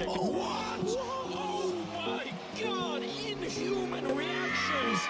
What? Oh my god! Inhuman reactions!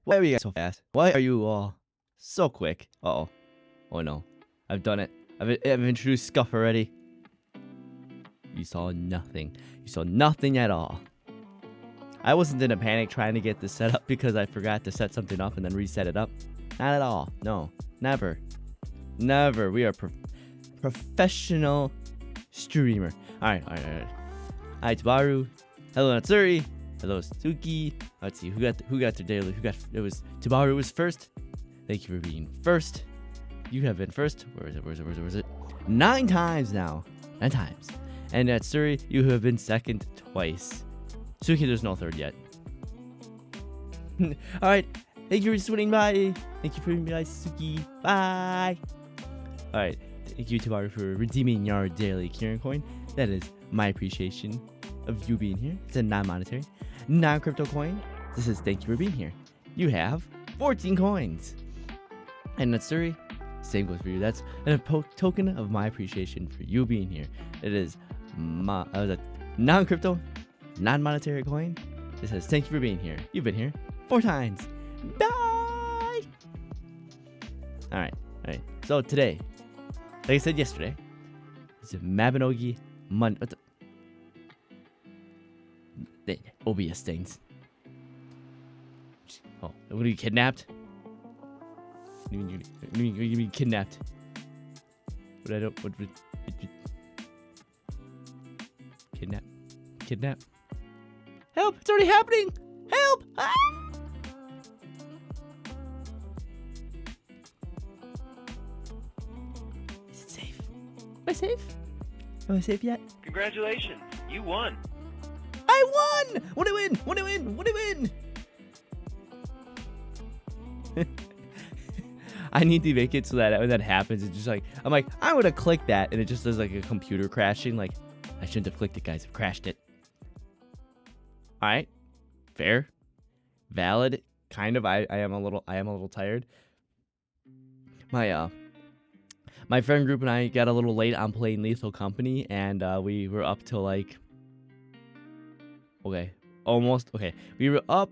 Why are you guys so fast? Why are you all so quick? Uh-oh. Oh no. I've done it. I've introduced Scuff already. You saw nothing. You saw nothing at all. I wasn't in a panic trying to get this set up because I forgot to set something up and then reset it up. Not at all. No. Never. Never. We are professional streamer. Alright. Hi, Tabaru. Hello, Natsuri. Hello, Suki. Let's see who got the daily. It was Tabaru was first. Thank you for being first. You have been first. Where is it? 9 times now. 9 times. And Natsuri, you have been second twice. Suki, there's no third yet. Alright. Thank you for swinging by. Thank you for being by, Suki. Bye. Alright. Thank you, Tabaru, for redeeming your daily Kieran coin. That is my appreciation of you being here. It's a non-monetary, non-crypto coin. This is thank you for being here. You have 14 coins. And Natsuri, same goes for you. That's a token of my appreciation for you being here. It is a non-crypto, non-monetary coin. It says thank you for being here. You've been here 4 times. Bye. All right. So today, like I said yesterday, it's a Mabinogi Monday. The OBS things. Oh, what are you kidnapped? You mean kidnapped? What kidnap? Help! It's already happening! Help! Ah! Is it safe? Am I safe? Am I safe yet? Congratulations, you won. I won! What do I win? I need to make it so that when that happens, it's just like, I'm gonna click that, and it just does like a computer crashing. Like, I shouldn't have clicked it, guys. I've crashed it. Alright. Fair. Valid kind of. I am a little tired. My friend group and I got a little late on playing Lethal Company, and we were up till like we were up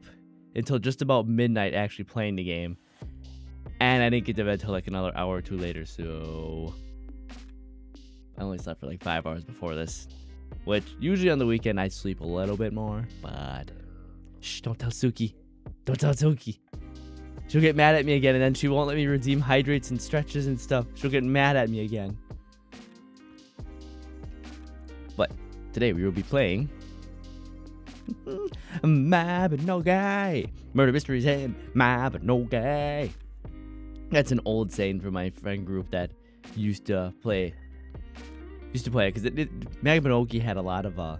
until just about midnight actually playing the game, and I didn't get to bed till like another hour or two later. So I only slept for like 5 hours before this, which usually on the weekend I sleep a little bit more. But shh, don't tell Suki. Don't tell Suki. She'll get mad at me again, and then she won't let me redeem hydrates and stretches and stuff. She'll get mad at me again. But today we will be playing Mabinogi. Murder mysteries and Mabinogi. That's an old saying from my friend group that used to play it because Mabinogi had a lot of I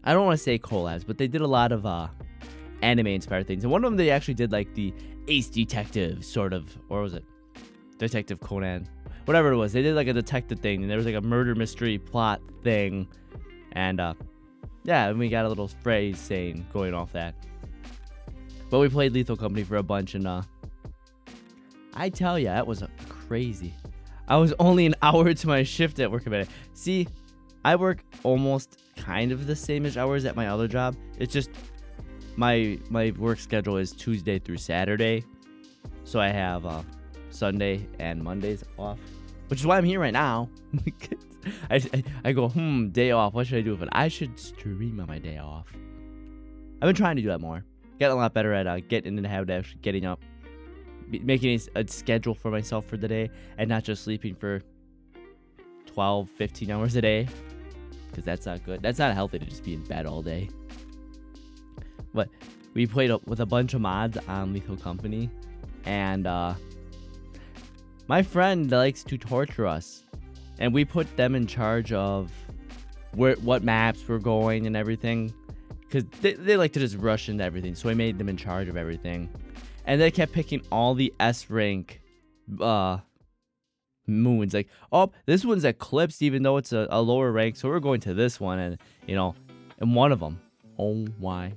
don't want to say collabs, but they did a lot of anime inspired things, and one of them they actually did like the Ace Detective sort of, or was it Detective Conan, whatever it was. They did like a detective thing, and there was like a murder mystery plot thing, and yeah, and we got a little phrase saying going off that. But we played Lethal Company for a bunch, and I tell ya, that was crazy. I was only an hour to my shift at work today. See, I work almost kind of the same-ish hours at my other job. It's just my work schedule is Tuesday through Saturday, so I have Sunday and Mondays off, which is why I'm here right now. I go, day off. What should I do with it? I should stream on my day off. I've been trying to do that more. Getting a lot better at getting in the habit of actually getting up, making a schedule for myself for the day, and not just sleeping for 12, 15 hours a day, because that's not good. That's not healthy to just be in bed all day. But we played with a bunch of mods on Lethal Company, and my friend likes to torture us, and we put them in charge of what maps we're going and everything, because they like to just rush into everything, so I made them in charge of everything. And they kept picking all the S rank moons, like, oh, this one's eclipsed even though it's a lower rank, so we're going to this one, and and one of them, oh my.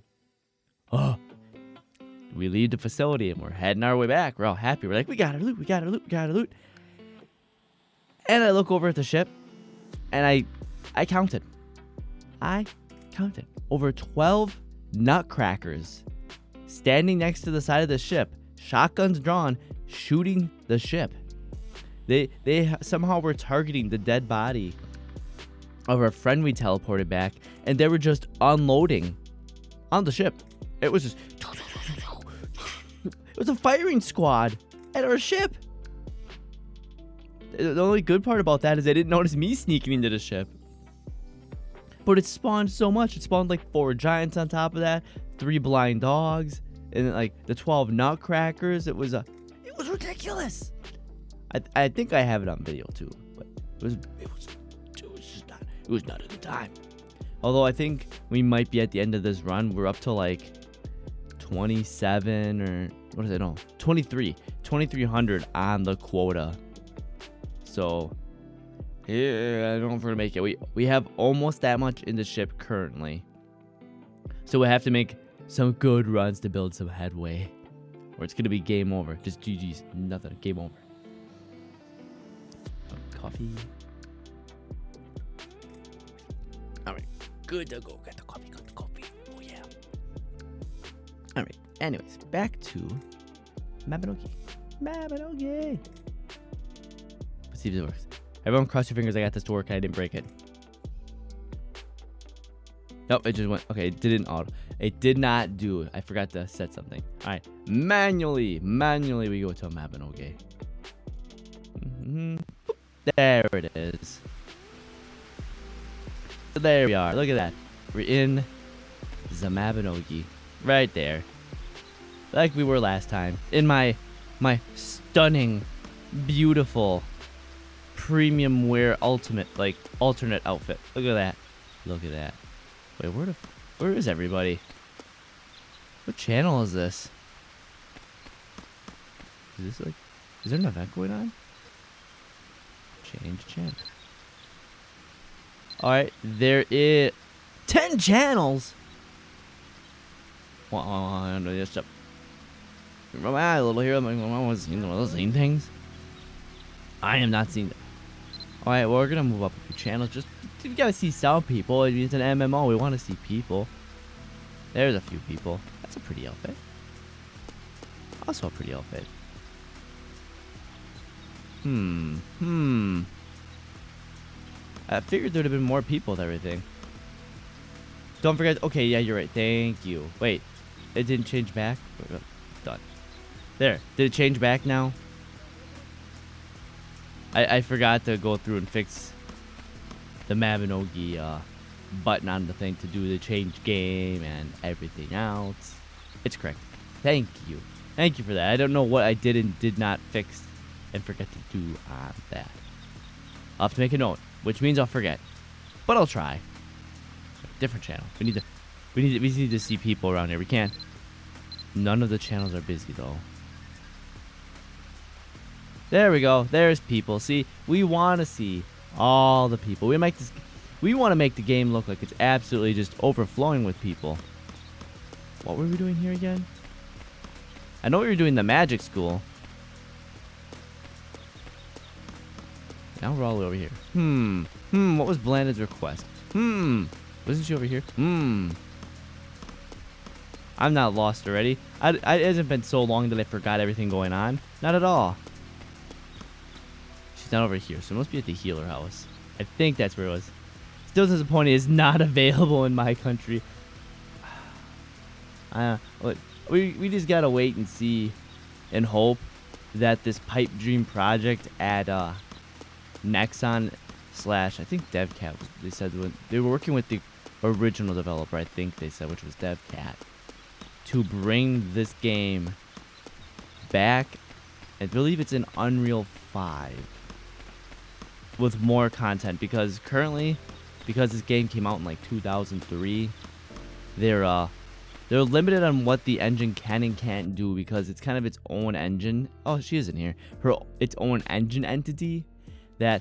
We leave the facility and we're heading our way back. We're all happy. We're like, we got our loot, we got our loot, we got our loot. And I look over at the ship, and I counted over 12 nutcrackers standing next to the side of the ship, shotguns drawn, shooting the ship. They somehow were targeting the dead body of our friend we teleported back, and they were just unloading on the ship. It was just, it was a firing squad at our ship. The only good part about that is they didn't notice me sneaking into the ship. But it spawned so much. It spawned like 4 giants on top of that, 3 blind dogs, and like the 12 nutcrackers. It was ridiculous. I think I have it on video too, but it was not a good time. Although I think we might be at the end of this run. We're up to like 27 or what is it? No, 2300 on the quota. So yeah, I don't know if we're gonna make it. We have almost that much in the ship currently, so we have to make some good runs to build some headway, or it's gonna be game over. Just GG's, nothing, game over. Coffee. All right, good to go. Got the coffee. Oh yeah. All right. Anyways, back to Mabinogi. Let's see if it works. Everyone cross your fingers. I got this to work. I didn't break it. Nope, it just went. Okay, it didn't auto. It did not do it. I forgot to set something. All right, manually we go to Mabinogi. There it is. So there we are. Look at that. We're in the Mabinogi. Right there. Like we were last time. In my stunning, beautiful, premium wear ultimate, like alternate outfit. Look at that. Look at that. Wait, where is everybody? What channel is this? Is there an event going on? Change channel. Alright, there is 10 channels. Well, I don't know this stuff. My little hero, I was seeing one of those same things. I am not seeing. All right, well, we're gonna move up a few channels. Just we gotta see some people. It's an MMO. We want to see people. There's a few people. That's a pretty outfit. Also a pretty outfit. I figured there'd have been more people with everything. Don't forget. Okay, yeah, you're right. Thank you. Wait, it didn't change back. Done. There. Did it change back now? I forgot to go through and fix the mabinogi button on the thing to do the change game and everything else. It's correct. Thank you. Thank you for that. I don't know what I did and did not fix and forget to do on that. I'll have to make a note, which means I'll forget. But I'll try. Different channel. We need to see people around here. We can't. None of the channels are busy though. There we go. There's people. See, we want to see all the people. We want to make the game look like it's absolutely just overflowing with people. What were we doing here again? I know we were doing the magic school. Now we're all the way over here. What was Blanded's request? Wasn't she over here? I'm not lost already. It hasn't been so long that I forgot everything going on. Not at all. She's not over here, so it must be at the healer house. I think that's where it was. Still disappointed it's not available in my country. We just gotta wait and see and hope that this pipe dream project at Nexon / I think DevCat, they said they were working with the original developer, I think they said, which was DevCat, to bring this game back. I believe it's in Unreal 5 with more content, because currently, because this game came out in like 2003, they're limited on what the engine can and can't do, because it's kind of its own engine. Oh, she isn't here. Its own engine entity, that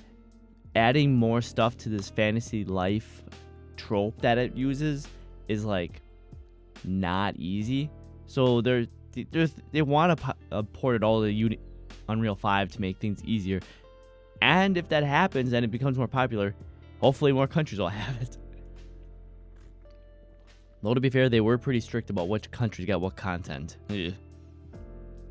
adding more stuff to this fantasy life trope that it uses is like not easy. So they want to port it all to Unreal 5 to make things easier. And if that happens and it becomes more popular, hopefully more countries will have it. Though to be fair, they were pretty strict about which countries got what content. Ugh.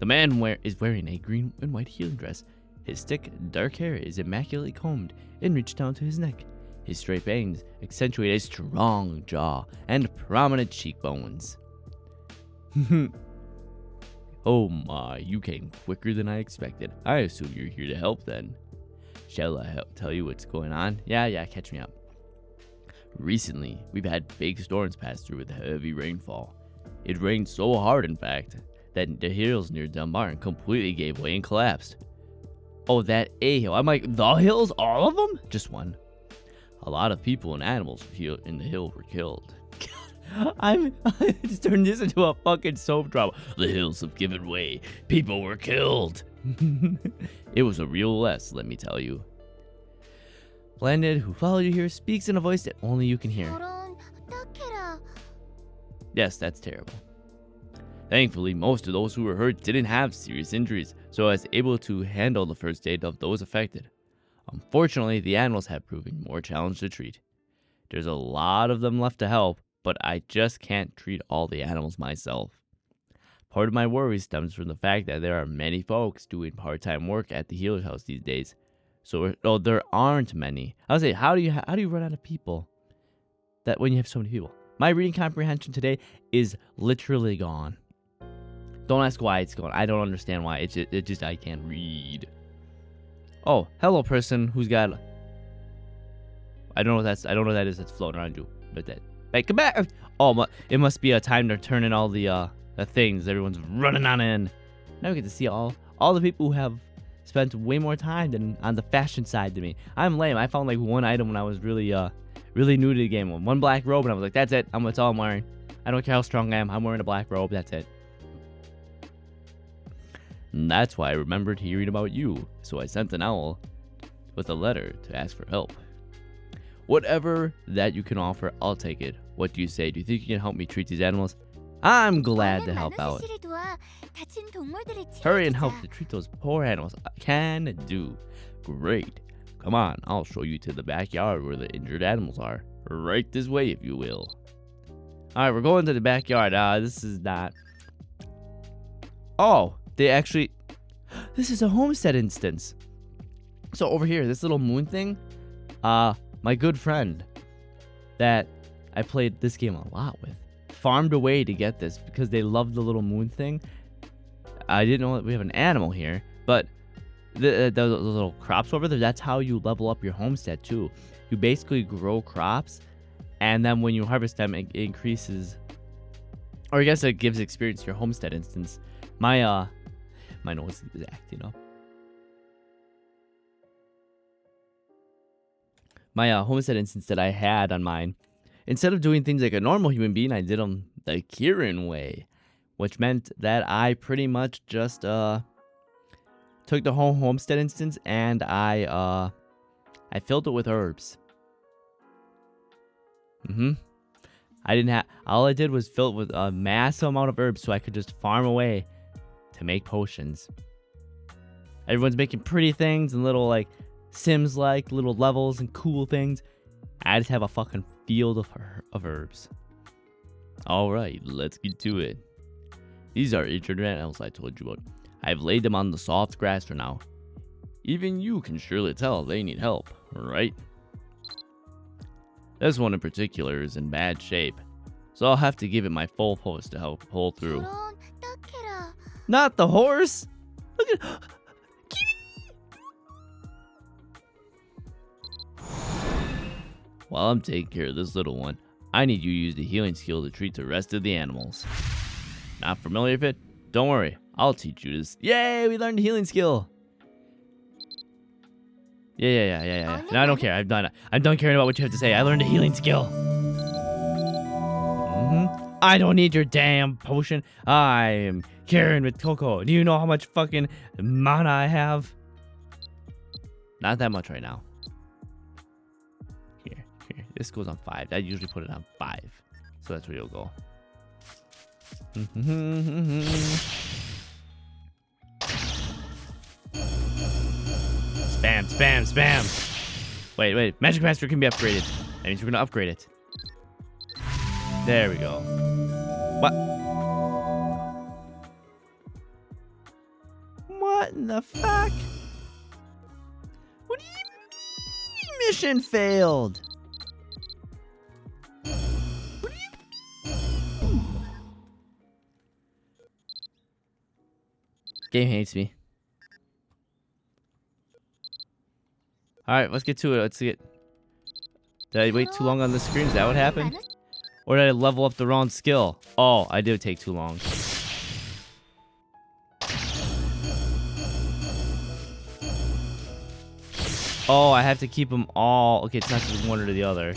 The man is wearing a green and white healing dress. His thick, dark hair is immaculately combed and reached down to his neck. His straight bangs accentuate a strong jaw and prominent cheekbones. Oh my, you came quicker than I expected. I assume you're here to help then. Shall I tell you what's going on? Yeah, catch me up. Recently, we've had big storms pass through with heavy rainfall. It rained so hard, in fact, that the hills near Dunbar completely gave way and collapsed. Oh, that A hill. I'm like, the hills? All of them? Just one. A lot of people and animals in the hill were killed. I just turned this into a fucking soap drama. The hills have given way. People were killed. It was a real mess, let me tell you. Blanded, who followed you here, speaks in a voice that only you can hear. Yes, that's terrible. Thankfully, most of those who were hurt didn't have serious injuries, so I was able to handle the first aid of those affected. Unfortunately, the animals have proven more challenging to treat. There's a lot of them left to help, but I just can't treat all the animals myself. Part of my worry stems from the fact that there are many folks doing part-time work at the healer's house these days. So, there aren't many. I would say, how do you run out of people? That when you have so many people. My reading comprehension today is literally gone. Don't ask why it's gone. I don't understand why. It just I can't read. Oh, hello, person who's got. I don't know what that is. That's floating around you. But that. Hey, come back! Oh, it must be a time to turn in all the things. Everyone's running on in. Now we get to see all the people who have spent way more time than on the fashion side than me. I'm lame. I found like one item when I was really new to the game. One black robe, and I was like, that's it. That's all I'm wearing. I don't care how strong I am. I'm wearing a black robe. That's it. And that's why I remembered hearing about you. So I sent an owl with a letter to ask for help. Whatever that you can offer, I'll take it. What do you say? Do you think you can help me treat these animals? I'm glad to help out. Hurry and help to treat those poor animals. Can do. Great. Come on, I'll show you to the backyard where the injured animals are. Right this way, if you will. Alright, we're going to the backyard. This is not... Oh, they actually... This is a homestead instance. So over here, this little moon thing, my good friend that I played this game a lot with farmed away to get this because they love the little moon thing. I didn't know that we have an animal here, but the little crops over there, that's how you level up your homestead too. You basically grow crops, and then when you harvest them, it increases, or I guess it gives experience to your homestead instance. My nose is acting up. My homestead instance that I had on mine, instead of doing things like a normal human being, I did them the Kieran way, which meant that I pretty much just took the whole homestead instance and I filled it with herbs. I didn't have, all I did was fill it with a massive amount of herbs so I could just farm away to make potions. Everyone's making pretty things and little like Sims like little levels and cool things. I just have a fucking field of herbs. Alright, let's get to it. These are injured animals I told you about. I've laid them on the soft grass for now. Even you can surely tell they need help, right? This one in particular is in bad shape, so I'll have to give it my full push to help pull through. Not the horse! Look at... While I'm taking care of this little one, I need you to use the healing skill to treat the rest of the animals. Not familiar with it? Don't worry, I'll teach you this. Yay, we learned the healing skill! Yeah. No, I don't care. I'm done caring about what you have to say. I learned a healing skill. I don't need your damn potion. I am Karen with Coco. Do you know how much fucking mana I have? Not that much right now. Here. This goes on 5. I usually put it on 5. So that's where you'll go. Spam. Wait. Magic Master can be upgraded. That means we're gonna upgrade it. There we go. What? What in the fuck? What do you mean mission failed? What do you mean? Game hates me. Alright, let's get to it. Let's see it. Did I wait too long on the screen? Is that what happened? Or did I level up the wrong skill? Oh, I did take too long. Oh, I have to keep them all. Okay, it's not just one or the other.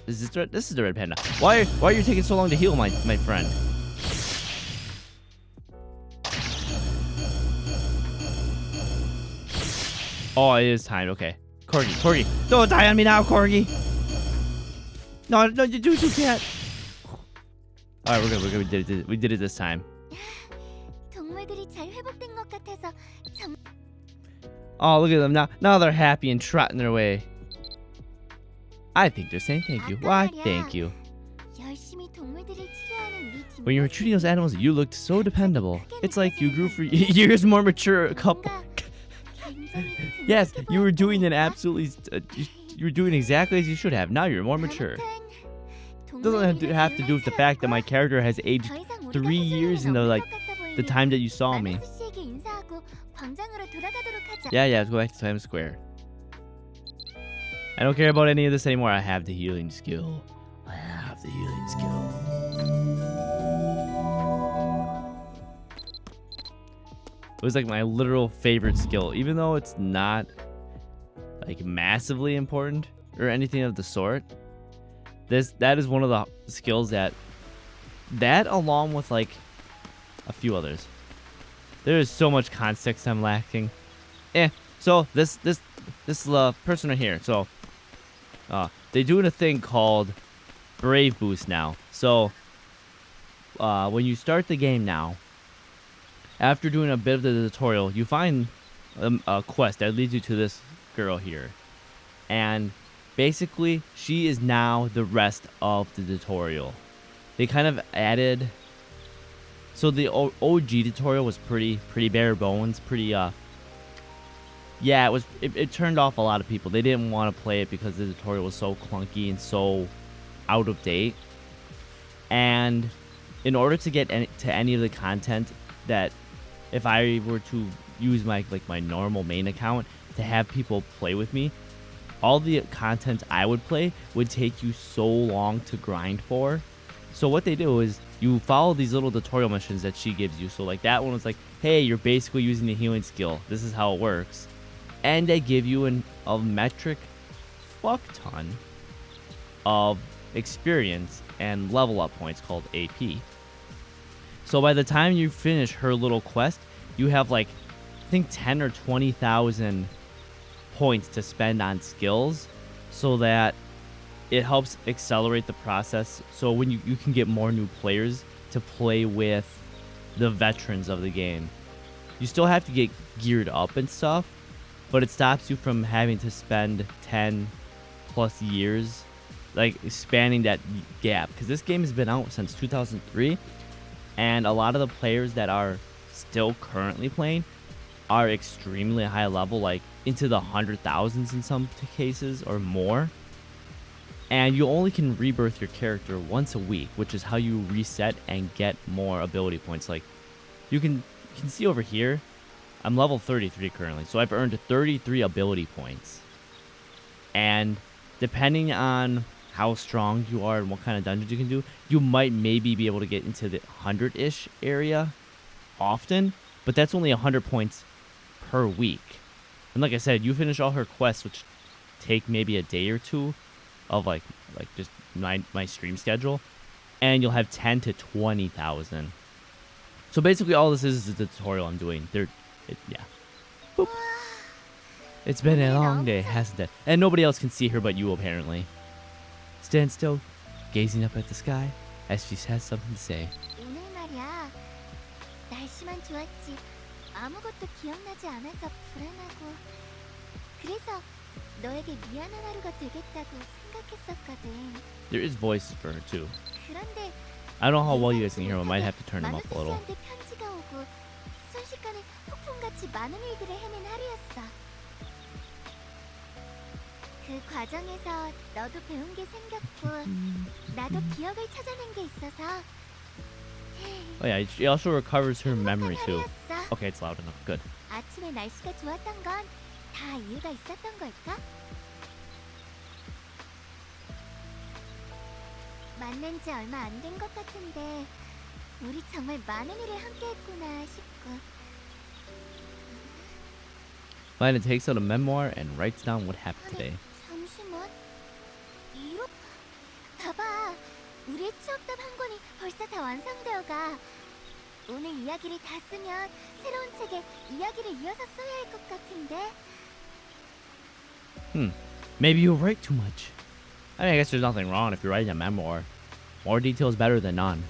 Is this red? This is the red panda. Why are you taking so long to heal, my friend? Oh, it is time. Okay, Corgi, don't die on me now, Corgi. No, you can't. All right, we're good. We did it this time. Oh, look at them now. Now they're happy and trotting their way. I think they're saying thank you. Why, thank you. When you were treating those animals, you looked so dependable. It's like you grew for years more mature couple. Yes, you were doing an absolutely... you were doing exactly as you should have. Now you're more mature. Doesn't have to do with the fact that my character has aged 3 years in the time that you saw me. Yeah, let's go back to Times Square. I don't care about any of this anymore. I have the healing skill. It was like my literal favorite skill, even though it's not like massively important or anything of the sort. That is one of the skills that along with like a few others, There is so much context I'm lacking. So this person right here. So they doing a thing called Brave Boost now. So when you start the game now, after doing a bit of the tutorial, you find a quest that leads you to this girl here. And basically, she is now the rest of the tutorial. They kind of added... So the OG tutorial was pretty bare bones, pretty yeah, it turned off a lot of people. They didn't want to play it because the tutorial was so clunky and so out of date. And in order to get to any of the content that, if I were to use my normal main account to have people play with me, all the content I would play would take you so long to grind for. So what they do is you follow these little tutorial missions that she gives you. So like that one was like, hey, you're basically using the healing skill. This is how it works. And they give you a metric fuck ton of experience and level up points called AP. So by the time you finish her little quest, you have like, I think 10 or 20,000 points to spend on skills, so that it helps accelerate the process. So when you can get more new players to play with the veterans of the game. You still have to get geared up and stuff, but it stops you from having to spend 10 plus years like spanning that gap, because this game has been out since 2003, and a lot of the players that are still currently playing are extremely high level, like into the 100,000s in some cases or more. And you only can rebirth your character once a week, which is how you reset and get more ability points. Like you can see over here, I'm level 33 currently, so I've earned 33 ability points. And depending on how strong you are and what kind of dungeons you can do, you might maybe be able to get into the 100-ish area often, but that's only 100 points per week. And like I said, you finish all her quests, which take maybe a day or two of like just my stream schedule, and you'll have 10 to 20,000. So basically all this is the tutorial I'm doing. Yeah. Boop. It's been a long day, hasn't it? And nobody else can see her but you, apparently. Stand still, gazing up at the sky as she has something to say. 오늘 말이야. 날씨만 좋았지. 아무것도 기억나지 않아서 불안하고. 그래서 너에게 미안한 하루가 되겠다고 생각했었거든. There is voices for her too. 그런데 I don't know how well you guys can hear them. I might have to turn them up a little. 마누스한테 편지가 오고 순식간에 폭풍같이 많은 일들을 해낸 하루였어. 그 과정에서 너도 배운 게 생겼고 나도 기억을 찾아낸 게 있어서. Oh yeah, she also recovers her memory too. 하루였어. Okay, it's loud enough. Good. 아침에 날씨가 좋았던 건 다 이유가 있었던 걸까? 만난 지 얼마 안 된 것 같은데 우리 정말 많은 일을 함께 했구나 싶고. Lana takes out a memoir and writes down what happened today. 잠시만. 봐봐. 우리의 추억담 한 권이 벌써 다 완성되어가. 오늘 이야기를 다 쓰면 새로운 책에 이야기를 이어서 써야 할 것 같은데. Maybe you write too much. I mean, I guess there's nothing wrong if you're writing a memoir. More detail is better than none.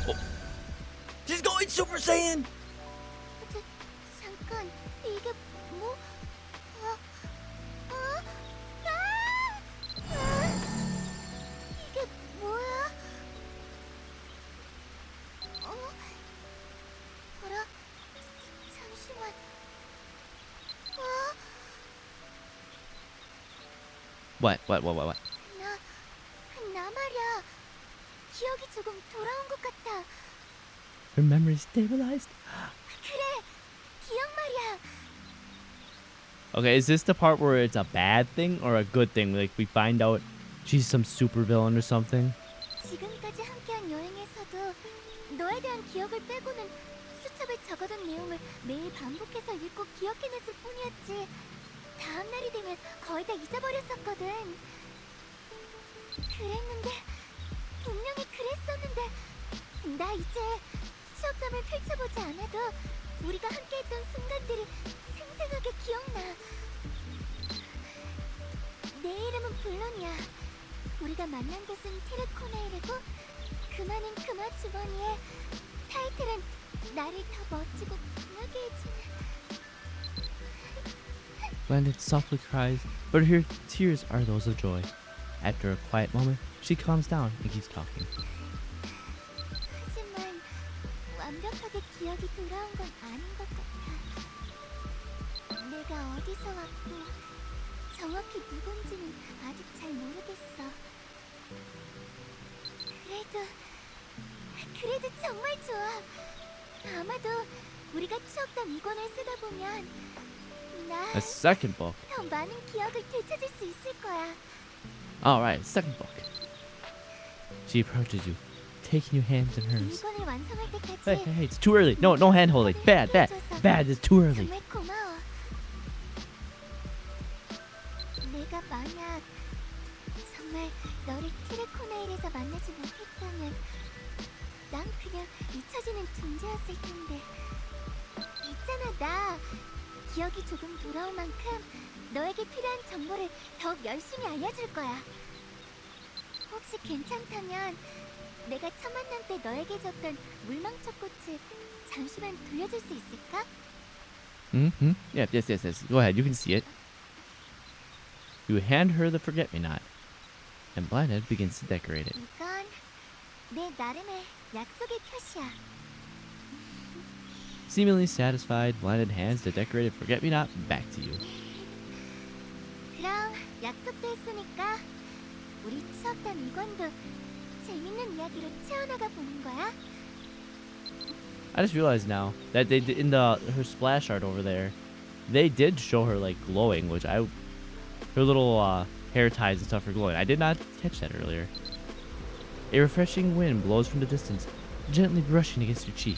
Oh. She's going Super Saiyan! 잠깐, 이게 뭐? 이게 뭐야? 어라? 잠시만. What? 나 말이야. 기억이 조금 돌아온 것 같아. Her memory stabilized. 그래, 기억 말이야. Okay, is this the part where it's a bad thing or a good thing? Like we find out she's some super villain or something? 지금까지 함께한 여행에서도 너에 대한 기억을 빼고는 수첩에 적어둔 내용을 매일 반복해서 읽고 기억해냈을 뿐이었지. 다음 날이 되면 거의 다 잊어버렸었거든. 그랬는데 분명히 그랬었는데 나 이제 추억담을 펼쳐보지 않아도 우리가 함께했던 순간들이 생생하게 기억나. 내 이름은 블론이야. 우리가 만난 곳은 티르코네이르고 그마는 그마 주머니에 타이틀은 나를 더 멋지고 강하게 해주는. Blended softly cries, but her tears are those of joy. After a quiet moment, she calms down and keeps talking. 하지만 완벽하게 기억이 돌아온 건 아닌 것 같아. 내가 어디서 왔고 정확히 누군지는 아직 잘 모르겠어. 그래도 정말 좋아. 아마도 우리가 추억담 이권을 쓰다 보면 A 나 second book. 더 많은 기억을 되찾을 수 있을 거야. Alright, second book. She approaches you, taking your hands in hers. 이권을 완성할 때까지 Hey, it's too early. No hand holding. Bad, it's too early. 정말 고마워. 내가 만약 정말 너를 티르코네일에서 만나지 못했다면 난 그냥 잊혀지는 존재였을 텐데. 있잖아, 나 기억이 조금 돌아올 만큼 너에게 필요한 정보를 더욱 열심히 알려줄 거야. 혹시 괜찮다면 내가 첫 만남 때 너에게 줬던 물망초꽃을 잠시만 돌려줄 수 있을까? Mm-hmm. Yeah, yes. Go ahead, you can see it. You hand her the forget-me-not, and Blinded begins to decorate it. 이건 내 나름의 약속의 표시야. Seemingly satisfied, Blinded hands the decorated forget-me-not back to you. 그럼 약속도 했으니까 우리 추억담 이권도 재밌는 이야기로 채워나가 보는 거야. I just realized now that they did in her splash art over there, they did show her like glowing, which her little hair ties and stuff are glowing. I did not catch that earlier. A refreshing wind blows from the distance, gently brushing against your cheek.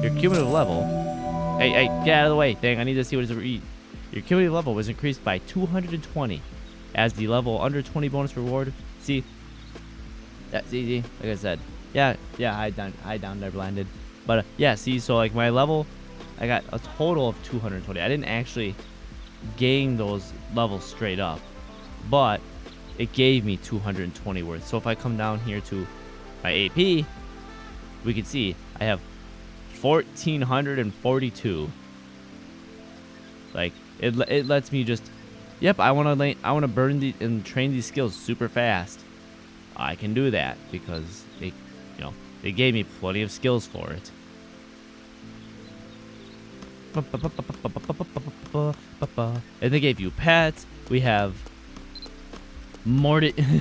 Your cumulative level. Hey, get out of the way, thing. I need to see what it's read. Your cumulative level was increased by 220 as the level under 20 bonus reward. See? That's easy. Like I said. Yeah, hide down there, Blinded. But yeah, see, so like my level, I got a total of 220. I didn't actually gain those levels straight up, but it gave me 220 worth. So if I come down here to my AP, we can see I have 1442. Like it lets me just, yep, I want to burn and train these skills super fast. I can do that because they gave me plenty of skills for it. And they gave you pets. We have Mortis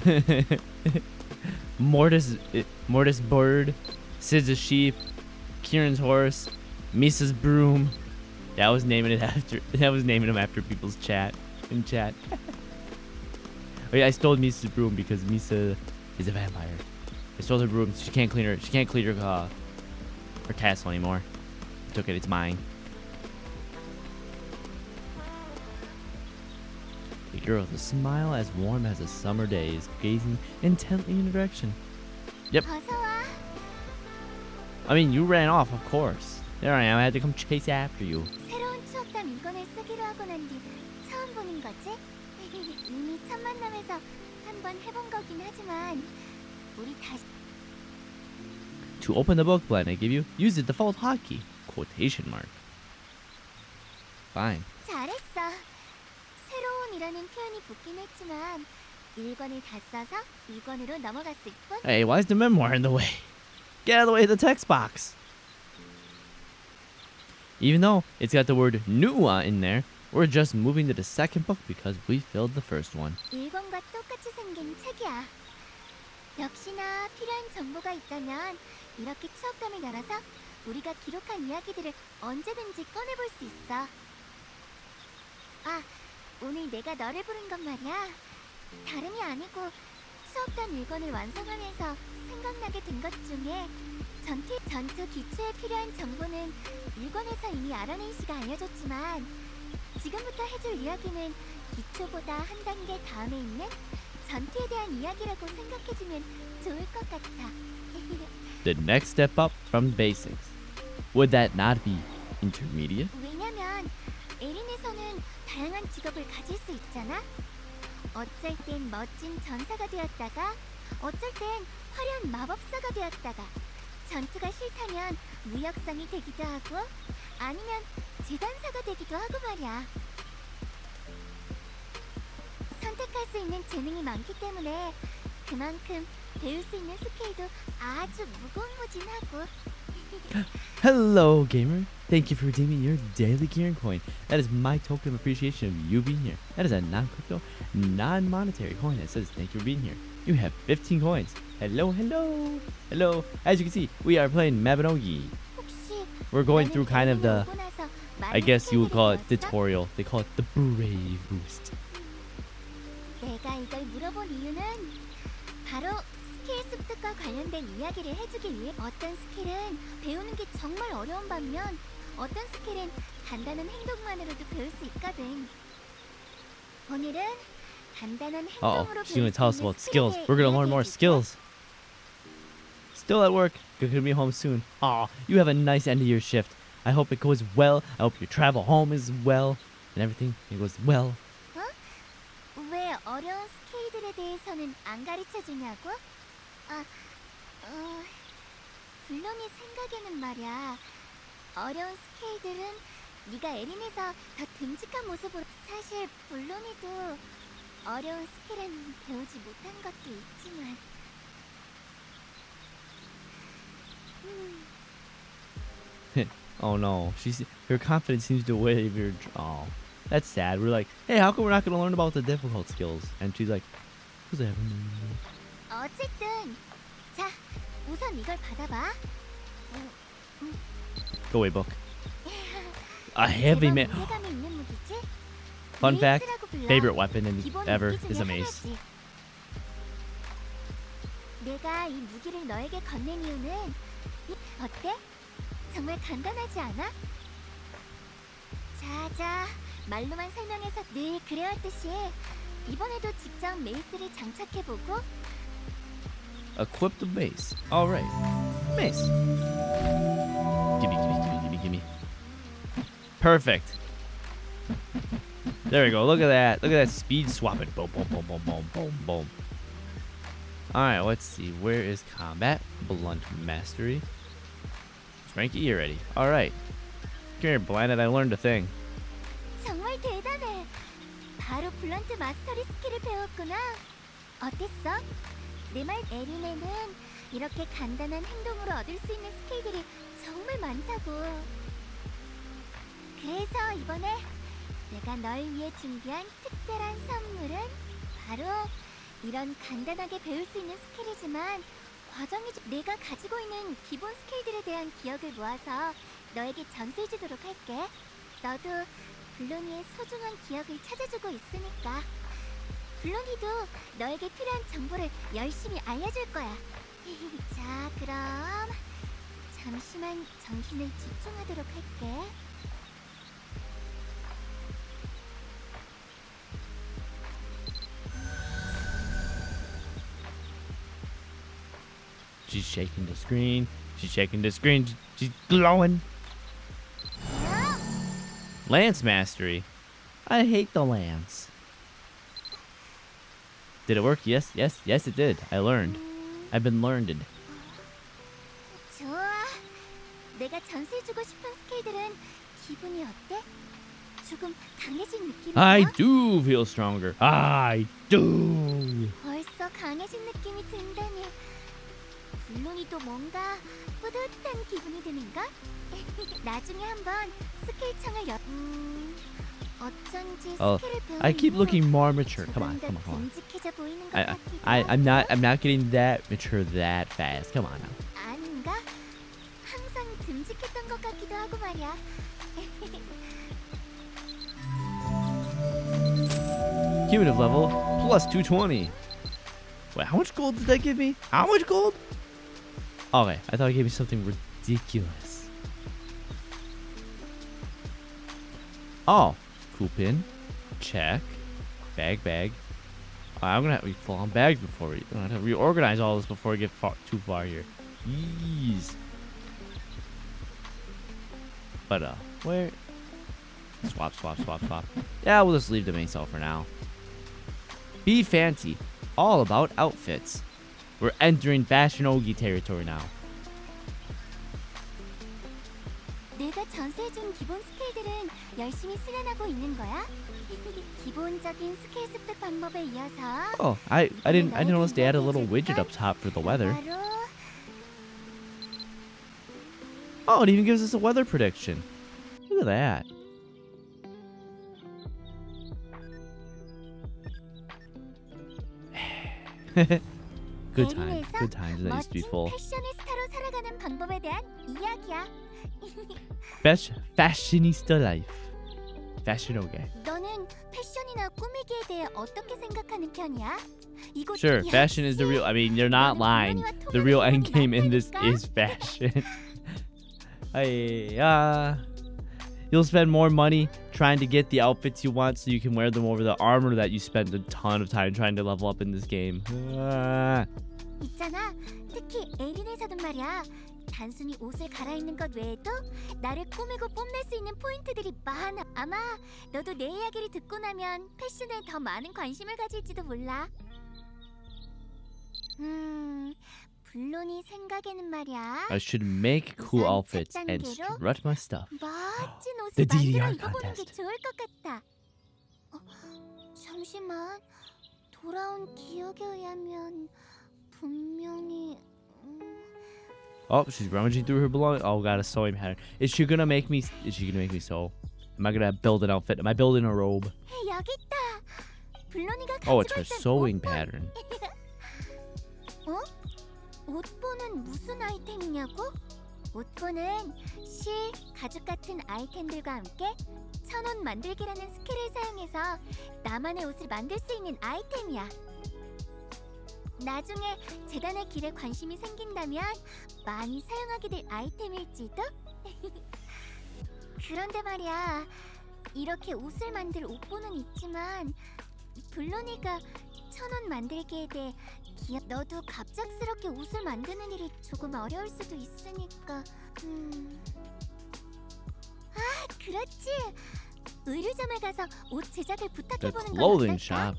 bird, Sid's a sheep, Kieran's horse, Misa's broom. I was naming him after people's chat. Oh yeah, I stole Misa's broom because Misa is a vampire. I stole her broom. She can't clean her castle anymore. I took it. It's mine. A girl with a smile as warm as a summer day is gazing intently in your direction. Yep. 어서 와. I mean, you ran off, of course. There I am. I had to come chase after you. 새로운 추억담 이권을 쓰기로 하고 난 뒤 처음 보는 거지? 이미 첫 만남에서 한번 해본 거긴 하지만 우리 다시. To open the book, Blend, I give you, use the default hotkey. Quotation mark. Fine. 잘했어. 새로운이라는 표현이 붙긴 했지만 1권을 다 써서 2권으로 넘어갔을 뿐. Hey, why is the memoir in the way? Get out of the way of the text box. Even though it's got the word Nuwa in there, we're just moving to the second book because we filled the first one. 1권과 똑같이 생긴 책이야. 역시나 필요한 정보가 있다면 이렇게 추억담을 열어서 우리가 기록한 이야기들을 언제든지 꺼내볼 수 있어. 아, 오늘 내가 너를 부른 건 말이야. 다름이 아니고 추억담 1권을 완성하면서 생각나게 된 것 중에 전투 기초에 필요한 정보는 1권에서 이미 아라네 씨가 알려줬지만 지금부터 해줄 이야기는 기초보다 한 단계 다음에 있는 전투에 대한 이야기라고 생각해주면 좋을 것 같아. the next step up from basics. Would that not be intermediate? 왜냐면 에린에서는 다양한 직업을 가질 수 있잖아. 어쩔 땐 멋진 전사가 되었다가 어쩔 땐 화려한 마법사가 되었다가 전투가 싫다면 무역상이 되기도 하고 아니면 재단사가 되기도 하고 말이야. 선택할 수 있는 재능이 많기 때문에 그만큼 배울 수 있는 스킬도 아주 무궁무진하고. Hello, gamer. Thank you for redeeming your daily Kieran coin. That is my token of appreciation of you being here. That is a non-crypto, non-monetary coin that says thank you for being here. You have 15 coins. Hello, hello, hello. As you can see, we are playing mabinogi. 혹시 We're going through kind of the, 오고 나서 I guess you would call it 많은 스킬들이 tutorial. They call it the brave boost. 내가 이걸 물어본 이유는 바로 스킬 습득과 관련된 이야기를 해주기 위해. 어떤 스킬은 배우는 게 정말 어려운 반면 어떤 스킬은 간단한 행동만으로도 배울 수 있거든. 오늘은 간단한 Uh-oh, 행동으로 she's 배울 gonna 수 tell us 있는 about skills. 스킬에 We're gonna learn more 이야기해줄게. skills. Still at work. Gonna be home soon. Aw, you have a nice end of your shift. I hope it goes well. I hope your travel home is well. And everything, it goes well. 왜 어려운 스킬들에 대해서는 안 가르쳐 주냐고? 블론이 생각에는 말이야. 어려운 스킬들은 네가 에린에서 더 듬직한 모습으로. 사실 블론이도 어려운 스킬은 배우지 못한 것도 있지만. Oh no, her confidence seems to waver. Oh, that's sad. We're like, hey, how come we're not gonna learn about the difficult skills? And she's like, who's that? 어쨌든 자, 우선 이걸 받아봐. Go away, book. A heavy 제법 man. 무게감이 있는 무기지? Fun fact: 메이스라고 불러. favorite weapon in 기본 ever 무기 is 중에 a mace. 하나지. 내가 이 무기를 너에게 건넨 이유는 어때? 정말 간단하지 않아? 자자, 말로만 설명해서 늘 그래왔듯이 이번에도 직접 메이스를 장착해보고. Equip the mace. All right, mace. Gimme. Perfect. There we go. Look at that. Look at that speed swapping. Boom, boom, boom, boom, boom, boom, boom. All right, let's see. Where is combat? Blunt mastery. Frankie, you ready? All right. Come here, Blinded. I learned a thing. 정말 대단해. 바로 블런트 마스터리 스킬을 배웠구나. 어땠어? 내 말 에린에는 이렇게 간단한 행동으로 얻을 수 있는 스킬들이 정말 많다고. 그래서 이번에 내가 널 위해 준비한 특별한 선물은 바로 이런 간단하게 배울 수 있는 스킬이지만 과정이 내가 가지고 있는 기본 스킬들에 대한 기억을 모아서 너에게 전수해주도록 할게. 너도 블로니의 소중한 기억을 찾아주고 있으니까 블로니도 너에게 필요한 정보를 열심히 알려줄 거야. 자, 그럼 잠시만 정신을 집중하도록 할게. She's shaking the screen. She's shaking the screen. She's glowing. Lance mastery. I hate the lance. Did it work? Yes, it did. I learned. I've been learned. 좋아. 내가 전수해주고 싶은 스킬들은 기분이 어때? 조금 강해진 느낌이야? I do feel stronger. I do. 벌써 강해진 느낌이 든다니. 블론이도 뭔가 뿌듯한 기분이 드는가? 나중에 한번 스킬창을 어쩐지 Oh, 스킬을 배우는 I keep 후 looking more mature. Come on, 조금 더 come on. 듬직해져 보이는 것 I, 같기도 I'm not 하고. getting that mature that fast. Come on now. 아닌가? 항상 듬직했던 것 같기도 하고 말이야. Cumulative level plus 220. Wait, how much gold did that give me? How much gold? Okay, I thought it gave me something ridiculous. Oh, coupon, check, bag. I'm gonna have to be full on bags before we. I'm gonna have to reorganize all this before we get too far here. Jeez. But where? Swap. Yeah, we'll just leave the main cell for now. Be fancy. All about outfits. We're entering mabinogi territory now. 내가 전수해준 기본 스킬들은 열심히 수련하고 있는 거야? 기본적인 스킬 습득 방법에 이어서 Oh, I didn't notice they had a little widget up top for the weather. 바로 Oh, it even gives us a weather prediction. Look at that. Good times. That used to be 멋진 full. 패셔니스타로 살아가는 방법에 대한 이야기야. Best fashionista life. Fashionoge. 너는 패션이나 꾸미기에 대해 어떻게 생각하는 편이야? 이곳 Sure, 역시 fashion is the real. I mean, you're not lying. The real end game in this is fashion. You'll spend more money trying to get the outfits you want so you can wear them over the armor that you spend a ton of time trying to level up in this game. 있잖아. 특히 에린에서든 말이야. 단순히 옷을 갈아입는 것 외에도 나를 꾸미고 뽐낼 수 있는 포인트들이 많아. 아마 너도 내 이야기를 듣고 나면 패션에 더 많은 관심을 가질지도 몰라. 블론이 생각에는 말이야. I should make cool 우선 outfits 첫 and 단계로 strut my stuff. 멋진 옷을 The 만들어 DDR 입어보는 게 contest. 좋을 것 같다. 잠시만. 돌아온 기억에 의하면 분명히 Oh, she's rummaging through her belongings. Oh, got a sewing pattern. Is she gonna make me sew? Am I gonna build an outfit? Am I building a robe? 여기 있다. 블론이가 Oh, it's 가지고 her 있던 sewing 옷본. pattern. 어? 옷본은 무슨 아이템이냐고? 옷본은 실, 가죽 같은 아이템들과 함께 천옷 만들기라는 스킬을 사용해서 나만의 옷을 만들 수 있는 아이템이야. 나중에 재단의 길에 관심이 생긴다면 많이 사용하게 될 아이템일지도? 그런데 말이야, 이렇게 옷을 만들 옷본은 있지만 블론이가 천옷 만들기에 대해 너도 갑작스럽게 옷을 만드는 일이 조금 어려울 수도 있으니까 아, 그렇지. 의류점에 가서 옷 제작을 The 부탁해보는 건 clothing 어떨까? shop.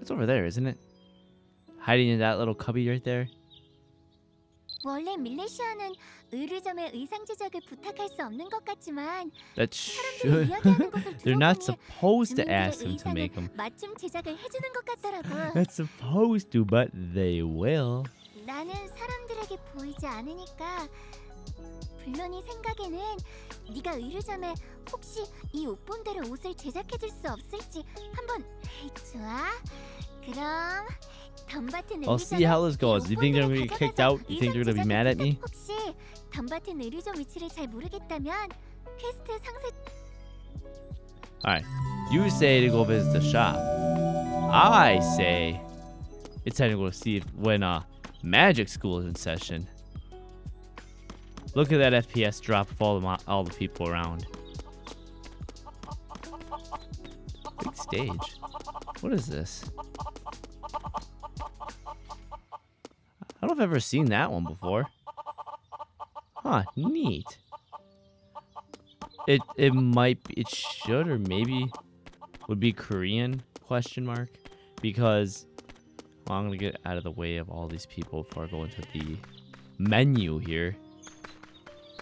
It's over there, isn't it? Hiding in that little cubby right there. 원래 밀레시아는 의류점에 의상 제작을 부탁할 수 없는 것 같지만 That 사람들이 should. 이야기하는 것을 They're not 들어보니 supposed to 주민들의 ask them to 의상을 make them. 맞춤 제작을 해주는 것 같더라고. Not supposed to, but they will. 나는 사람들에게 보이지 않으니까 블론이 생각에는 네가 의류점에 혹시 이 옷본대로 옷을 제작해줄 수 없을지 한번 좋아? 그럼 덤바튼 I'll see how this goes. You think they're gonna get kicked out? You think they're gonna be mad at me? 혹시 덤바튼 의류점 위치를 잘 모르겠다면 퀘스트 상세 Alright. You say to go visit the shop. I say it's time to go see when magic school is in session. Look at that FPS drop of all the people around. Big stage. What is this? I don't know if I've ever seen that one before. Huh, neat. It might be, it should or maybe would be Korean question mark because well, I'm gonna get out of the way of all these people before I go into the menu here.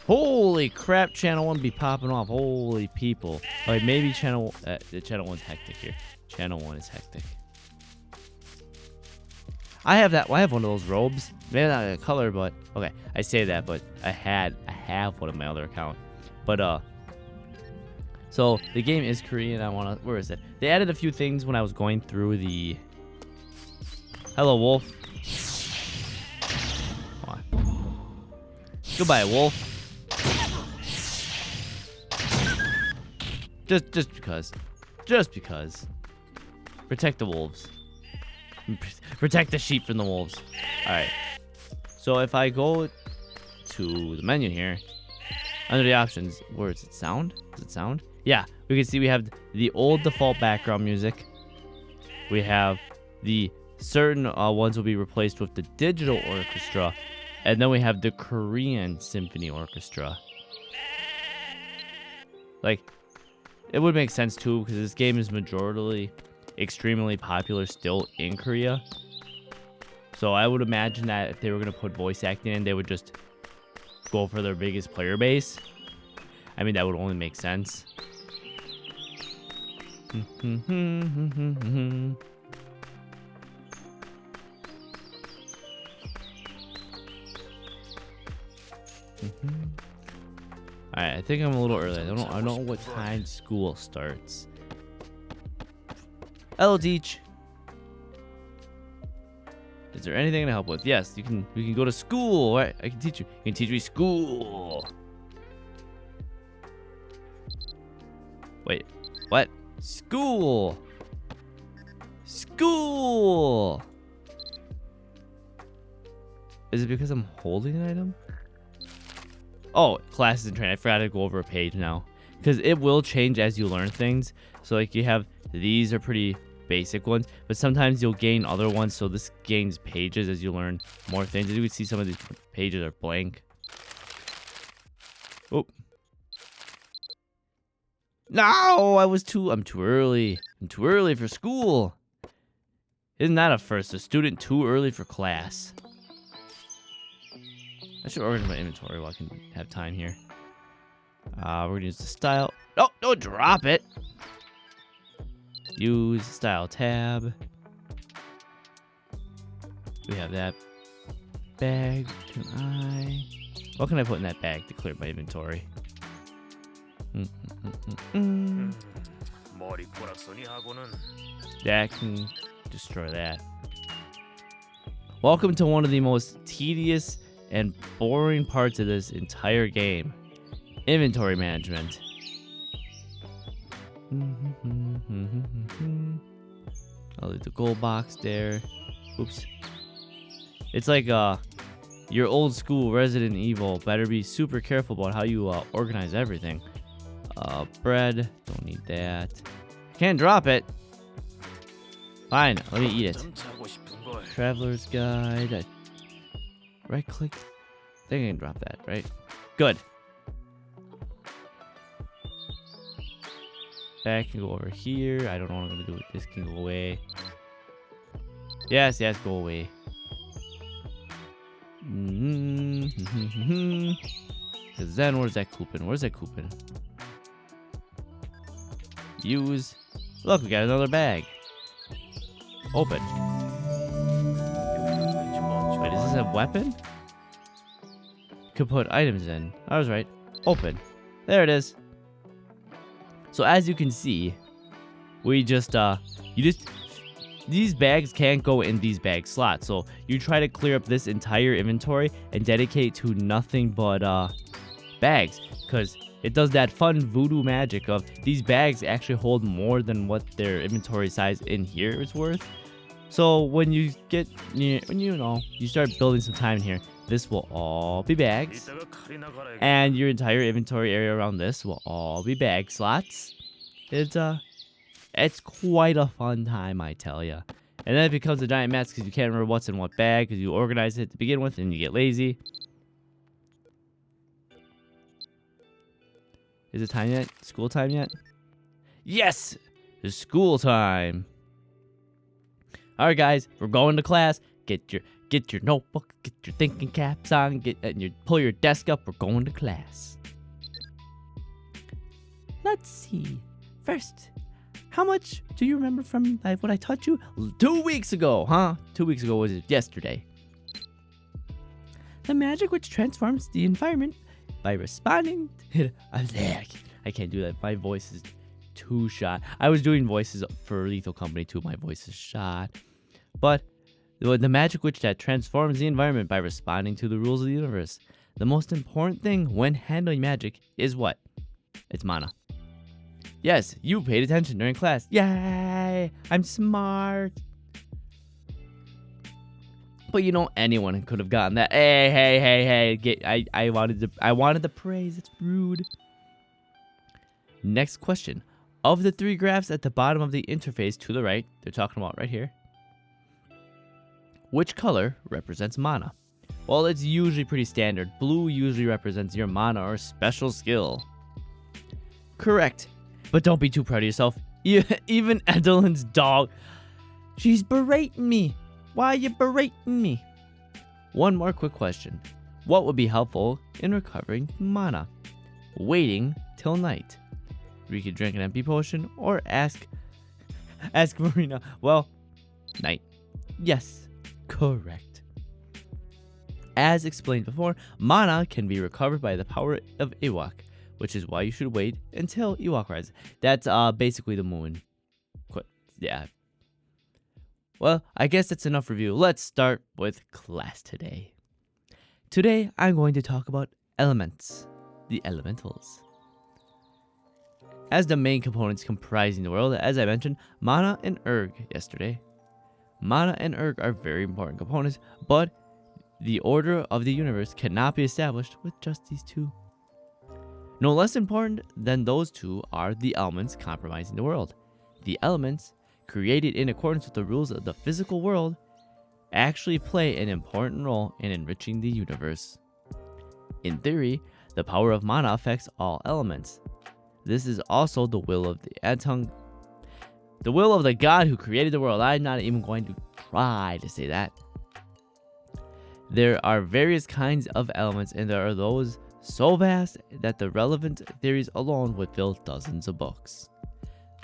Holy crap, channel 1 be popping off. Holy people. Alright, maybe channel 1's hectic here. Channel 1 is hectic. I have one of those robes. Maybe not a color, but okay. I say that, but I have one on my other account. But so the game is Korean. Where is it? They added a few things when I was going through the Hello, wolf. Come on. Goodbye, wolf. Just because. Protect the wolves. Protect the sheep from the wolves. Alright. So if I go to the menu here, under the options, where is it? Sound? Does it sound? Yeah, we can see we have the old default background music. We have the certain ones will be replaced with the digital orchestra, and then we have the Korean symphony orchestra. Like, it would make sense too, because this game is majorly extremely popular still in Korea. So I would imagine that if they were going to put voice acting in, they would just go for their biggest player base. I mean, that would only make sense. Alright, I think I'm a little early. I don't know what time school starts. Hello, teach. Is there anything to help with? Yes, we can go to school. Right? I can teach you. You can teach me school. Wait, what? School. School. Is it because I'm holding an item? Oh, classes and training. I forgot to go over a page now. Because it will change as you learn things. So like you have, these are pretty basic ones. But sometimes you'll gain other ones. So this gains pages as you learn more things. As you can see, some of these pages are blank. Oh. No, I'm too early. I'm too early for school. Isn't that a first? A student too early for class. I should organize my inventory while I can have time here. We're gonna use the style. Oh, don't drop it. Use style tab. We have that bag. What can I put in that bag to clear my inventory? That can destroy that. Welcome to one of the most tedious and boring parts of this entire game. Inventory management. I'll leave the gold box there. Oops. It's like your old school Resident Evil. Better be super careful about how you organize everything. Bread. Don't need that. Can't drop it. Fine. Let me eat it. Traveler's Guide. Right click. They can drop that, right? Good. That can go over here. I don't know what I'm gonna do with this. Can go away. Yes, go away. Cause then where's that coupon? Where's that coupon? Use. Look, we got another bag. Open. Wait, is this a weapon? Could put items in. I was right. Open. There it is. So as you can see, we just these bags can't go in these bag slots. So you try to clear up this entire inventory and dedicate to nothing but bags, because it does that fun voodoo magic of these bags actually hold more than what their inventory size in here is worth. So when you get, you start building some time in here, this will all be bags. And your entire inventory area around this will all be bag slots. It's quite a fun time, I tell ya. And then it becomes a giant mess because you can't remember what's in what bag because you organize it to begin with and you get lazy. Is it time yet? School time yet? Yes! It's school time. Alright guys, we're going to class. Get your notebook, get your thinking caps on, pull your desk up, we're going to class. Let's see. First, how much do you remember from what I taught you 2 weeks ago, huh? 2 weeks ago was it yesterday? The magic which transforms the environment by responding to I can't do that. My voice is too shot. I was doing voices for Lethal Company too. My voice is shot. But the magic which that transforms the environment by responding to the rules of the universe. The most important thing when handling magic is what? It's mana. Yes, you paid attention during class. Yay! I'm smart. But anyone could have gotten that. Hey! I wanted the praise. It's rude. Next question. Of the three graphs at the bottom of the interface to the right, they're talking about right here. Which color represents mana? Well, it's usually pretty standard. Blue usually represents your mana or special skill. Correct. But don't be too proud of yourself. Even Edelyn's dog. She's berating me. Why are you berating me? One more quick question. What would be helpful in recovering mana? Waiting till night. We could drink an empty potion or ask Marina. Well, night. Yes, correct. As explained before, mana can be recovered by the power of Ewok, which is why you should wait until Ewok rise. That's basically the moon. Yeah. Well, I guess that's enough review. Let's start with class today. Today, I'm going to talk about elements, the elementals. As the main components comprising the world, as I mentioned, mana and erg yesterday. Mana and erg are very important components, but the order of the universe cannot be established with just these two. No less important than those two are the elements comprising the world. The elements, created in accordance with the rules of the physical world, actually play an important role in enriching the universe. In theory, the power of mana affects all elements. This is also the will of the will of the God who created the world. I'm not even going to try to say that. There are various kinds of elements, and there are those so vast that the relevant theories alone would fill dozens of books.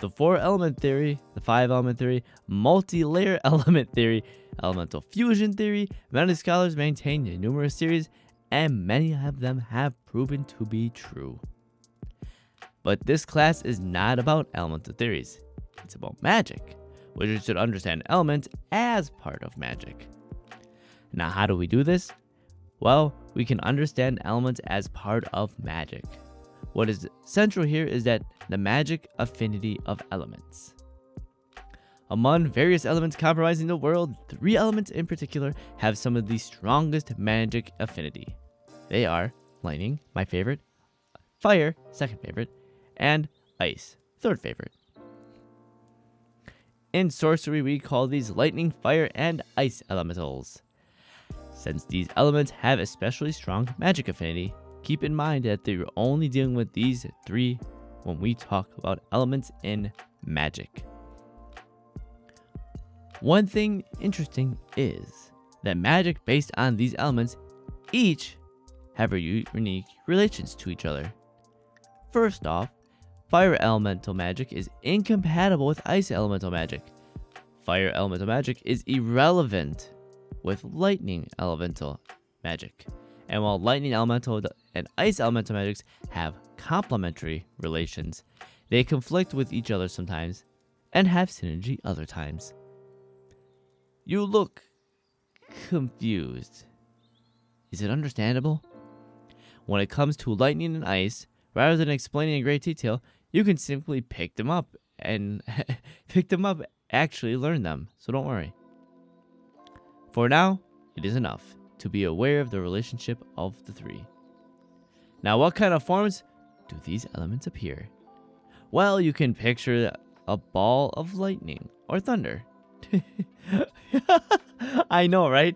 The 4-element theory, the 5-element theory, multi-layer element theory, elemental fusion theory, many scholars maintain numerous theories, and many of them have proven to be true. But this class is not about elemental theories. It's about magic, which you should understand elements as part of magic. Now, how do we do this? Well, we can understand elements as part of magic. What is central here is that the magic affinity of elements. Among various elements comprising the world, 3 elements in particular have some of the strongest magic affinity. They are lightning, my favorite, fire, second favorite, and ice, third favorite. In sorcery, we call these lightning, fire, and ice elementals. Since these elements have especially strong magic affinity, keep in mind that you're only dealing with these 3 when we talk about elements in magic. One thing interesting is that magic based on these elements each have a unique relations to each other. First off, fire elemental magic is incompatible with ice elemental magic. Fire elemental magic is irrelevant with lightning elemental magic. And while lightning elemental and ice elemental magics have complementary relations, they conflict with each other sometimes and have synergy other times. You look confused. Is it understandable? When it comes to lightning and ice, rather than explaining in great detail, you can simply pick them up and actually learn them, so don't worry. For now, it is enough to be aware of the relationship of the 3. Now, what kind of forms do these elements appear? Well, you can picture a ball of lightning or thunder. I know, right?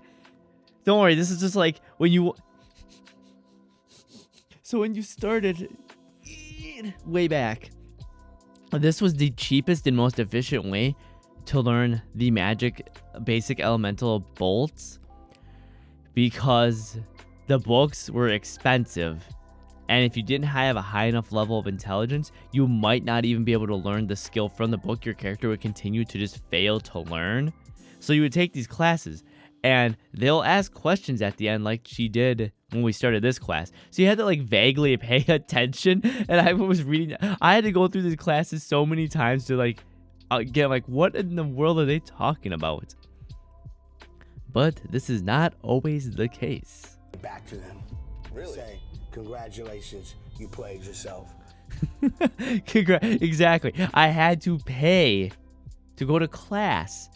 Don't worry, this is just like when you... So when you started way back, this was the cheapest and most efficient way to learn the magic basic elemental bolts, because the books were expensive, and if you didn't have a high enough level of intelligence, you might not even be able to learn the skill from the book. Your character would continue to just fail to learn. So you would take these classes, and they'll ask questions at the end like she did when we started this class. So you had to like vaguely pay attention, and I was reading. I had to go through these classes so many times to like get like, what in the world are they talking about? But this is not always the case. Back to them. Really? Say, congratulations, you played yourself. Exactly. I had to pay to go to class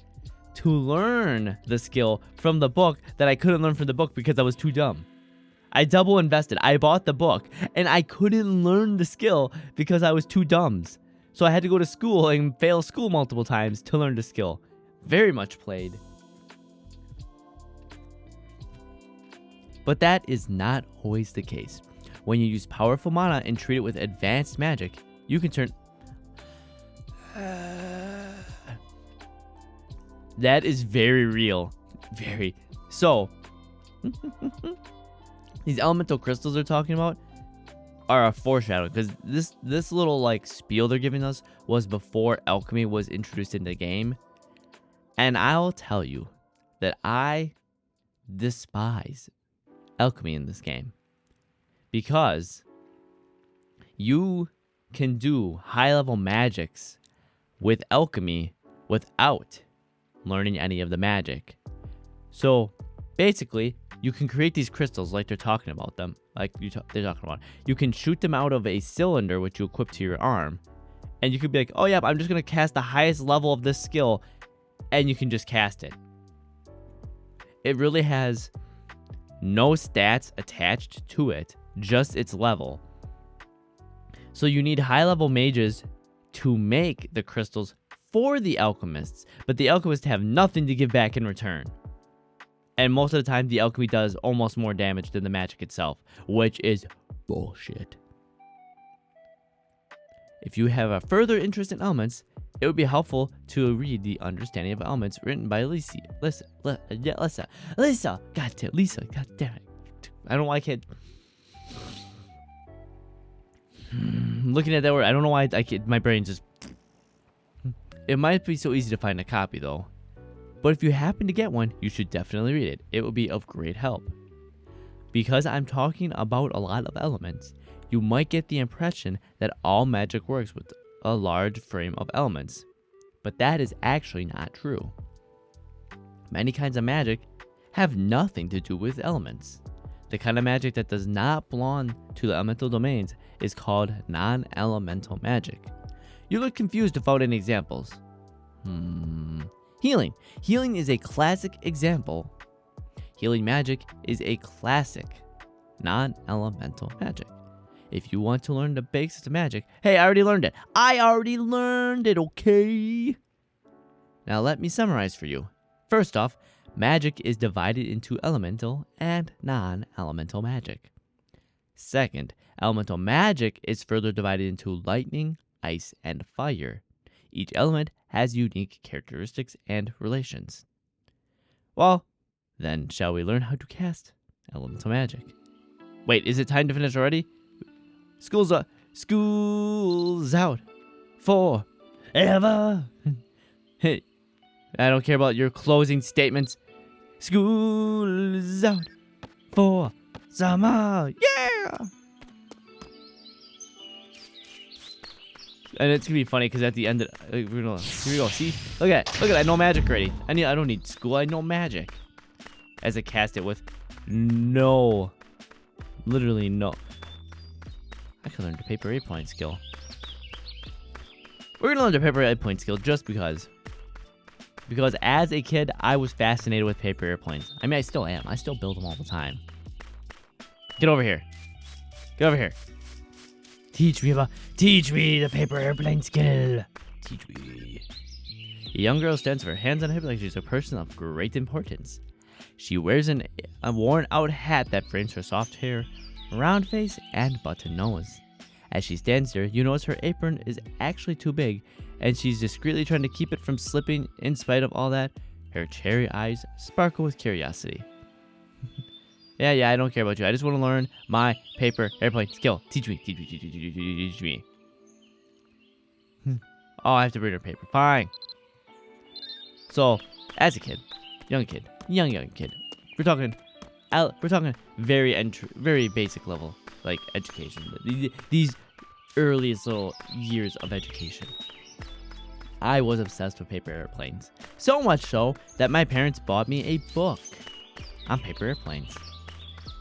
to learn the skill from the book that I couldn't learn from the book because I was too dumb. I double invested. I bought the book and I couldn't learn the skill because I was too dumb. So I had to go to school and fail school multiple times to learn the skill. Very much played. But that is not always the case. When you use powerful mana and treat it with advanced magic, you can turn... That is very real. Very. So, these elemental crystals they're talking about are a foreshadow, because this little like spiel they're giving us was before alchemy was introduced in the game. And I'll tell you that I despise alchemy in this game, because you can do high level magics with alchemy without learning any of the magic. So basically, you can create these crystals like they're talking about them, they're talking about. You can shoot them out of a cylinder which you equip to your arm, and you could be like, oh yeah, I'm just gonna cast the highest level of this skill, and you can just cast it. It really has no stats attached to it, just its level. So you need high level mages to make the crystals for the alchemists, but the alchemists have nothing to give back in return. And most of the time, the alchemy does almost more damage than the magic itself, which is bullshit. If you have a further interest in elements, it would be helpful to read The Understanding of Elements written by Lisa. God damn it. I don't know why I can't... Looking at that word, I don't know why my brain just... It might be so easy to find a copy, though. But if you happen to get one, you should definitely read it. It will be of great help. Because I'm talking about a lot of elements, you might get the impression that all magic works with a large frame of elements. But that is actually not true. Many kinds of magic have nothing to do with elements. The kind of magic that does not belong to the elemental domains is called non-elemental magic. You look confused without any examples. Healing. Healing is a classic example. Healing magic is a classic non-elemental magic. If you want to learn the basics of magic, hey, I already learned it. Okay? Now let me summarize for you. First off, magic is divided into elemental and non-elemental magic. Second, elemental magic is further divided into lightning, ice, and fire. Each element has unique characteristics and relations. Well, then shall we learn how to cast elemental magic? Wait, is it time to finish already? School's out forever. Hey, I don't care about your closing statements. School's out for summer. Yeah! And it's gonna be funny because at the end, here we go. See, look at it. I know magic already. I don't need school. I know magic. As I cast it with literally no. I can learn the paper 8-point skill. We're gonna learn the paper 8-point skill just because as a kid, I was fascinated with paper airplanes. I mean, I still am. I still build them all the time. Get over here. Teach me the paper airplane skill. Teach me. A young girl stands with her hands on her hip like she's a person of great importance. She wears a worn-out hat that frames her soft hair, round face, and button nose. As she stands there, you notice her apron is actually too big, and she's discreetly trying to keep it from slipping. In spite of all that, her cherry eyes sparkle with curiosity. Yeah, I don't care about you. I just want to learn my paper airplane skill. Teach me. Oh, I have to read her paper. Fine. So, as a kid, young kid, we're talking very basic level, like education. These earliest little years of education. I was obsessed with paper airplanes. So much so that my parents bought me a book on paper airplanes.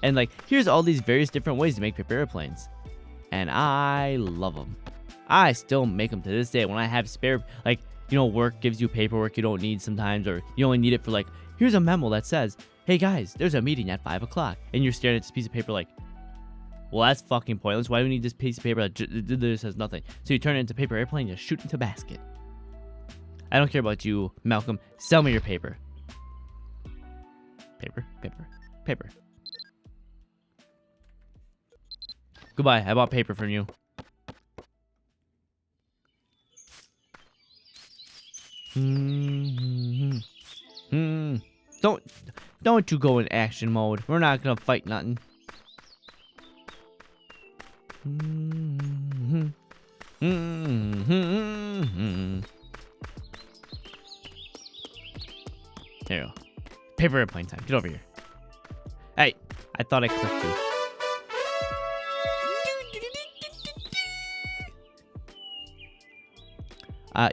And like, here's all these various different ways to make paper airplanes. And I love them. I still make them to this day when I have spare, like, work gives you paperwork you don't need sometimes, or you only need it for like, here's a memo that says, hey guys, there's a meeting at 5 o'clock. And you're staring at this piece of paper like, well, that's fucking pointless. Why do we need this piece of paper that says nothing? So you turn it into paper airplane, you shoot into basket. I don't care about you, Malcolm. Sell me your paper. Paper. Goodbye. I bought paper from you. Don't you go in action mode. We're not gonna fight nothing. There you go. Paper airplane time. Get over here. Hey, I thought I clicked you.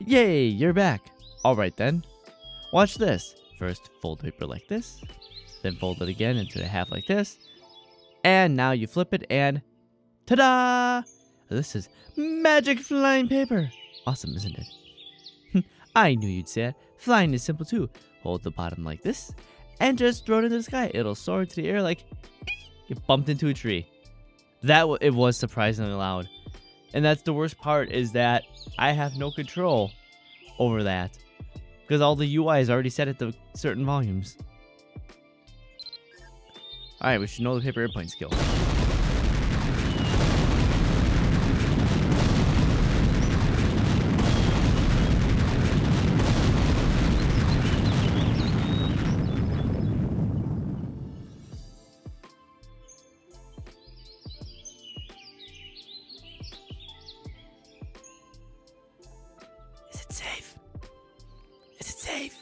Yay, you're back. All right then. Watch this. First, fold paper like this. Then fold it again into a half like this. And now you flip it and ta-da! This is magic flying paper. Awesome, isn't it? I knew you'd say it. Flying is simple too. Hold the bottom like this and just throw it into the sky. It'll soar into the air like you bumped into a tree. It was surprisingly loud. And that's the worst part, is that I have no control over that. Because all the UI is already set at the certain volumes. Alright, we should know the paper airplane skill. Is it safe? Is it safe?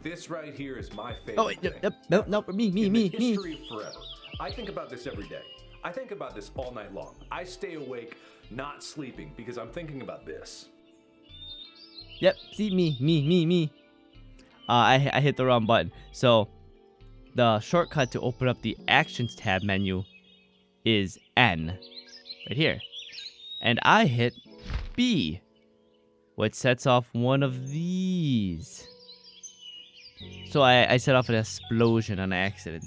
This right here is my favorite. Oh, wait, thing. no, me. In the history of forever. I think about this every day. I think about this all night long. I stay awake, not sleeping, because I'm thinking about this. Yep, see, me. I hit the wrong button. So, the shortcut to open up the Actions tab menu is N. Right here. And I hit B, which sets off one of these. So I set off an explosion on accident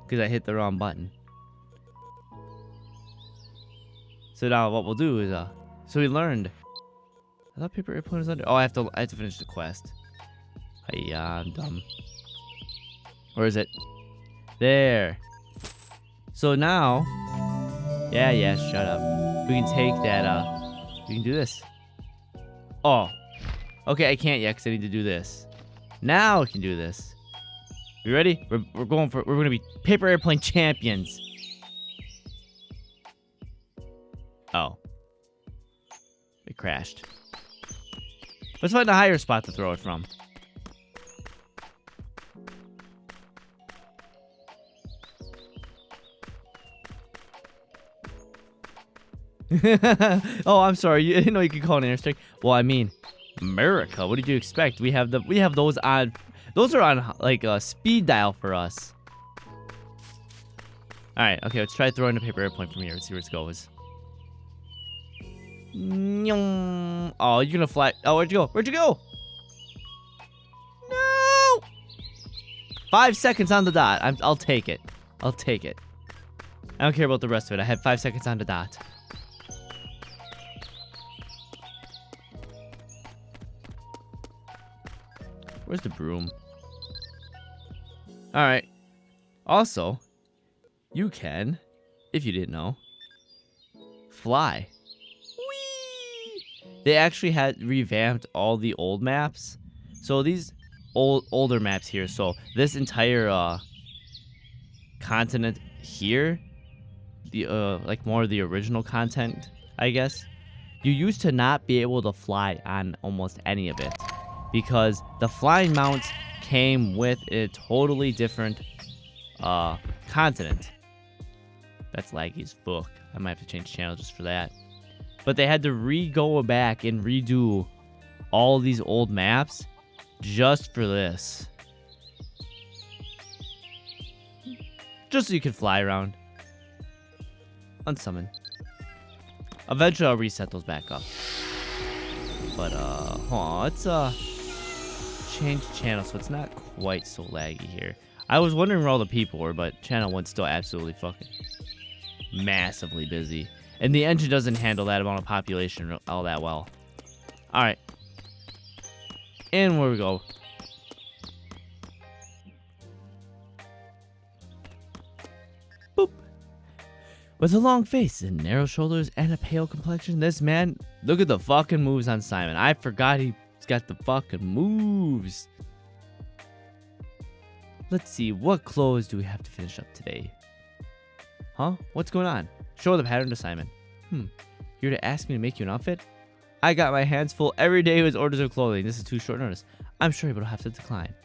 because I hit the wrong button. So now what we'll do is so we learned. I thought paper airplane was under. Oh, I have to finish the quest. Hey, I'm dumb. Where is it? There. So now, yeah, shut up. We can take that. We can do this. Oh, okay. I can't yet because I need to do this. Now we can do this. You ready? We're gonna be paper airplane champions. Oh. It crashed. Let's find a higher spot to throw it from. Oh, I'm sorry. You didn't know you could call it an airstrike. Well, I mean, America. What did you expect? We have those on. Those are on like a speed dial for us. All right. Okay. Let's try throwing a paper airplane from here. Let's see where it goes. Oh, you're gonna fly. Oh, where'd you go? Where'd you go? No. 5 seconds on the dot. I'll take it. I'll take it. I don't care about the rest of it. I had 5 seconds on the dot. Where's the broom? Alright. Also, you can, if you didn't know, fly. Whee! They actually had revamped all the old maps. So these older maps here, so this entire continent here, the like more of the original content, I guess, you used to not be able to fly on almost any of it. Because the flying mounts came with a totally different continent. That's laggy as fuck. I might have to change channel just for that. But they had to go back and redo all these old maps just for this. Just so you could fly around. Unsummon. Eventually I'll reset those back up. But let's change channel so it's not quite so laggy here. I was wondering where all the people were, but channel 1's still absolutely fucking massively busy. And the engine doesn't handle that amount of population all that well. Alright. And where we go. With a long face and narrow shoulders and a pale complexion, this man, look at the fucking moves on Simon. I forgot he's got the fucking moves. Let's see, what clothes do we have to finish up today? Huh? What's going on? Show the pattern to Simon. You're to ask me to make you an outfit? I got my hands full every day with orders of clothing. This is too short notice. I'm sure you'll have to decline.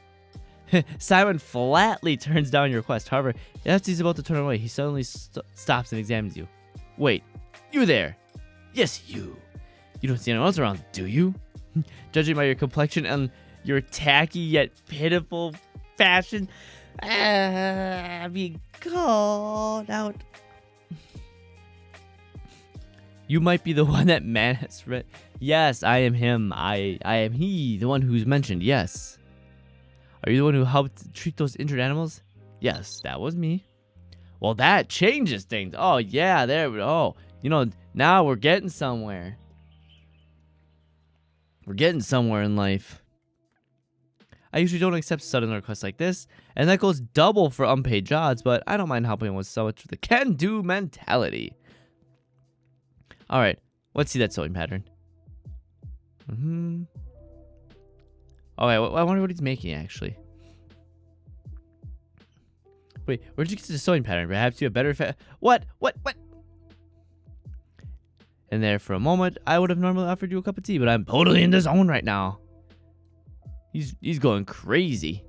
Simon flatly turns down your request. However, as he's about to turn away, he suddenly stops and examines you. Wait, you there? Yes, you. You don't see anyone else around, do you? Judging by your complexion and your tacky yet pitiful fashion, being called out. You might be the one that man has read. Yes, I am him. I am he, the one who's mentioned. Yes. Are you the one who helped treat those injured animals? Yes, that was me. Well, that changes things. Oh, yeah, there we go. Oh, you know, now we're getting somewhere. We're getting somewhere in life. I usually don't accept sudden requests like this, and that goes double for unpaid jobs, but I don't mind helping with so much with the can-do mentality. All right, let's see that sewing pattern. Okay, I wonder what he's making, actually. Wait, where'd you get to the sewing pattern? Perhaps you have better What? And there for a moment, I would have normally offered you a cup of tea, but I'm totally in the zone right now. He's going crazy.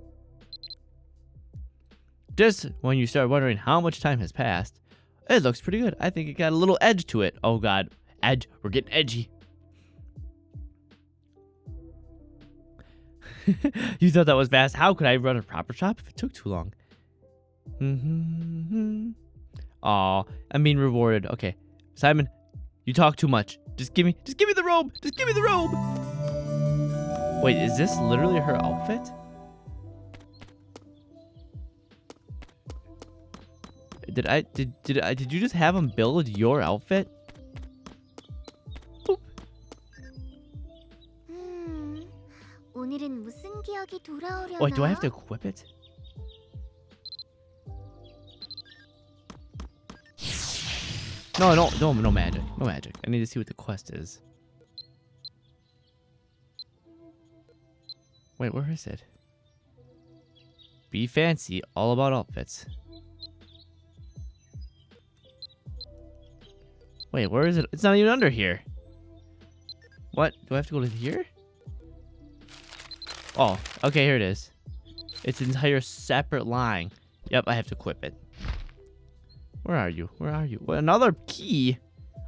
Just when you start wondering how much time has passed, it looks pretty good. I think it got a little edge to it. Oh, God. Edge. We're getting edgy. You thought that was fast. How could I run a proper shop if it took too long? Aw, I'm being rewarded. Okay. Simon, you talk too much. Just give me the robe. Just give me the robe. Wait, is this literally her outfit? Did you just have him build your outfit? Boop. 오늘은 무슨 기억이 돌아오려나? Wait, do I have to equip it? No magic. No magic. I need to see what the quest is. Wait, where is it? Be fancy, all about outfits. Wait, where is it? It's not even under here. What? Do I have to go to here? Oh, okay, here it is. It's an entire separate line. Yep, I have to equip it. Where are you? Where are you? What, another key?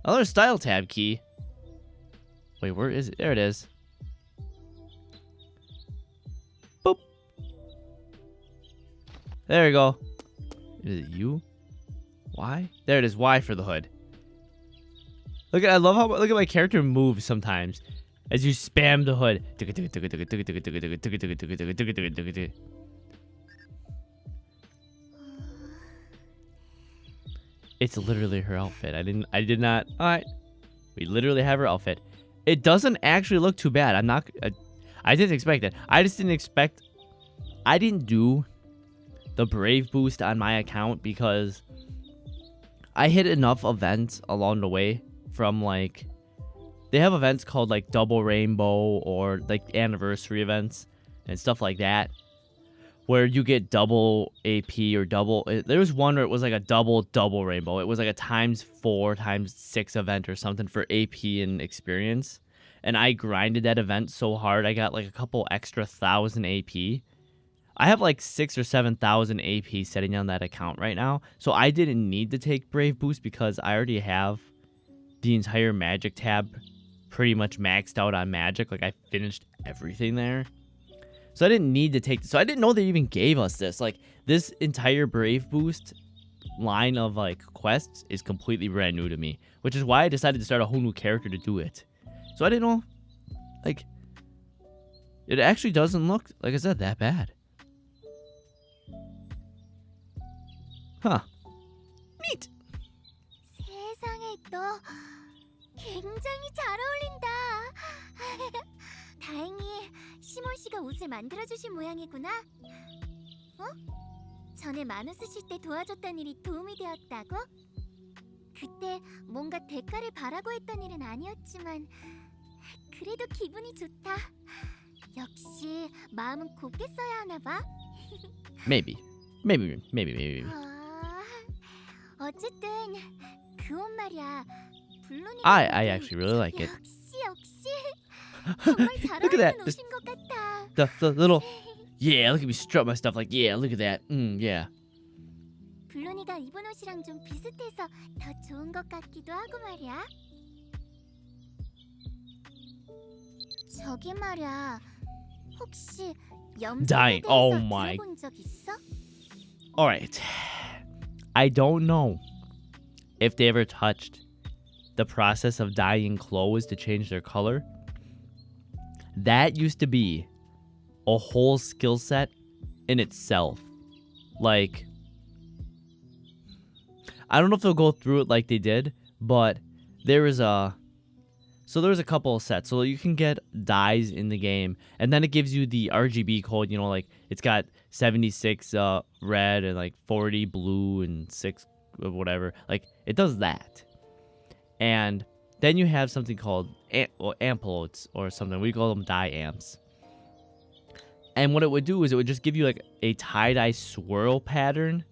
Another style tab key. Wait, where is it? There it is. Boop. There you go. Is it U? Y? There it is. Y for the hood. Look at, look at my character moves sometimes as you spam the hood. It's literally her outfit. I did not. All right. We literally have her outfit. It doesn't actually look too bad. I didn't expect it. I just didn't expect. I didn't do the Brave boost on my account because I hit enough events along the way from like, they have events called like Double Rainbow or like anniversary events and stuff like that, where you get double AP or double. There was one where it was like a double rainbow. It was like a ×4 ×6 event or something for AP and experience. And I grinded that event so hard, I got like a couple extra 1,000 AP. I have like 6,000 or 7,000 AP sitting on that account right now. So I didn't need to take Brave Boost because I already have the entire Magic tab pretty much maxed out on Magic. Like I finished everything there. So I didn't need to take this. So I didn't know they even gave us this. Like this entire Brave Boost line of like quests is completely brand new to me, which is why I decided to start a whole new character to do it. So I didn't know, like, it actually doesn't look, like I said, that bad. Huh. Neat. 세상에 너 굉장히 잘 어울린다. 다행히 시몬 씨가 옷을 만들어 주신 모양이구나. 어? 전에 만우 쓰실 때 도와줬던 일이 도움이 되었다고? 그때 뭔가 대가를 바라고 했던 일은 아니었지만 그래도 기분이 좋다. 역시 마음은 곱게 써야 하나 봐. Maybe. 어쨌든 그 옷 말이야. 블루니 I actually really like it. 역시 정말 잘 Look at that. 어울리는 옷인 것 같아. The little yeah, look at me strut my stuff like yeah, look at that. Yeah. 블루니가 입은 옷이랑 좀 비슷해서 더 좋은 것 같기도 하고 말이야. 저기 말이야. 혹시 염색에 Dying. 대해서 Oh my. 들어본 적 있어? All right. I don't know if they ever touched the process of dyeing clothes to change their color. That used to be a whole skill set in itself. Like, I don't know if they'll go through it like they did, but there was a couple of sets. So you can get dyes in the game, and then it gives you the RGB code, you know, like it's got 76 red and like 40 blue and 6 whatever. Like it does that. And then you have something called amplotes or something. We call them dye amps. And what it would do is it would just give you like a tie-dye swirl pattern,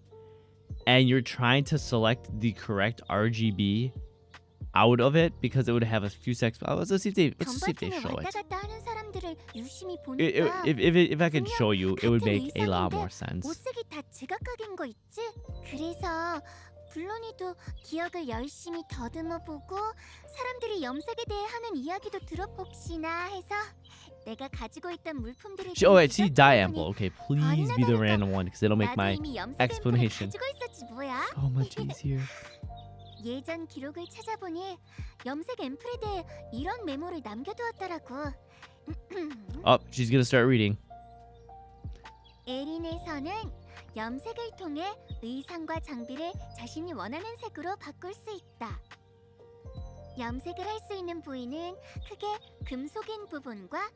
and you're trying to select the correct RGB out of it because it would have a few seconds. Let's see if they 경발팀에 show 왔다 it. 갔다 하는 사람들을 유심히 보니까 If I could show you, it would make a lot 같은 more 의상인데 sense. 옷색이 다 제각각인 거 있지? 그래서 블루니도 기억을 열심히 더듬어 보고 사람들이 염색에 대해 하는 이야기도 혹시나 해서 내가 가지고 있던 물품들을 Oh wait, see dye ample. Okay, please be the random one because it'll make my explanation 가지고 있었지 뭐야? so much easier. 예전 기록을 찾아보니 염색 앰플에 대해 이런 메모를 남겨두었더라고. Oh, she's gonna start reading. 에린에서는 염색을 통해 의상과 장비를 자신이 원하는 색으로 바꿀 수 있다. 염색을 할 수 있는 부위는 크게 금속인 부분과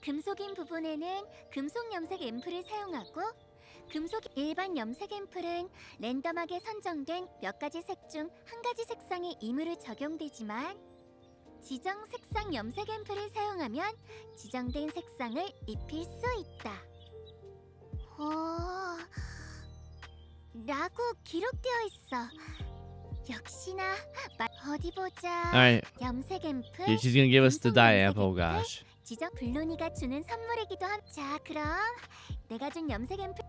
금속인 부분에는 금속 염색 앰플을 사용하고 일반 염색 앰플은 랜덤하게 선정된 몇 가지 색 중 한 가지 색상의 임의로 적용되지만 지정 색상 염색 앰플을 사용하면 지정된 색상을 입힐 수 있다. 라고 기록되어 있어. 역시나 어디 보자. All right, 염색 앰플. she's gonna give us the 금속 dye 염색 amp. Oh 앰플, gosh. 지정 블루니가 주는 선물이기도 함. 자, 그럼 내가 준 염색 앰플.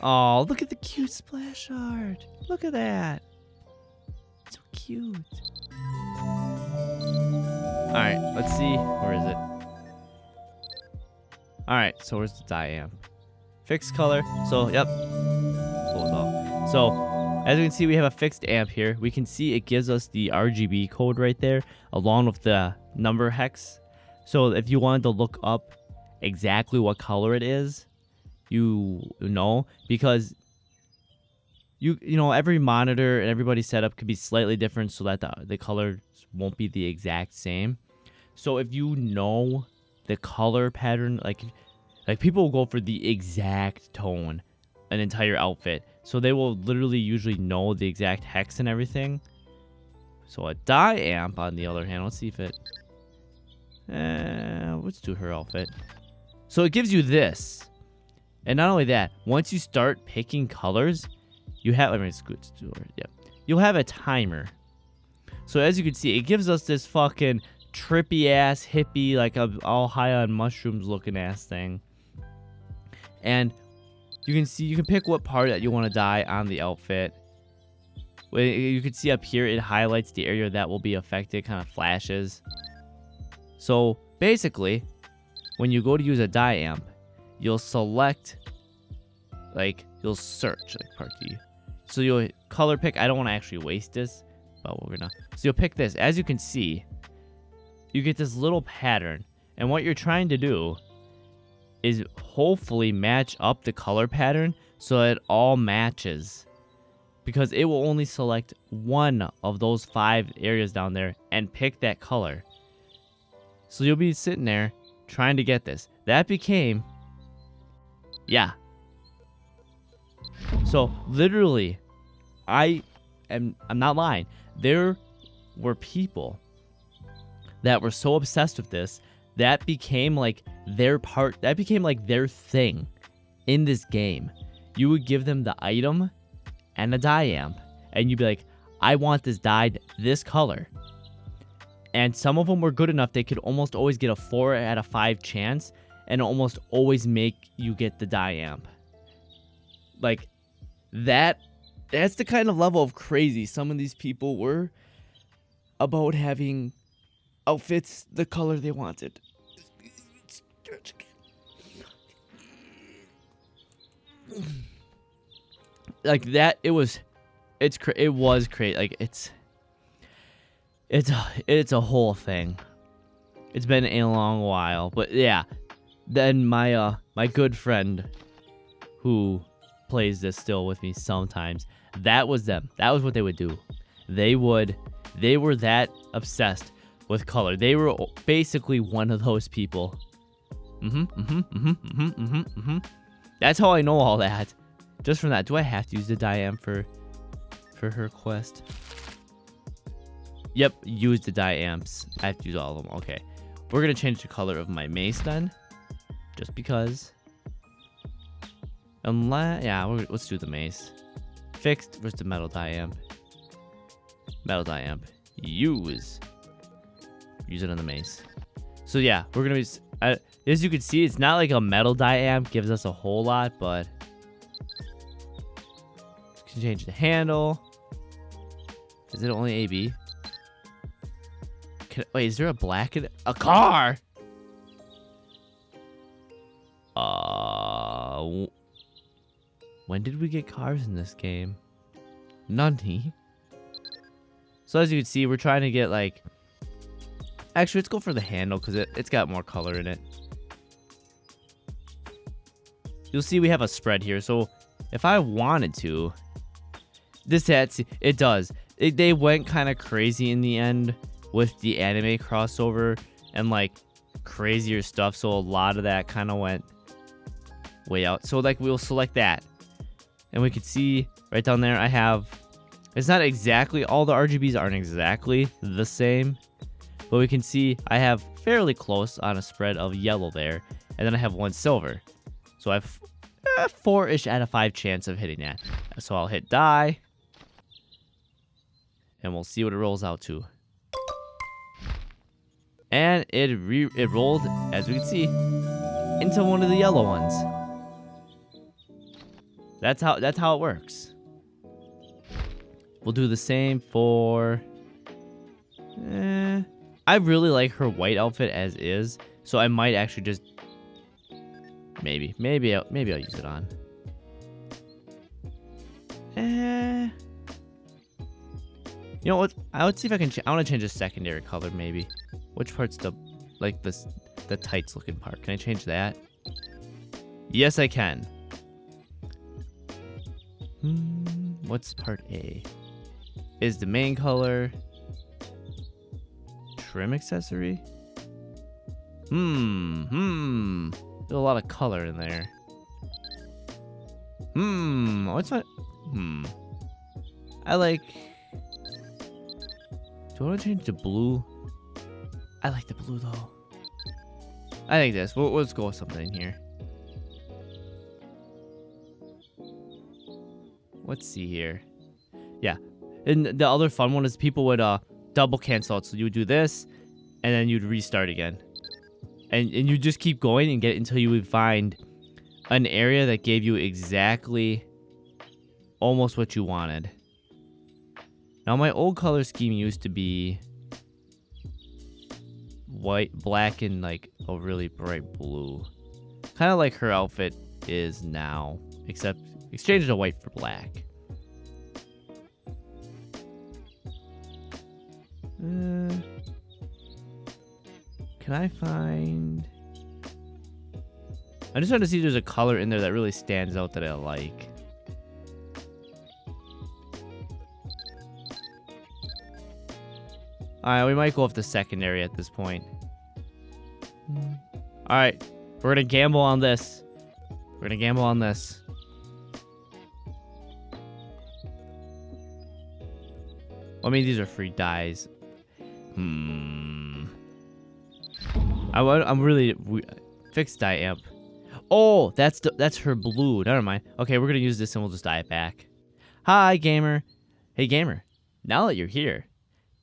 Oh, look at the cute splash art. Look at that. So cute. All right, let's see. Where is it? All right, so where's the dye amp? Fixed color. So, yep. Hold on. So, as you can see, we have a fixed amp here. We can see it gives us the RGB code right there, along with the number hex. So, if you wanted to look up exactly what color it is, you know, because you know every monitor and everybody's setup could be slightly different, so that the colors won't be the exact same. So if you know the color pattern, like people will go for the exact tone, an entire outfit, so they will literally usually know the exact hex and everything. So a dye amp, on the other hand, let's see if it let's do her outfit. So it gives you this. And not only that, once you start picking colors, you have, you'll have a timer. So as you can see, it gives us this fucking trippy ass hippie, like a all high on mushrooms looking ass thing. And you can see, you can pick what part that you want to dye on the outfit. You can see up here, it highlights the area that will be affected, kind of flashes. So basically, when you go to use a dye amp, you'll select, like, you'll search, like, part D. So you'll color pick. I don't want to actually waste this, but we're gonna. So you'll pick this. As you can see, you get this little pattern. And what you're trying to do is hopefully match up the color pattern so it all matches. Because it will only select one of those 5 areas down there and pick that color. So you'll be sitting there trying to get this. That became... Yeah. So literally, I am I'm not lying. There were people that were so obsessed with this that became like their part. That became like their thing in this game. You would give them the item and a dye amp, and you'd be like, I want this dyed this color. And some of them were good enough they could almost always get a 4 out of 5 chance and almost always make you get the dye amp. Like, that's the kind of level of crazy some of these people were about having outfits the color they wanted. Like that, it was crazy. Like it's a whole thing. It's been a long while, but yeah. Then my good friend who plays this still with me sometimes, that was them. That was what they would do. They were that obsessed with color. They were basically one of those people. That's how I know all that. Just from that. Do I have to use the Diam for her quest? Yep, use the Diamps. I have to use all of them. Okay. We're going to change the color of my mace then. Just because. Let's do the mace. Fixed versus the metal Diamp. Metal Diamp. Use it on the mace. So yeah, we're going to be... as you can see, it's not like a metal Diamp gives us a whole lot, but... can change the handle. Is it only AB? Wait, is there a black in a car? When did we get cars in this game? None. So as you can see, we're trying to get like... Actually, let's go for the handle because it's got more color in it. You'll see we have a spread here. So if I wanted to... It does. They went kind of crazy in the end with the anime crossover and like crazier stuff. So a lot of that kind of went way out. So like we'll select that. And we can see right down there I have... It's not exactly... All the RGBs aren't exactly the same. But we can see I have fairly close on a spread of yellow there. And then I have one silver. So I have 4-ish out of 5 chance of hitting that. So I'll hit die. And we'll see what it rolls out to. And it rolled, as we can see, into one of the yellow ones. That's how it works. We'll do the same for... I really like her white outfit as is, so I might actually just... Maybe I'll use it on. You know what? I would see if I can... I want to change the secondary color, maybe. Which part's the tights looking part? Can I change that? Yes, I can. What's part A? Is the main color... Trim accessory? There's a lot of color in there. What's my... I like... Do I want to change the blue? I like the blue though. I think this. Let's go with something here. Let's see here. Yeah. And the other fun one is people would double cancel out. So you would do this, and then you'd restart again. And you just keep going and get until you would find an area that gave you exactly almost what you wanted. Now my old color scheme used to be white, black, and like a really bright blue. Kind of like her outfit is now, except exchange the white for black. Can I find... I'm just trying to see if there's a color in there that really stands out that I like. Alright, we might go off the secondary at this point. Alright, we're gonna gamble on this. We're gonna gamble on this. I mean, these are free dyes. I'm really fixed dye amp. Oh, that's her blue. Never mind. Okay, we're gonna use this and we'll just dye it back. Hi, gamer. Hey, gamer. Now that you're here,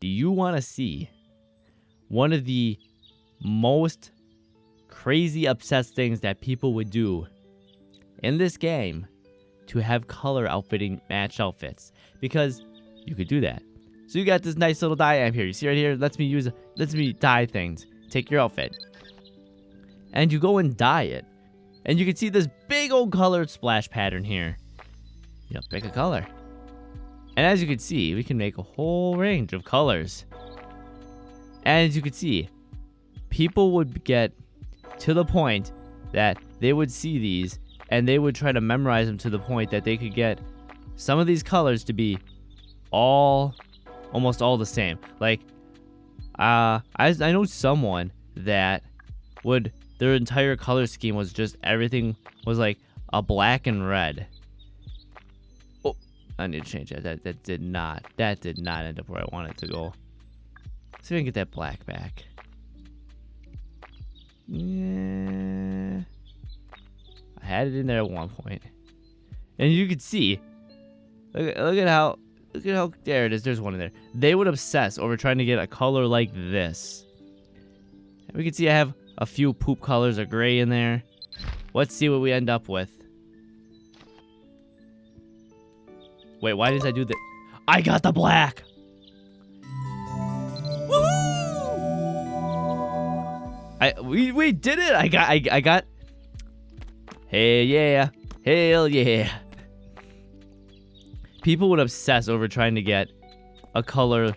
do you want to see one of the most crazy obsessed things that people would do in this game to have color outfitting match outfits? Because you could do that. So you got this nice little dye amp here. You see right here? Lets me dye things. Take your outfit. And you go and dye it. And you can see this big old colored splash pattern here. You pick a color. And as you can see, we can make a whole range of colors. And as you can see, people would get to the point that they would see these and they would try to memorize them to the point that they could get some of these colors to be almost all the same. Like, I know someone that their entire color scheme was just everything was like a black and red. Oh, I need to change that. That did not end up where I wanted it to go. Let's see if I can get that black back. Yeah, I had it in there at one point, and you could see. Look at how there it is. There's one in there. They would obsess over trying to get a color like this. And we can see I have a few poop colors of gray in there. Let's see what we end up with. Wait, why did I do that? I got the black. We did it. I got. Hey yeah, hell yeah. People would obsess over trying to get a color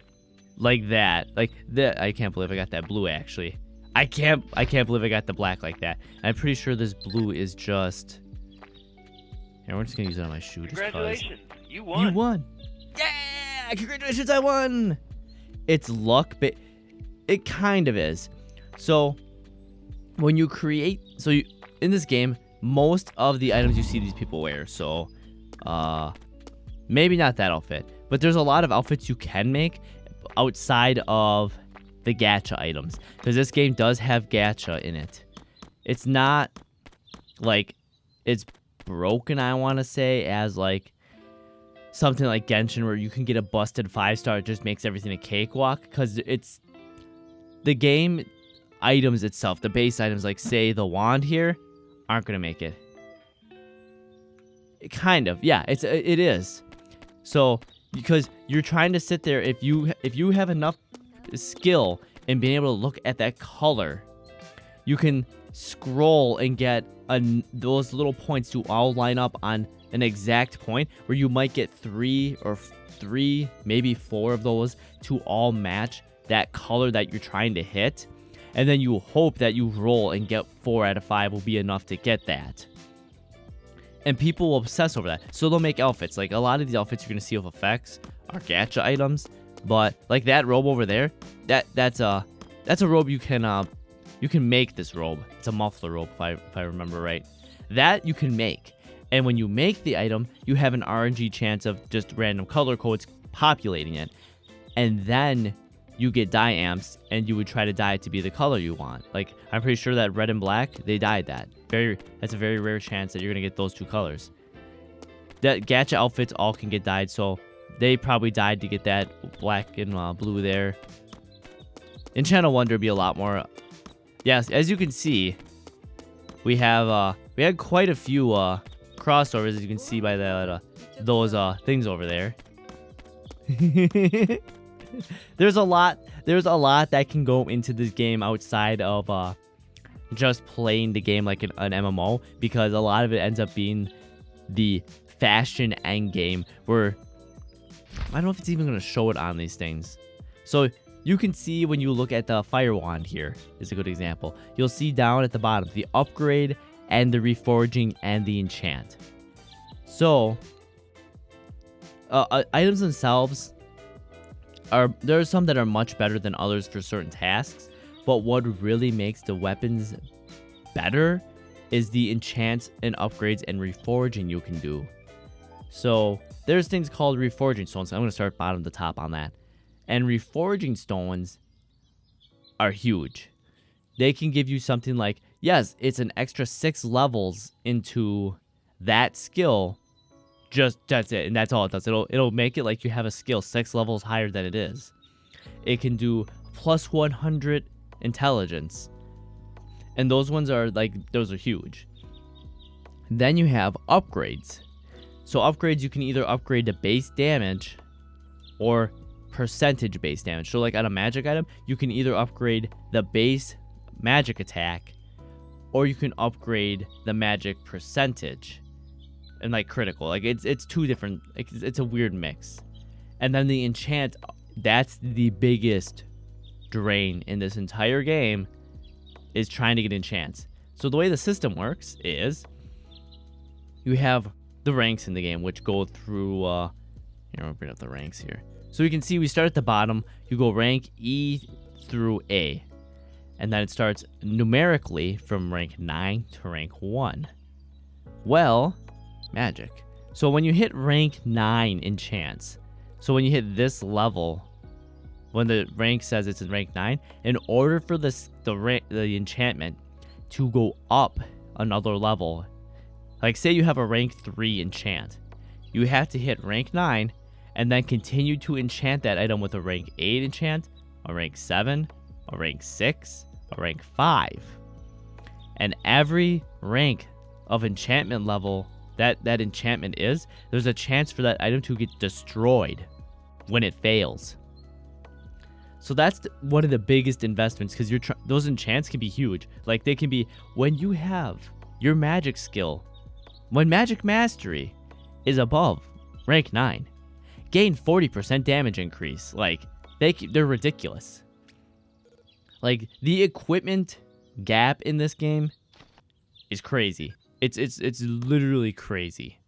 like that. Like that. I can't believe I got that blue actually. I can't believe I got the black like that. I'm pretty sure this blue is just. Here, we're just gonna use it on my shoe. Congratulations, you won. You won. Yeah! Congratulations, I won. It's luck, but it kind of is. So when you create, in this game, most of the items you see these people wear. So, maybe not that outfit, but there's a lot of outfits you can make outside of the gacha items, because this game does have gacha in it. It's not like it's broken, I want to say, as like something like Genshin where you can get a busted 5-star. It just makes everything a cakewalk, because it's the game items itself, the base items, like say the wand here, aren't gonna make it. Kind of, yeah, it is. So because you're trying to sit there, if you have enough skill in being able to look at that color, you can scroll and get those little points to all line up on an exact point where you might get three, maybe 4 of those to all match that color that you're trying to hit. And then you hope that you roll and get 4 out of 5 will be enough to get that. And people will obsess over that. So they'll make outfits. Like a lot of these outfits you're going to see with effects are gacha items. But like that robe over there, that's a robe you can make this robe. It's a muffler robe if I remember right. That you can make. And when you make the item, you have an RNG chance of just random color codes populating it. And then you get dye amps, and you would try to dye it to be the color you want. Like, I'm pretty sure that red and black, they dyed that. That's a very rare chance that you're going to get those 2 colors. That gacha outfits all can get dyed, so they probably dyed to get that black and blue there. In Channel 1, there'd be a lot more. Yes, as you can see, we had quite a few crossovers, as you can see by those things over there. There's a lot that can go into this game outside of just playing the game like an MMO, because a lot of it ends up being the fashion end game, where I don't know if it's even going to show it on these things. So you can see when you look at the fire wand here is a good example. You'll see down at the bottom the upgrade and the reforging and the enchant. So items themselves, there are some that are much better than others for certain tasks, but what really makes the weapons better is the enchants and upgrades and reforging you can do. So there's things called reforging stones. I'm going to start bottom to top on that. And reforging stones are huge. They can give you something like, yes, it's an extra 6 levels into that skill. Just that's it, and that's all it does. It'll make it like you have a skill 6 levels higher than it is. It can do plus 100 intelligence. And those ones are like, those are huge. Then you have upgrades. So upgrades, you can either upgrade to base damage or percentage base damage. So like on a magic item, you can either upgrade the base magic attack or you can upgrade the magic percentage and like critical. Like it's two different, like it's a weird mix. And then the enchant, that's the biggest drain in this entire game, is trying to get enchants. So the way the system works is you have the ranks in the game, which go through here, I'll bring up the ranks here. So you can see we start at the bottom. You go rank E through A. And then it starts numerically from rank 9 to rank 1. Well, magic. So when you hit rank 9 enchants, so when you hit this level, when the rank says it's in rank 9, in order for the enchantment to go up another level, like say you have a rank 3 enchant, you have to hit rank 9 and then continue to enchant that item with a rank 8 enchant, a rank 7, a rank 6, a rank 5. And every rank of enchantment level that enchantment is, there's a chance for that item to get destroyed when it fails. So that's one of the biggest investments, because those enchants can be huge. Like they can be when you have your magic skill, when magic mastery is above rank 9, gain 40% damage increase. Like they're ridiculous. Like the equipment gap in this game is crazy. It's literally crazy.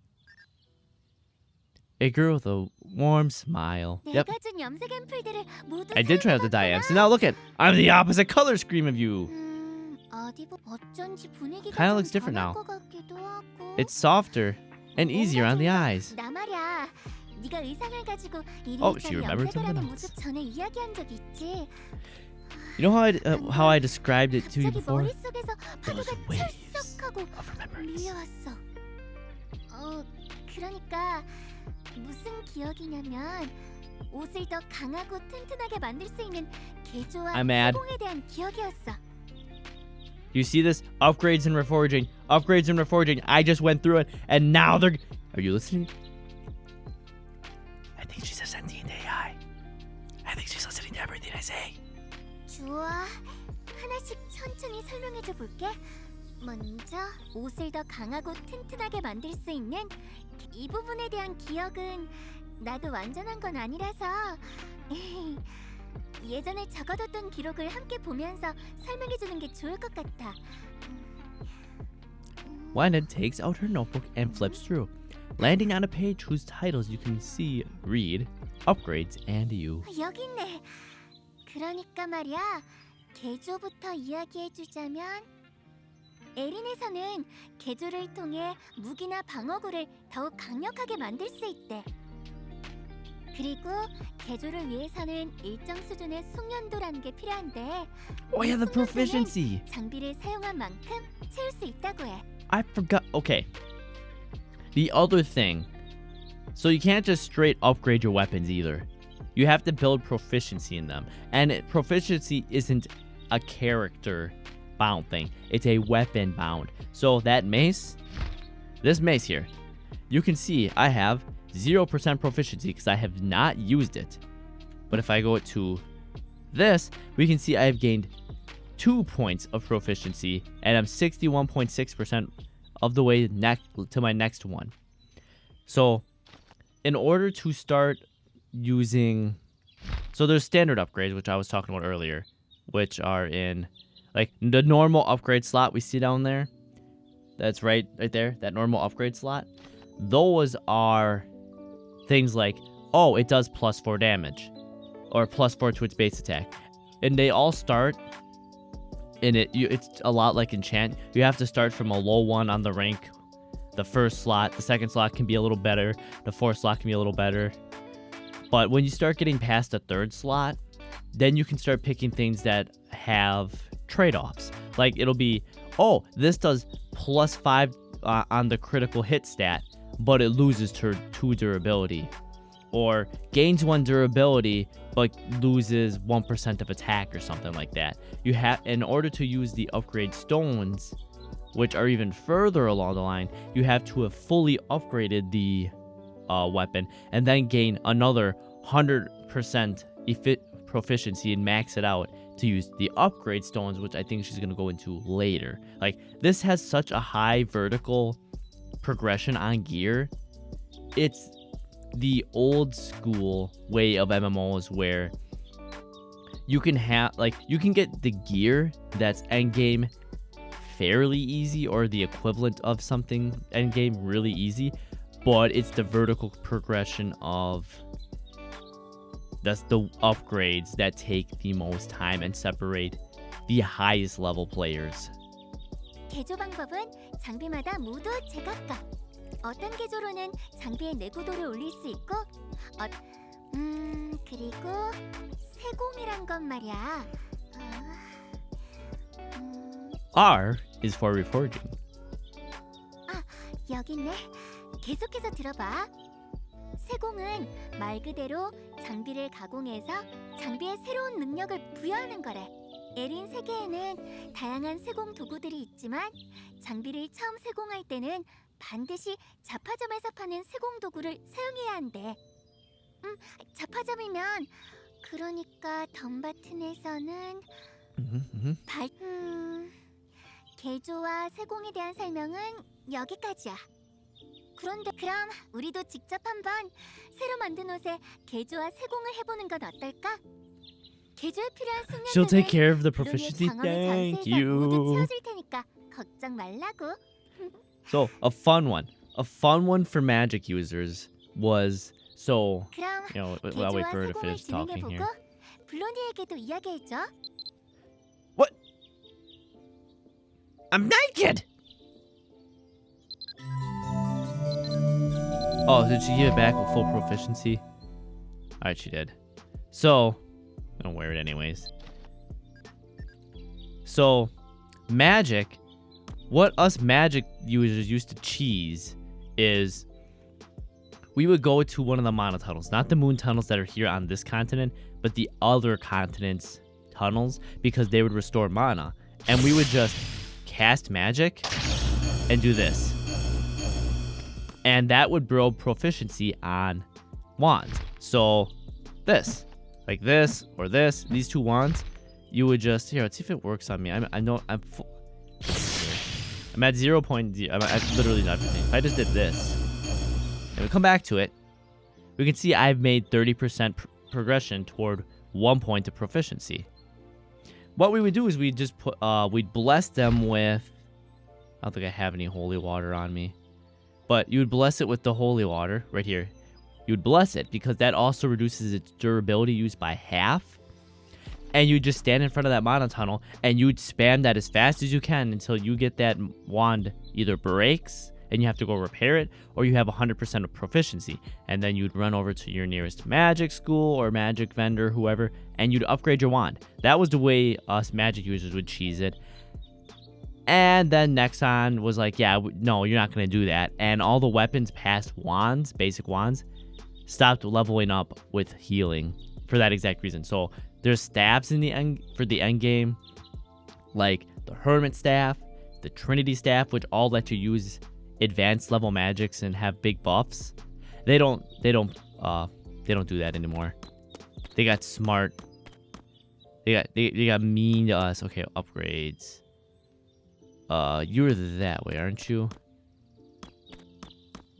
A girl with a warm smile. Yep. 내가 준 염색 앰플들을 모두 I did try out the 사용해봤구나. diams. So now look at, I'm the opposite color scheme of you. 어쩐지 분위기가 Kinda 좀 looks different 변할 now. 것 같기도 하고. It's softer and easier on the eyes. 나 말이야. 네가 의상을 가지고 Oh, she 이리저리 remembered 염색을 something 하는 else. 모습 전에 이야기한 적 있지. You know how I described it to you 갑자기 before? 머릿속에서 파도가 Those waves 찰싹하고 of remembrance. 밀려왔어. 그러니까 무슨 기억이냐면 옷을 더 강하고 튼튼하게 만들 수 있는 개조와 I'm mad. 세공에 대한 기억이었어. You see this? Upgrades and reforging. Upgrades and reforging. I just went through it, and now they're... Are you listening? I think she's a sentient AI. I think she's listening to everything I say. 좋아. 하나씩 천천히 설명해줘 볼게. 먼저 옷을 더 강하고 튼튼하게 만들 수 있는 이 부분에 대한 기억은 나도 완전한 건 아니라서 예전에 적어뒀던 기록을 함께 보면서 설명해주는 게 좋을 것 같아. Wanda takes out her notebook and flips through, landing on a page whose titles you can see read Upgrades and You. 여기 있네. 그러니까 말이야. 개조부터 이야기해주자면 에린에서는 개조를 통해 무기나 방어구를 더욱 강력하게 만들 수 있대. 그리고 개조를 위해서는 일정 수준의 숙련도라는 게 필요한데 Oh yeah, the 숙련도는 proficiency. 장비를 사용한 만큼 채울 수 있다고 해. I forgot. Okay. The other thing. So you can't just straight upgrade your weapons either. You have to build proficiency in them. And proficiency isn't a character bound thing. It's a weapon bound. So that mace, this mace here, you can see I have 0% proficiency because I have not used it. But if I go to this, we can see I have gained 2 points of proficiency and I'm 61.6% of the way to my next one. So in order to start using, so there's standard upgrades, which I was talking about earlier, which are in like the normal upgrade slot we see down there. That's right there, that normal upgrade slot. Those are things like, oh, it does +4 damage or +4 to its base attack. And they all start in it. It's a lot like enchant. You have to start from a low one on the rank. The first slot, the second slot can be a little better. The fourth slot can be a little better. But when you start getting past the third slot, then you can start picking things that have trade-offs. Like it'll be, oh, this does +5 on the critical hit stat, but it loses 2 durability. Or gains 1 durability, but loses 1% of attack or something like that. You have, in order to use the upgrade stones, which are even further along the line, you have to have fully upgraded the weapon and then gain another 100% proficiency and max it out to use the upgrade stones, which I think she's going to go into later. Like, this has such a high vertical progression on gear. It's the old school way of MMOs where you can have, like, you can get the gear that's endgame fairly easy, or the equivalent of something endgame really easy, but it's the vertical progression of the upgrades that take the most time and separate the highest level players. 개조 방법은 장비마다 모두 제각각. 어떤 개조로는 장비의 내구도를 올릴 수 있고, 그리고 세공이란 건 말이야. R is for reforging. 여기 있네. 계속해서 들어봐. 세공은 말 그대로 장비를 가공해서 장비에 새로운 능력을 부여하는 거래. 에린 세계에는 다양한 세공 도구들이 있지만 장비를 처음 세공할 때는 반드시 자파점에서 파는 세공 도구를 사용해야 한대. 자파점이면 그러니까 덤바튼에서는 개조와 세공에 대한 설명은 여기까지야. 그런데 그럼 우리도 직접 한번 새로 만든 옷에 개조와 세공을 해보는 건 어떨까? 개조에 필요한 She'll take 숙련도는 care of the 르니의 proficiency. 경험의 Thank 전세에서 모두 you. 채워줄 테니까 걱정 말라고. So, a fun one for magic users was, so, 그럼 you know, I'll wait 개조와 for her to 세공을 finish talking 진행해보고 here. 블론디에게도 이야기해줘. What? I'm naked! Oh, did she give it back with full proficiency? Alright, she did. So, I'm gonna wear it anyways. So, magic, what us magic users used to cheese is we would go to one of the mana tunnels, not the moon tunnels that are here on this continent, but the other continent's tunnels, because they would restore mana. And we would just cast magic and do this. And that would build proficiency on wands. So this, like this or this, these 2 wands, you would just, here, let's see if it works on me. I'm at 0.0. I'm at literally nothing. If I just did this and we come back to it, we can see I've made 30% progression toward 1 point of proficiency. What we would do is we'd just put, we'd bless them with, I don't think I have any holy water on me, but you would bless it with the holy water right here. You would bless it because that also reduces its durability used by half. And you just stand in front of that mana tunnel and you'd spam that as fast as you can until you get that wand either breaks and you have to go repair it, or you have 100% of proficiency. And then you'd run over to your nearest magic school or magic vendor, whoever, and you'd upgrade your wand. That was the way us magic users would cheese it. And then Nexon was like, yeah, no, you're not going to do that. And all the weapons past wands, basic wands, stopped leveling up with healing for that exact reason. So there's staffs in the end for the end game, like the Hermit Staff, the Trinity Staff, which all let you use advanced level magics and have big buffs. They don't do that anymore. They got smart. They got mean to us. Okay, upgrades. You're that way, aren't you?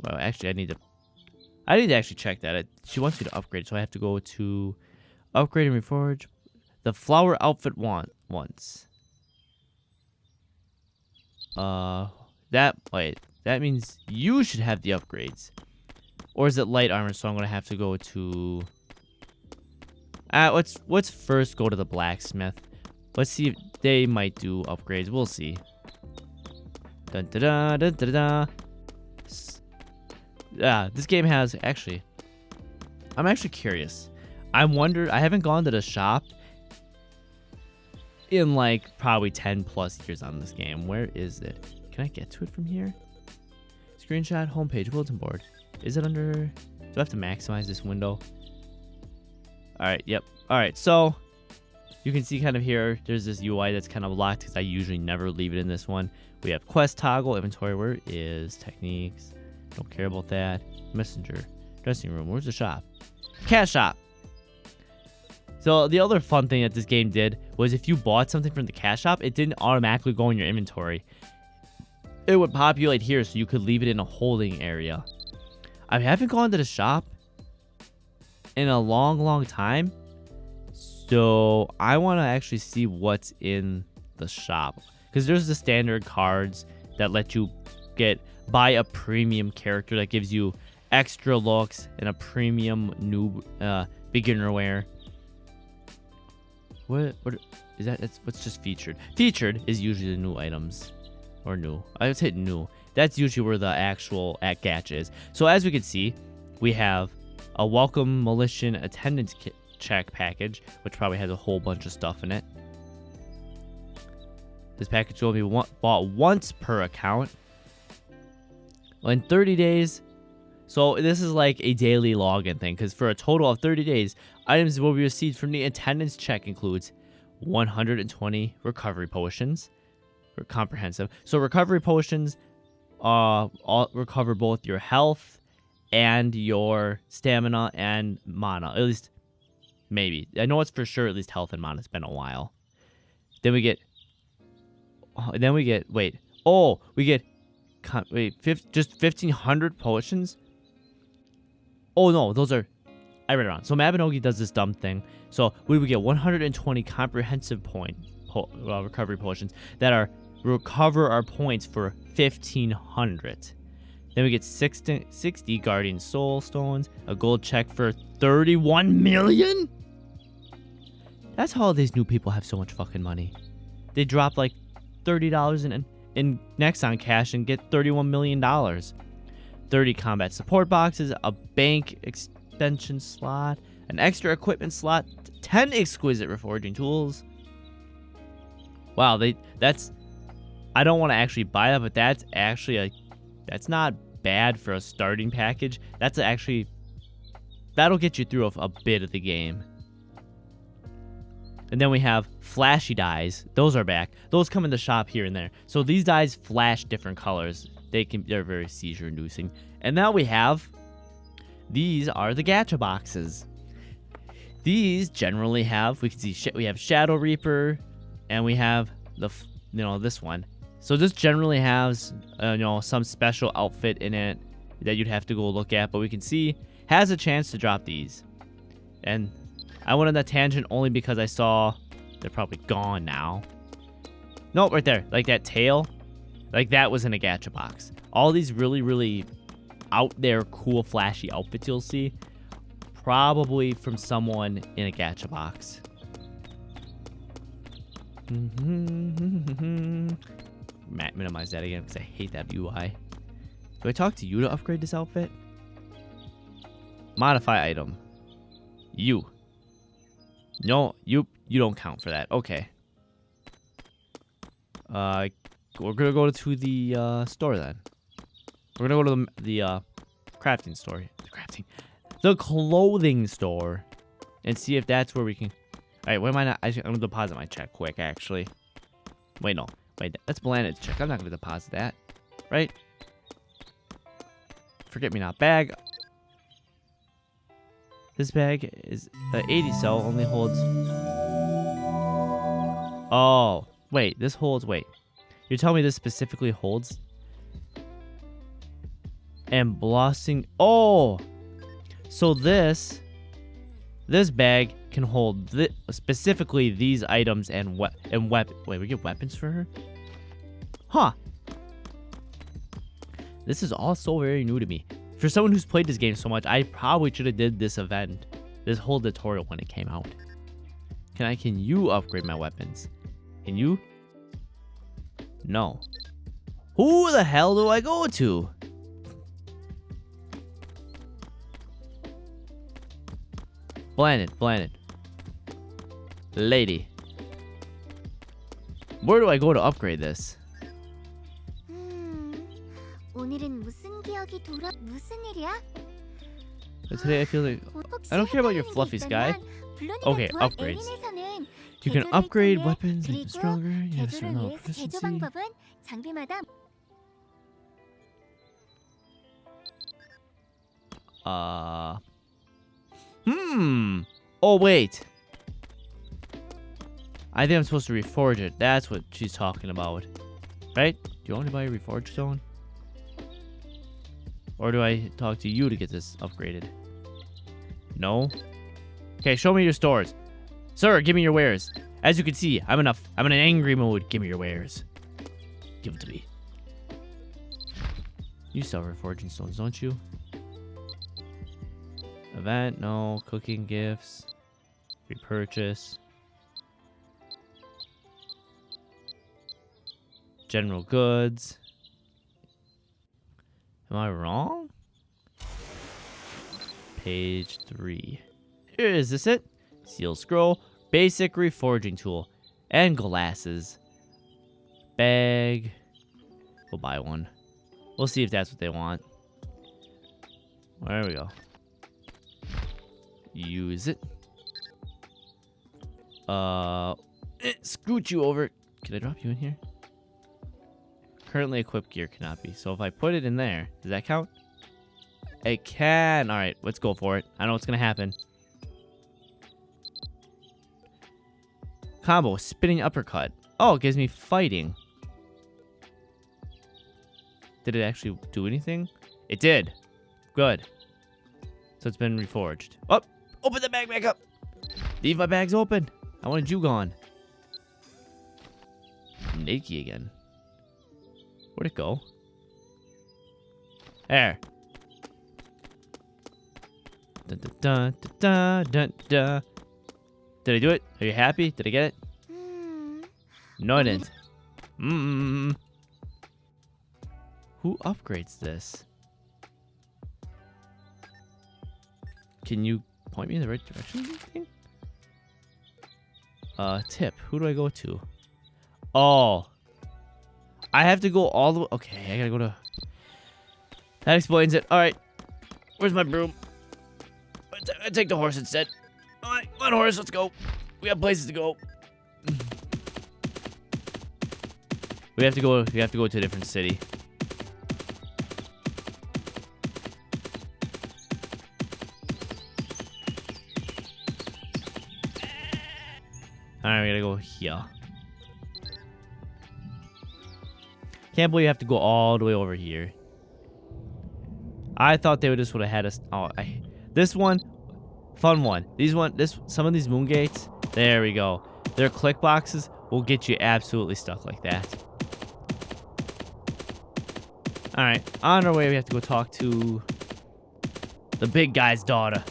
Well, actually, I need to actually check that. She wants me to upgrade, so I have to go to upgrade and reforge the flower outfit once. That means you should have the upgrades. Or is it light armor? So I'm gonna have to go to. Let's first go to the blacksmith. Let's see if they might do upgrades. We'll see. Dun da da da da da. Yeah, this game has actually. I'm actually curious. I haven't gone to the shop in like probably 10 plus years on this game. Where is it? Can I get to it from here? Screenshot, homepage, bulletin board. Is it under... Do I have to maximize this window? Alright, yep. Alright, so you can see kind of here, there's this UI that's kind of locked because I usually never leave it in this one. We have quest toggle, inventory, where is techniques? Don't care about that. Messenger, dressing room, where's the shop? Cash shop. So the other fun thing that this game did was if you bought something from the cash shop, it didn't automatically go in your inventory. It would populate here so you could leave it in a holding area. I haven't gone to the shop in a long time. So I want to actually see what's in the shop. Because there's the standard cards that let you buy a premium character that gives you extra looks and a premium noob beginner wear. What is that? That's what's just featured. Featured is usually the new items. Or new. I would hit new. That's usually where the actual gacha is. So as we can see, we have a welcome militia attendance check package, which probably has a whole bunch of stuff in it. This package will be bought once per account. In 30 days. So this is like a daily login thing, because for a total of 30 days, items will be received from the attendance check includes 120 recovery potions. Comprehensive. So recovery potions recover both your health and your stamina and mana. At least, maybe. I know it's for sure at least health and mana. It's been a while. Then we get... Wait. Oh, we get... just 1,500 potions? Oh, no. Those are... I read it wrong. So Mabinogi does this dumb thing. So we would get 120 comprehensive recovery potions that are recover our points for 1,500. Then we get 60 guardian soul stones, a gold check for 31 million. That's how all these new people have so much fucking money. They drop like $30 in Nexon cash and get $31 million. 30 combat support boxes, a bank extension slot, an extra equipment slot, 10 exquisite reforging tools. Wow, that's... I don't want to actually buy that, but that's actually that's not bad for a starting package. That's actually... That'll get you through a bit of the game. And then we have flashy dyes. Those are back. Those come in the shop here and there. So these dyes flash different colors. They're very seizure inducing. And now we have... These are the gacha boxes. These generally have... We can see we have Shadow Reaper. And we have this one. So this generally has, some special outfit in it that you'd have to go look at. But we can see has a chance to drop these. And I went on that tangent only because I saw they're probably gone now. Nope, right there. Like that tail. Like that was in a gacha box. All these really, really out there cool flashy outfits you'll see. Probably from someone in a gacha box. Minimize that again because I hate that UI. Do I talk to you to upgrade this outfit? Modify item. You. No, you don't count for that. Okay. We're gonna go to the store then. We're gonna go to the crafting store. The clothing store, and see if that's where we can. All right, where am I not? I'm gonna deposit my check quick. Actually, wait, no, wait. That's Blanded's check. I'm not gonna deposit that, right? Forget me not bag. This bag is 80 cell only holds. Oh, wait. This holds. Wait. You're telling me this specifically holds embossing. Oh, so this bag can hold specifically these items and weapon. Wait, we get weapons for her? Huh. This is all so very new to me. For someone who's played this game so much, I probably should have did this whole tutorial when it came out. Can you upgrade my weapons? Can you? No. Who the hell do I go to? Blended. Lady. Where do I go to upgrade this? 오늘은 무슨 기억이 돌아 무슨 일이야? Today I feel like 혹시 I don't care about your 헷갈리는 게 fluffy guy. 있다면 물론이란 Okay, 도안 upgrades. 에린에서는 You can 개조를 upgrade 통해 weapons, make them 그리고 stronger. You have 개조를 certain level of 위해서 개조 proficiency. 방법은 장비마다 Oh wait. I think I'm supposed to reforge it. That's what she's talking about. Right? Do you want to buy a reforged stone? Or do I talk to you to get this upgraded? No? Okay, show me your stores. Sir, give me your wares. As you can see, I'm in an angry mood. Give me your wares. Give it to me. You sell reforging stones, don't you? Event, no. Cooking gifts. Repurchase. General goods. Am I wrong? Page 3. Here, is this it? Seal scroll. Basic reforging tool. And glasses. Bag. We'll buy one. We'll see if that's what they want. There we go. Use it. Scoot you over. Can I drop you in here? Currently equipped gear cannot be. So if I put it in there, does that count? It can. All right, let's go for it. I know what's going to happen. Combo, spinning uppercut. Oh, it gives me fighting. Did it actually do anything? It did. Good. So it's been reforged. Oh, open the bag back up. Leave my bags open. I wanted you gone. Naked again. Where'd it go? There. Dun, dun, dun, dun, dun, dun. Did I do it? Are you happy? Did I get it? No, I didn't. Who upgrades this? Can you point me in the right direction? Tip. Who do I go to? Oh. I have to go all the way. Okay, I gotta go to. That explains it. Alright. Where's my broom? I take the horse instead. Alright, come on, horse, let's go. We have places to go. We have to go to a different city. Alright, we gotta go here. Can't believe you have to go all the way over here. I thought they would just would have had us. Oh, this one, fun one. Some of these moon gates. There we go. Their click boxes will get you absolutely stuck like that. All right, on our way, we have to go talk to the big guy's daughter.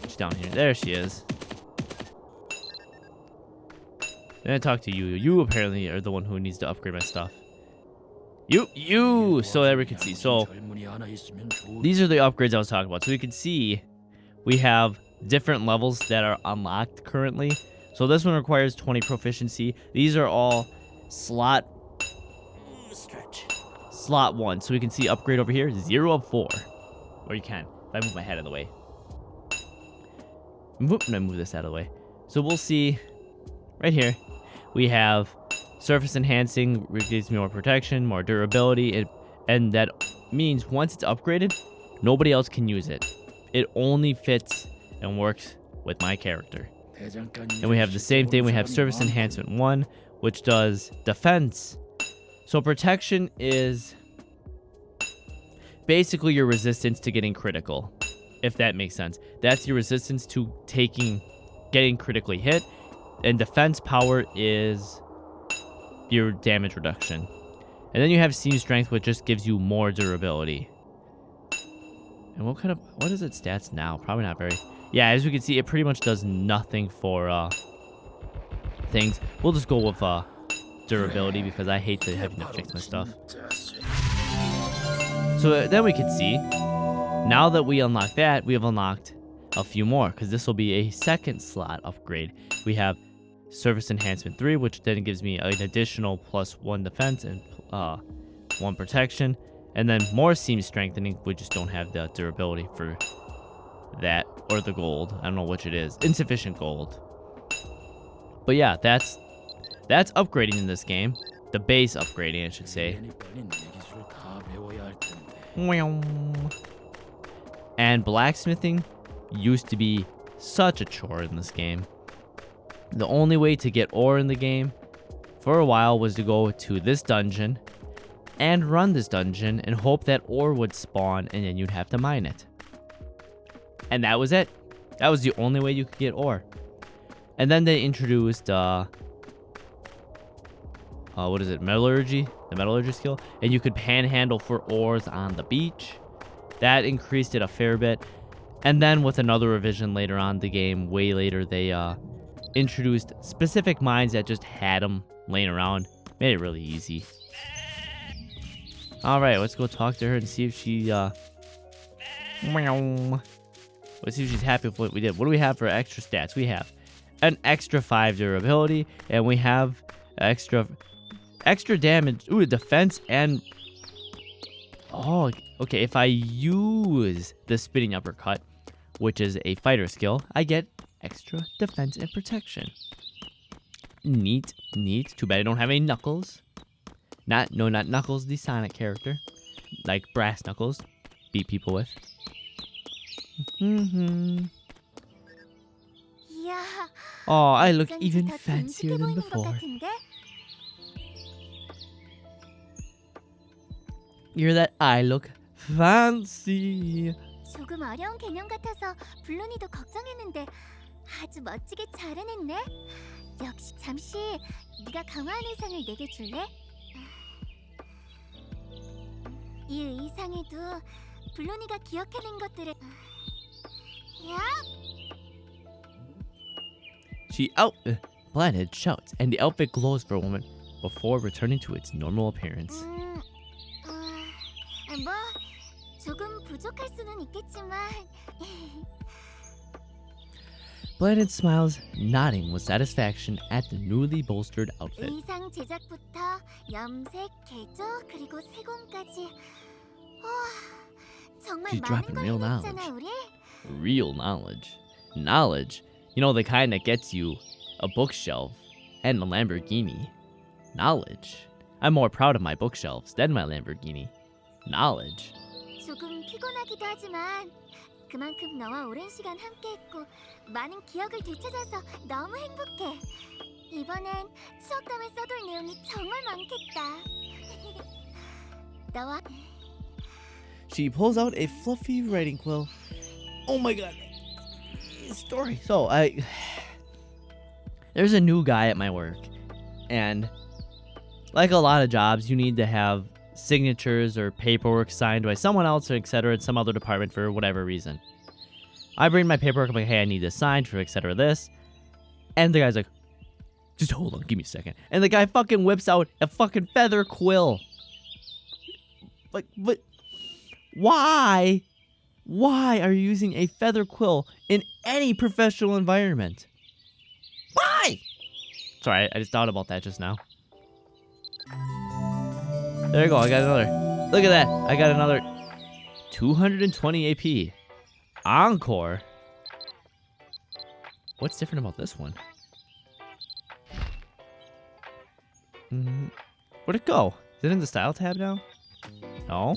She's down here. There she is. Then I talk to you. You apparently are the one who needs to upgrade my stuff. You, so that we can see. So these are the upgrades I was talking about. So we can see we have different levels that are unlocked currently. So this one requires 20 proficiency. These are all slot 1. So we can see upgrade over here, 0 of 4. Or you can, if I move my head out of the way. Move this out of the way. So we'll see right here. We have surface enhancing, gives me more protection, more durability, and that means once it's upgraded, nobody else can use it. It only fits and works with my character. And we have the same thing. We have surface enhancement 1, which does defense. So protection is basically your resistance to getting critical, if that makes sense. That's your resistance to getting critically hit. And defense power is your damage reduction. And then you have Seam Strength, which just gives you more durability. And what is its stats now? Probably not very. Yeah, as we can see, it pretty much does nothing for things. We'll just go with durability because I hate having to fix my stuff. So then we can see Now that we unlock that, we have unlocked a few more, because this will be a second slot upgrade. We have Surface Enhancement 3, which then gives me an additional +1 defense and 1 protection. And then more Seam Strengthening. We just don't have the durability for that, or the gold. I don't know which it is. Insufficient gold. But yeah, that's upgrading in this game. The base upgrading, I should say. And blacksmithing used to be such a chore in this game. The only way to get ore in the game for a while was to go to this dungeon and run this dungeon and hope that ore would spawn, and then you'd have to mine it. And that was it. That was the only way you could get ore. And then they introduced what is it, metallurgy, the metallurgy skill, and you could panhandle for ores on the beach. That increased it a fair bit. And then with another revision later on the game, way later, they introduced specific mines that just had them laying around. Made it really easy. All right, let's go talk to her and see if she let's see if she's happy with what we did. What do we have for extra stats? We have an extra 5 durability, and we have extra damage. Ooh, defense and oh, okay. If I use the spinning uppercut, which is a fighter skill, I get extra defense and protection. Neat. Too bad I don't have any Knuckles. Not Knuckles, the Sonic character, like Brass Knuckles, beat people with. 이야, Oh, I look 어쩐지 even 더 fancier 듬직해 than 보이는 것 before. 같은데? You're that I look fancy. 조금 어려운 개념 같아서 블루니도 걱정했는데 아주 멋지게 잘 해냈네. 역시 잠시 네가 강화한 의상을 내게 줄래? 이 의상에도 블루니가 기억해낸 것들을 야! She Planet shouts, and the outfit glows for a moment before returning to its normal appearance. 뭐 조금 부족할 수는 있겠지만 Planet smiles, nodding with satisfaction at the newly bolstered outfit. 의상 제작부터 염색, 개조 그리고 세공까지 정말 She's 많은 dropping 걸 real 해냈잖아 knowledge. 우리. Real knowledge. Knowledge? You know, the kind that gets you a bookshelf and a Lamborghini. Knowledge. I'm more proud of my bookshelves than my Lamborghini. Knowledge. 조금 피곤하기도 하지만 그만큼 너와 오랜 시간 함께했고 많은 기억을 되찾아서 너무 행복해. 이번엔 추억담을 써둘 내용이 정말 많겠다. 너와 She pulls out a fluffy writing quill. Oh my god. Story. So, there's a new guy at my work. And like a lot of jobs, you need to have signatures or paperwork signed by someone else, or etc. in some other department for whatever reason. I bring my paperwork. I'm like, hey, I need this signed for etc. this. And the guy's like, just hold on, give me a second. And the guy fucking whips out a fucking feather quill. Like, but why? Why are you using a feather quill in any professional environment? Why? Sorry, I just thought about that just now. There you go, I got another. Look at that, I got another 220 AP. Encore? What's different about this one? Where'd it go? Is it in the style tab now? No?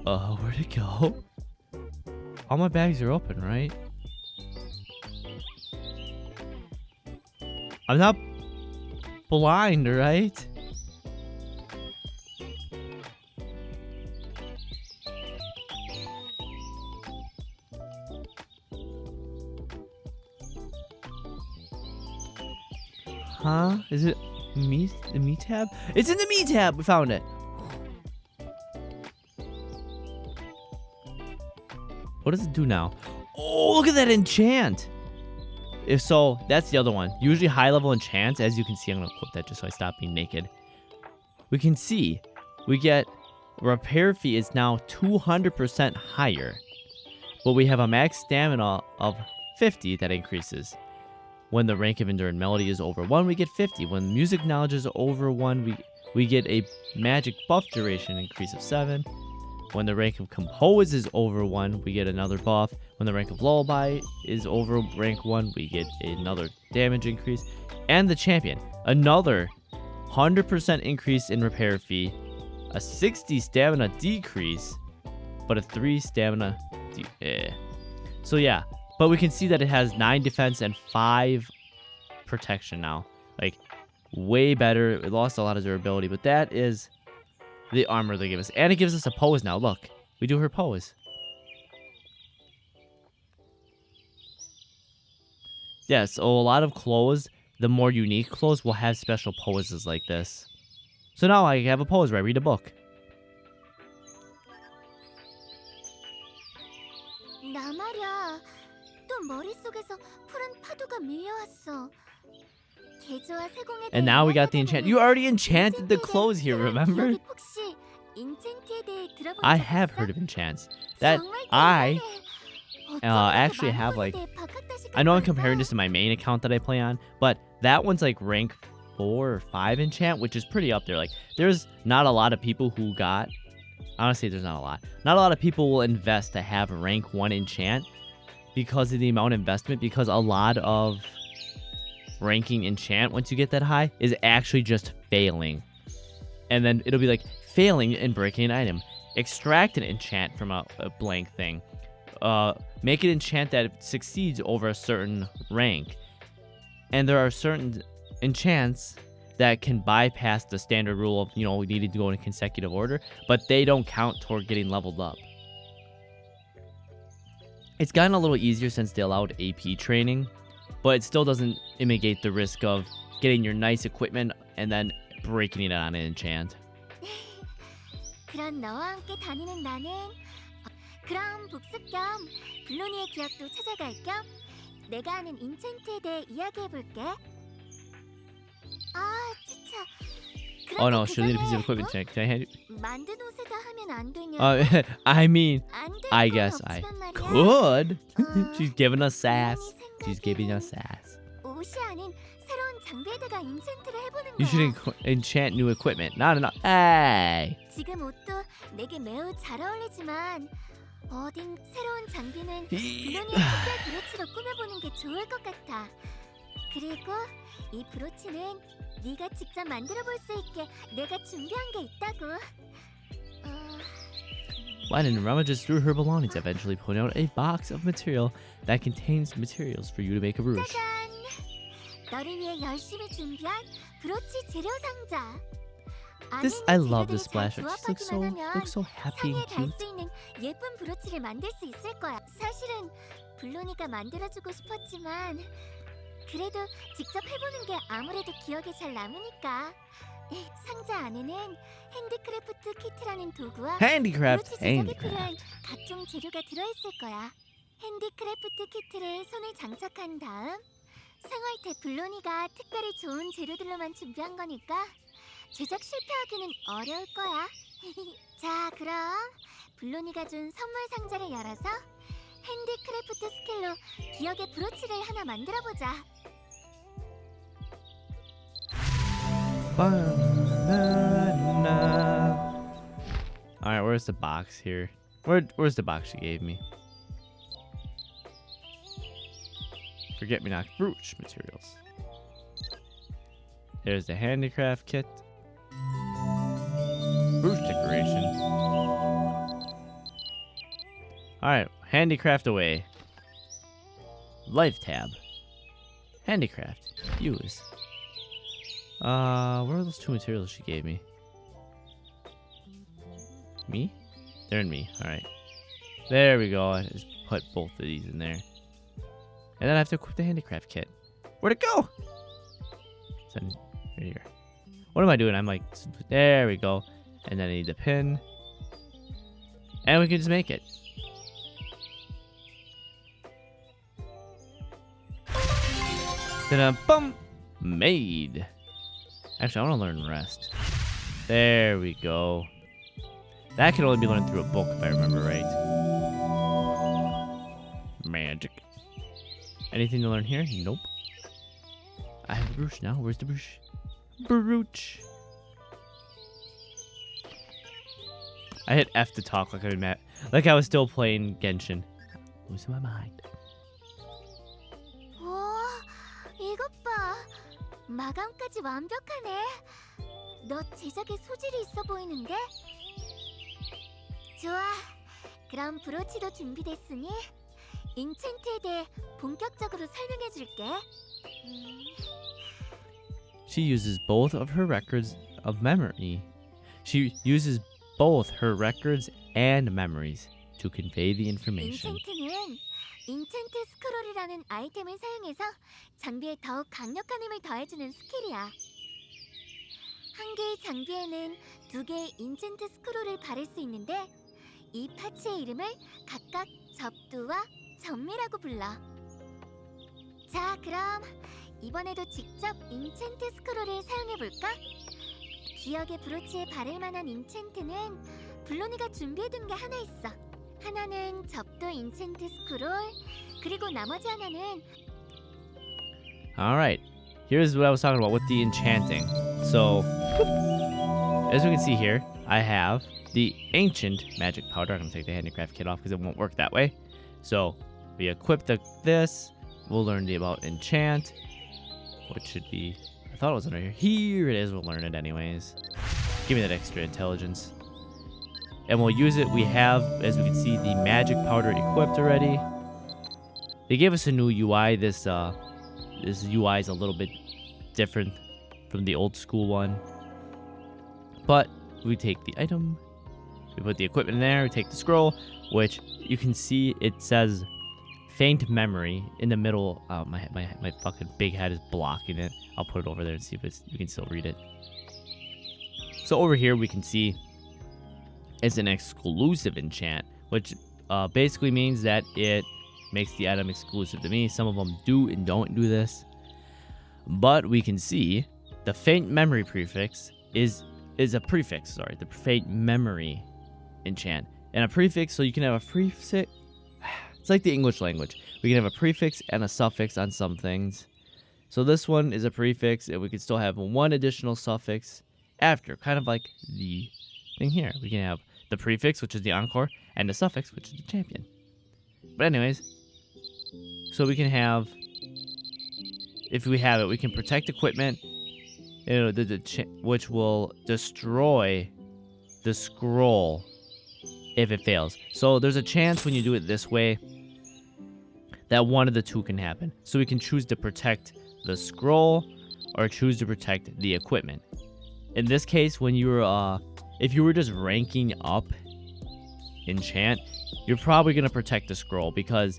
Where'd it go? All my bags are open, right? I'm not blind, right? Huh? Is it me? The me tab? It's in the me tab! We found it! What does it do now? Oh, look at that enchant! If so, that's the other one. Usually high level enchants, as you can see, I'm gonna equip that just so I stop being naked. We can see we get repair fee is now 200% higher. But we have a max stamina of 50 that increases. When the rank of Enduring Melody is over 1, we get 50. When music knowledge is over 1, we get a magic buff duration increase of 7. When the rank of Compose is over 1, we get another buff. When the rank of Lullaby is over rank 1, we get another damage increase. And the Champion, another 100% increase in repair fee, a 60 stamina decrease, but a 3 stamina So yeah, but we can see that it has 9 defense and 5 protection now. Like, way better. It lost a lot of durability, but that is the armor they give us. And it gives us a pose now. Look, we do her pose. Yeah, so a lot of clothes, the more unique clothes, will have special poses like this. So now I have a pose where I read a book. 나 말이야. 또 머릿속에서 푸른 파도가 밀려왔어. 개조와 세공에 And 대해 now we got the 이야기하다 enchant. 보니 You already enchanted the 인챈트에 clothes here, 대한 remember? 기억이 혹시 인챈트에 대해 들어본 I 적 have 있어? heard of enchants. That 정말 I 대단해. 어쩜 actually 이렇게 have, 많은 like, 곳에 박학다식을 I know I'm 걸까? comparing this to my main account that I play on, but that one's like rank 4 or 5 enchant, which is pretty up there. Like, there's not a lot of people who got, honestly, there's not a lot. Not a lot of people will invest to have rank 1 enchant because of the amount of investment, because a lot of ranking enchant, once you get that high, is actually just failing. And then it'll be like failing and breaking an item. Extract an enchant from a blank thing. Make an enchant that succeeds over a certain rank. And there are certain enchants that can bypass the standard rule of, we needed to go in a consecutive order, but they don't count toward getting leveled up. It's gotten a little easier since they allowed AP training, but it still doesn't mitigate the risk of getting your nice equipment and then breaking it on an enchant. 그런 너와 함께 다니는 나는 그럼 복습 겸 블로니의 기억도 찾아갈 겸 내가 아는 인챈트에 대해 이야기해볼게. 아, 진짜. Oh no, she'll need a piece of equipment check. Can I hand you? 만든 옷에다 하면 안 되냐? I mean, 안 될 I 건 guess I 없지만 말이야. could. 어, She's giving us sass. 본인이 She's giving us sass. 옷이 아닌 새로운 장비에다가 인챈트를 해보는 You should 거야. enchant new equipment. Not enough. Hey. 지금 옷도 내게 매우 잘 어울리지만 어딘 새로운 장비는 블로니의 특별 브로치로 꾸며보는 게 좋을 것 같아. 그리고 이 브로치는 네가 직접 만들어 볼 수 있게 내가 준비한 게 있다고. Lennon rummages through her belongings, eventually pulling out a box of material that contains materials for you to make a brooch. 짜잔! 너를 위해 열심히 준비한 브로치 재료 상자. I love this splash. She just looks so happy 상에 and 달 cute. 수 있는 예쁜 브로치를 만들 수 있을 거야. 사실은 블로니가 만들어주고 싶었지만 그래도 직접 해보는 게 아무래도 기억에 잘 남으니까. 상자 안에는 핸디크래프트 키트라는 도구와 Handicraft. 브로치 제작에 Handicraft. 필요한 각종 재료가 들어있을 거야. 핸디크래프트 키트를 손에 장착한 다음 생활태 블로니가 특별히 좋은 재료들로만 준비한 거니까 제작 실패하기는 어려울 거야. 자, 그럼 블로니가 준 선물 상자를 열어서 핸디크래프트 스킬로 기억의 브로치를 하나 만들어보자. Banana. Alright, where's the box here? Where's the box she gave me? Forget me not brooch materials. There's the handicraft kit. Brooch decoration. Alright, handicraft away. Life tab. Handicraft. Use. Where are those 2 materials she gave me? Me? They're in me. Alright. There we go. I just put both of these in there. And then I have to equip the handicraft kit. Where'd it go? It's in here. What am I doing? I'm like, there we go. And then I need the pin. And we can just make it. Then bum made. Actually, I want to learn rest. There we go. That can only be learned through a book, if I remember right. Magic. Anything to learn here? Nope. I have the brooch now. Where's the brooch? Brooch. I hit F to talk like I was still playing Genshin. Losing my mind. 와, 이것 봐. 마감까지 완벽하네. 너 제작에 소질이 있어 보이는데? 좋아. 그럼 브로치도 준비됐으니 인챈트에 대해 본격적으로 설명해 줄게. She uses both of her records of memory. She uses both her records and memories to convey the information. 인챈트는 인챈트 스크롤이라는 아이템을 사용해서 장비에 더욱 강력한 힘을 더해주는 스킬이야. 한 개의 장비에는 두 개의 인챈트 스크롤을 바를 수 있는데 이 파츠의 이름을 각각 접두와 전미라고 불러. 자, 그럼 이번에도 직접 인챈트 스크롤을 사용해볼까? 기억의 브로치에 바를 만한 인챈트는 블로니가 준비해둔 게 하나 있어. 하나는 접두 인챈트 스크롤, 그리고 나머지 하나는 Alright, here's what I was talking about with the enchanting. So, as we can see here, I have the ancient magic powder. I'm going to take the handicraft kit off because it won't work that way. So, we equip this. We'll learn about enchant, which should be... I thought it was under here. Here it is. We'll learn it anyways. Give me that extra intelligence. And we'll use it. We have, as we can see, the magic powder equipped already. They gave us a new UI. This UI is a little bit different from the old school one. But we take the item, we put the equipment in there, we take the scroll, which you can see it says faint memory in the middle. My fucking big head is blocking it. I'll put it over there and see if you can still read it. So over here we can see it's an exclusive enchant, which basically means that it makes the item exclusive to me. Some of them do and don't do this. But we can see the faint memory prefix is a prefix, sorry, the faint memory enchant. And a prefix, so you can have a prefix. It's like the English language. We can have a prefix and a suffix on some things. So this one is a prefix, and we can still have one additional suffix after, kind of like the thing here. We can have the prefix, which is the encore, and the suffix, which is the champion. But anyways, so we can have, if we have it, we can protect equipment, which will destroy the scroll if it fails. So there's a chance when you do it this way that one of the two can happen. So we can choose to protect the scroll or choose to protect the equipment. In this case, when if you were just ranking up enchant, you're probably going to protect the scroll because,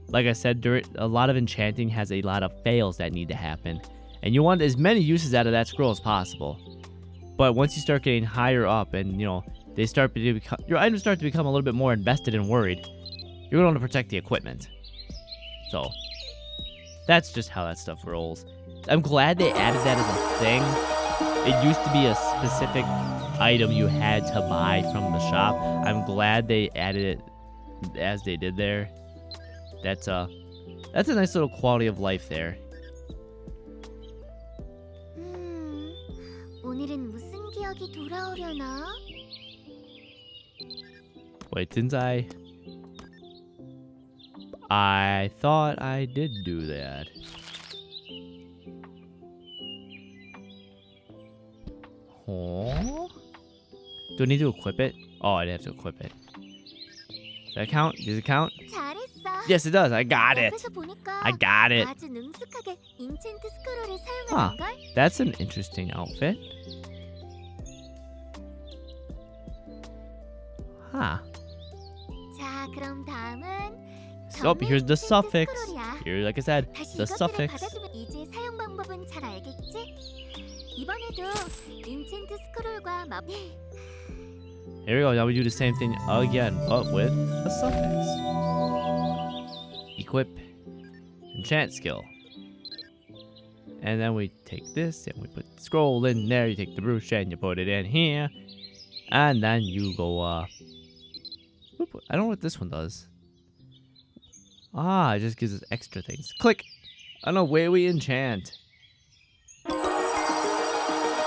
like I said, a lot of enchanting has a lot of fails that need to happen. And you want as many uses out of that scroll as possible. But once you start getting higher up and, your items start to become a little bit more invested and worried, you're going to protect the equipment. So, that's just how that stuff rolls. I'm glad they added that as a thing. It used to be a specific item you had to buy from the shop. I'm glad they added it as they did there. That's a nice little quality of life there. 오늘은 무슨 기억이 돌아오려나? Wait, didn't I thought I did do that. Huh? Do I need to equip it? Oh, I'd have to equip it. Does that count? Does it count? 잘했어. Yes, it does. I got it. 옆에서 보니까 I got it. 아주 능숙하게 인챈트 스크롤을 Huh. 사용하는 걸. That's an interesting outfit. Huh. 자, 그럼 다음은 So here's the suffix. 스크롤이야. Here, like I said, 다시 the 이것들을 suffix. 받아주면 이제 사용 방법은 잘 알겠지? 이번에도 인챈트 스크롤과 Here we go. Now we do the same thing again, but with a suffix. Equip enchant skill. And then we take this and we put the scroll in there. You take the brooch and you put it in here. And then you go, whoop, I don't know what this one does. Ah, it just gives us extra things. Click! And away we enchant.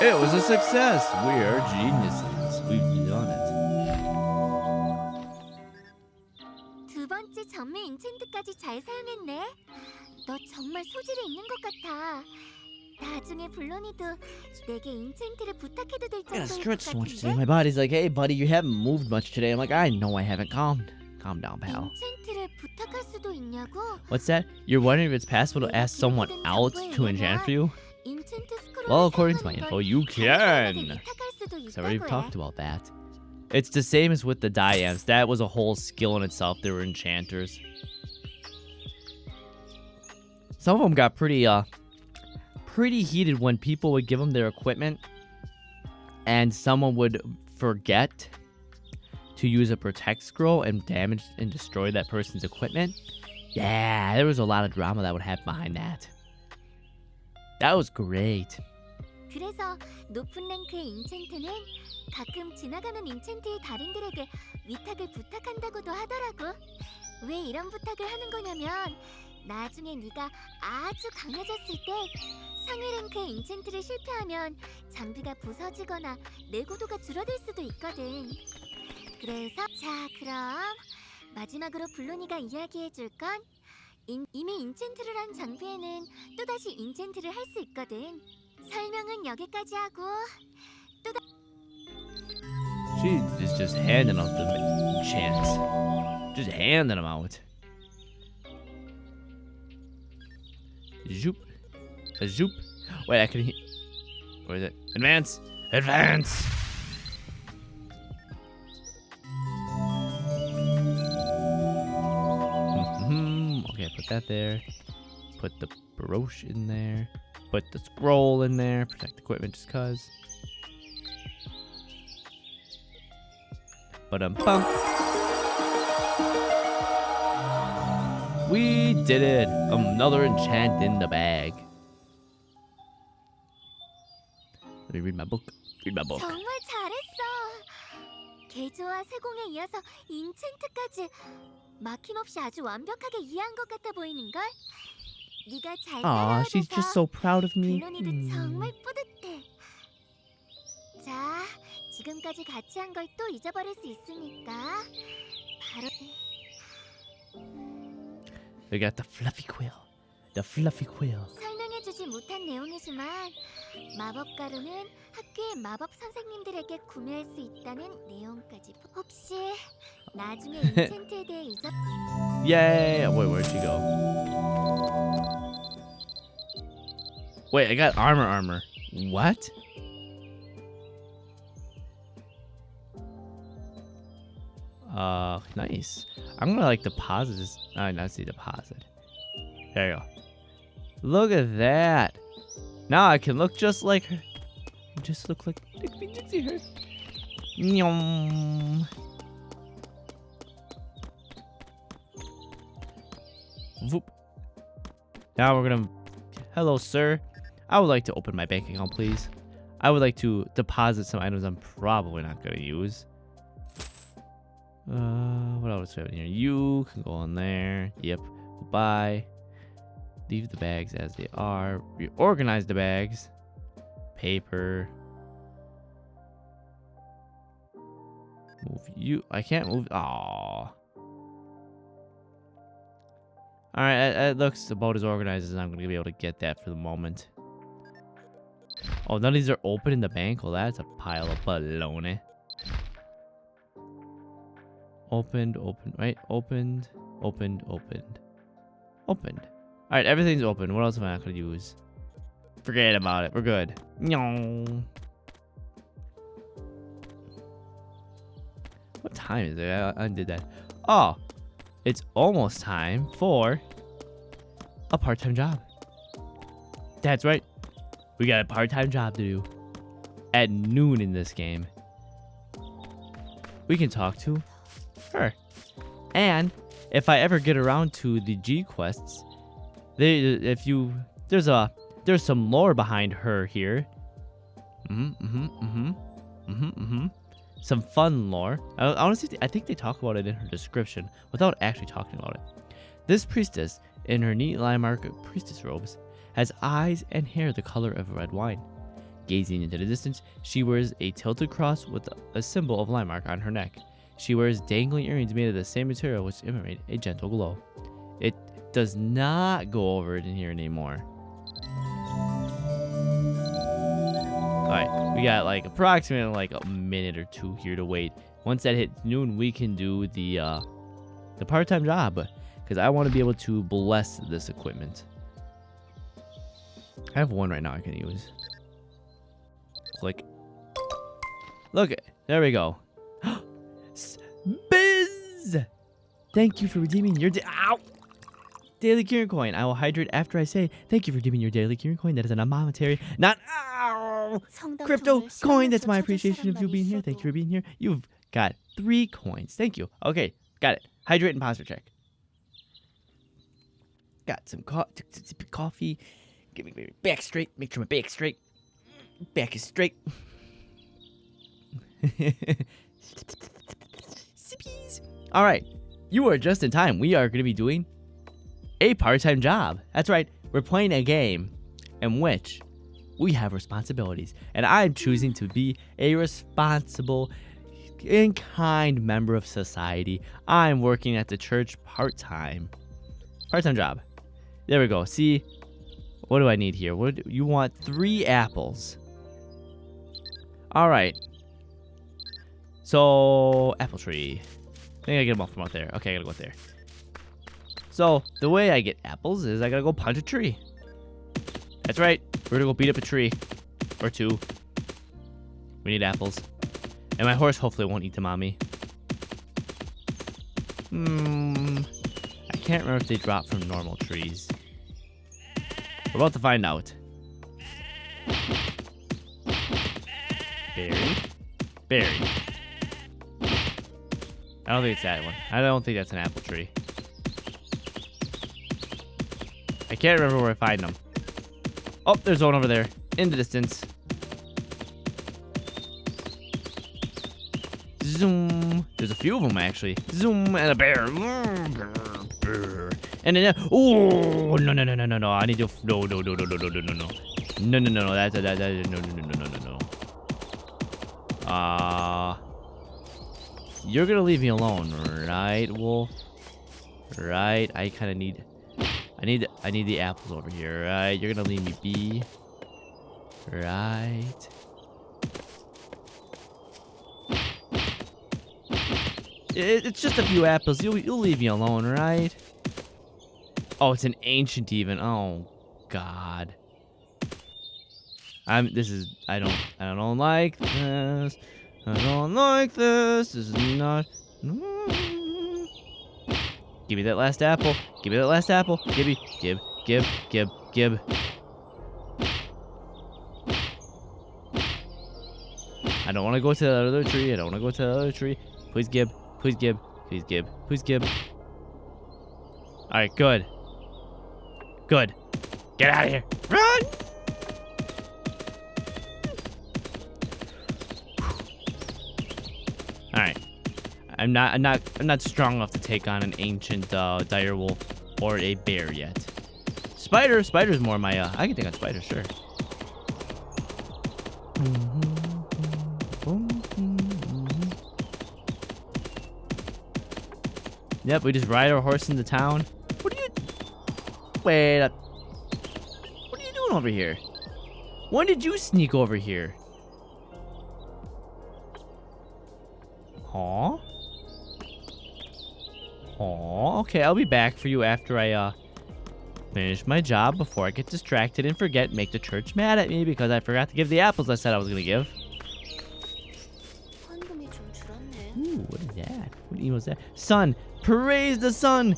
It was a success! We are geniuses. We've done it. 두 번째 전매 인챈트까지 잘 사용했네. 너 정말 소질이 있는 것 같아. 나중에 블로니도 내게 인챈트를 부탁해도 될 I gotta 정도일 것 stretch so much today. 같은데? My body's like, hey, buddy, you haven't moved much today. I'm like, I know I haven't. Calm down, pal. 인챈트를 부탁할 수도 있냐고? What's that? You're wondering if it's possible to ask someone else to enchant for you? Well, according to my info, you can. So I already talked about that. It's the same as with the diams. That was a whole skill in itself. They were enchanters. Some of them got pretty heated when people would give them their equipment and someone would forget to use a protect scroll and damage and destroy that person's equipment. Yeah, there was a lot of drama that would happen behind that. That was great. 그래서 높은 랭크의 인챈트는 가끔 지나가는 인챈트의 달인들에게 위탁을 부탁한다고도 하더라고. 왜 이런 부탁을 하는 거냐면 나중에 네가 아주 강해졌을 때 상위 랭크의 인챈트를 실패하면 장비가 부서지거나 내구도가 줄어들 수도 있거든. 그래서 자 그럼 마지막으로 블로니가 이야기해줄 건 이미 인챈트를 한 장비에는 또다시 인챈트를 할 수 있거든. 설명은 여기까지 하고 She is just handing out the chance. Just handing them out. Zoop. A zoop. Wait, I can hear. Where is it? Advance! Advance! Okay, put that there. Put the brooch in there. Put the scroll in there. Protect equipment just cuz. Ba-dum-bum. We did it! Another enchant in the bag. Let me read my book. Read my book. 정말 잘했어. 개조와 세공에 이어서 인챈트까지 막힘없이 아주 완벽하게 이해한 것 같아 보이는걸? 네가 잘 Aw, she's just so proud of me. 블로니도 정말 뿌듯해. 자, 지금까지 같이 한 걸 또 잊어버릴 수 있으니까 바로 We got the fluffy quill. The fluffy quill. 설명해주지 못한 내용이지만 마법가루는 학교의 마법 선생님들에게 구매할 수 있다는 내용까지. 혹시 나중에 인챈트에 대해 Yay! Wait, where'd she go? Wait, I got armor. What? Nice. I'm gonna like deposit this. Not see deposit. There you go. Look at that. Now I can look just like her. Just look like me, just see her. Nyom. Voop. Now we're gonna. Hello, sir. I would like to open my bank account, please. I would like to deposit some items I'm probably not gonna use. What else do we have in here? You can go in there. Yep. Goodbye. Leave the bags as they are. Reorganize the bags. Paper. Move you. I can't move. Aww. Alright, it looks about as organized as I'm going to be able to get that for the moment. Oh, none of these are open in the bank? Well, that's a pile of baloney. Opened, right? Opened. Alright, everything's open. What else am I not going to use? Forget about it. We're good. Nyong. What time is it? I undid that. Oh, it's almost time for a part-time job. That's right. We got a part-time job to do at noon in this game. We can talk to her. And if I ever get around to the G quests, there's some lore behind her here. some fun lore. Honestly, I think they talk about it in her description without actually talking about it. This priestess, in her neat limemark priestess robes, has eyes and hair the color of red wine. Gazing into the distance, she wears a tilted cross with a symbol of limemark on her neck. She wears dangling earrings made of the same material which emanate a gentle glow. It does not go over it in here anymore. Alright, we got like approximately like a minute or two here to wait. Once that hits noon, we can do the part-time job, because I want to be able to bless this equipment. I have one right now I can use. Click. Look, there we go. Biz! Thank you for redeeming your daily curing coin. I will hydrate after I say thank you for redeeming your daily curing coin. That is an monetary, not crypto coin. That's my appreciation of you being here. Thank you for being here. You've got 3 coins. Thank you. Okay, got it. Hydrate and posture check. Got some coffee. Get me back straight. Make sure my back's straight. Back is straight. Sippies. All right, you are just in time. We are going to be doing a part-time job. That's right. We're playing a game in which we have responsibilities, and I'm choosing to be a responsible and kind member of society. I'm working at the church part-time job. There we go. See, what do I need here? You want 3 apples. All right. So, apple tree. I think I get them all from out there. Okay, I gotta go out there. So, the way I get apples is I gotta go punch a tree. That's right. We're gonna go beat up a tree. Or 2. We need apples. And my horse hopefully won't eat them on me. I can't remember if they drop from normal trees. We're about to find out. Berry. I don't think it's that one. I don't think that's an apple tree. I can't remember where I find them. Oh, there's one over there. In the distance. Zoom. There's a few of them, actually. Zoom, and a bear. And then, oh, no. I need to, no. No, that's, no. You're gonna leave me alone, right, Wolf? Right, I kind of need, I need the apples over here, right? You're gonna leave me be, right? It's just a few apples. You'll leave me alone, right? Oh, it's an ancient even. Oh, God. I don't like this. I don't like this. This is not. Give me that last apple. Give me that last apple. Give. I don't want to go to that other tree. Please give. Alright, good. Get out of here. Run! Alright. I'm not strong enough to take on an ancient dire wolf or a bear yet. Spider's more my I can take on spider, sure. Yep, we just ride our horse into town. Wait up. What are you doing over here? When did you sneak over here? Huh? Okay, I'll be back for you after I finish my job before I get distracted and make the church mad at me because I forgot to give the apples I said I was gonna give. Ooh, what is that? What email is that? Sun! Praise the sun!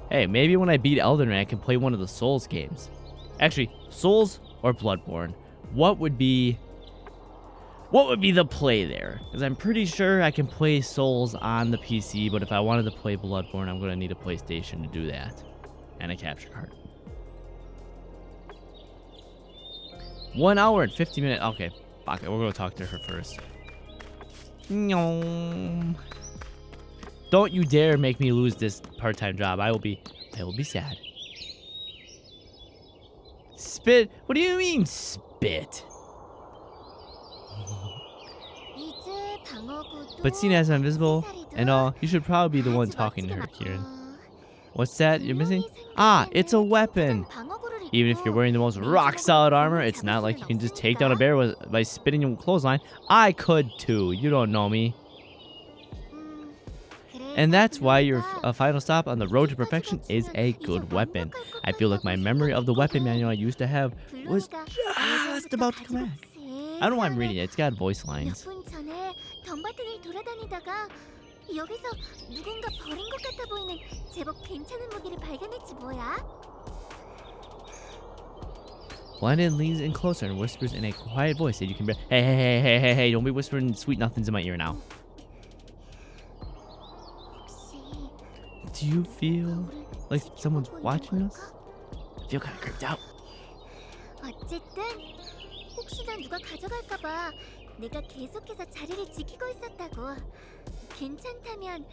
Hey, maybe when I beat Elden Ring, I can play one of the Souls games. Actually, Souls or Bloodborne. What would be the play there? Because I'm pretty sure I can play Souls on the PC, but if I wanted to play Bloodborne, I'm going to need a PlayStation to do that. And a capture card. 1 hour and 50 minutes. Okay, fuck it. We're gonna talk to her first. Nyom. Don't you dare make me lose this part-time job. I will be sad. Spit? What do you mean spit? 이제 방어구도 But seeing as I'm invisible and all, you should probably be the one 아주 talking to her, 멋지게 Kieran. 막- What's that you're missing? 분명히 Ah, 생각에는 it's a weapon. 튼튼한 방어구를 Even if you're 입고 wearing the most 맨 rock-solid 주먹으로 armor, 공을 it's not 잡을 like you can 수는 just take down a 없으니까. bear by spitting your clothesline. I could too. You don't know me. And that's why your final stop on the road to perfection is a good weapon. I feel like my memory of the weapon manual I used to have was just about to come back. I don't know why I'm reading it. It's got voice lines. 몇 분 전에 덤바튼을 돌아다니다가 여기서 누군가 버린 것 같아 보이는 제법 괜찮은 무기를 발견했지 뭐야? Landon leans in closer and whispers in a quiet voice that you can bear. Hey, don't be whispering sweet nothings in my ear now. 혹시 Do you feel 거울을 like someone's 지켜보고 있는 watching us? 걸까? I feel kind of creeped out. 어쨌든 혹시나 누가 가져갈까봐 내가 계속해서 자리를 지키고 있었다고. 괜찮다면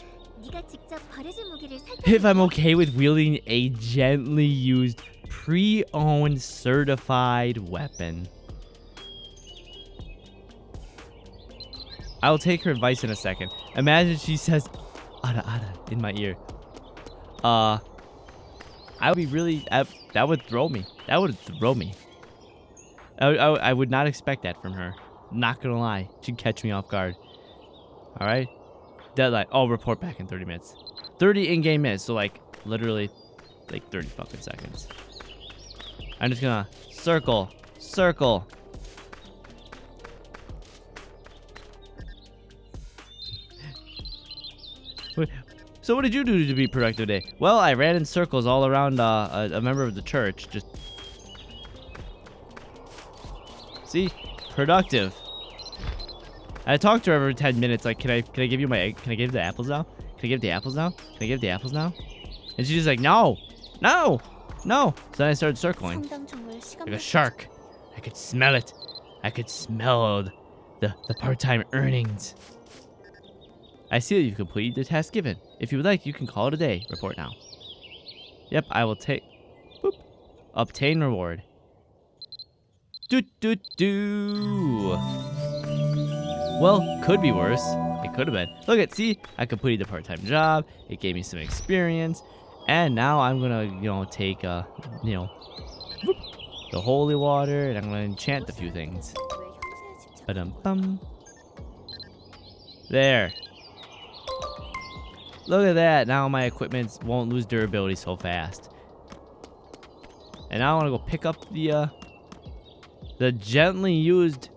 네가 직접 버려진 무기를 If I'm 살펴볼까? okay with wielding a gently used, pre-owned, certified weapon. I'll take her advice in a second. Imagine she says, "Ada, in my ear. I would be really, that would throw me. That would throw me. I would not expect that from her. Not gonna lie. She'd catch me off guard. Alright? Deadline. Oh, report back in 30 minutes. 30 in-game minutes, so like, literally, like 30 fucking seconds. I'm just gonna circle. Wait, so what did you do to be productive today? Well, I ran in circles all around a member of the church. Just see, productive. I talked to her every 10 minutes. Like, can I give you my egg? Can I give the apples now? Can I give the apples now? Can I give the apples now? And she's just like, no. So then I started circling like a shark. I could smell it. I could smell the part-time earnings. I see that you've completed the task given. If you would like, you can call it a day. Report now. Yep, I will take. Boop. Obtain reward. Do. Well, could be worse. It could have been. Look at, see, I completed the part-time job. It gave me some experience, and now I'm gonna, take, whoop, the holy water, and I'm gonna enchant a few things. Ba-dum-bum. There. Look at that. Now my equipment won't lose durability so fast. And now I want to go pick up the gently used,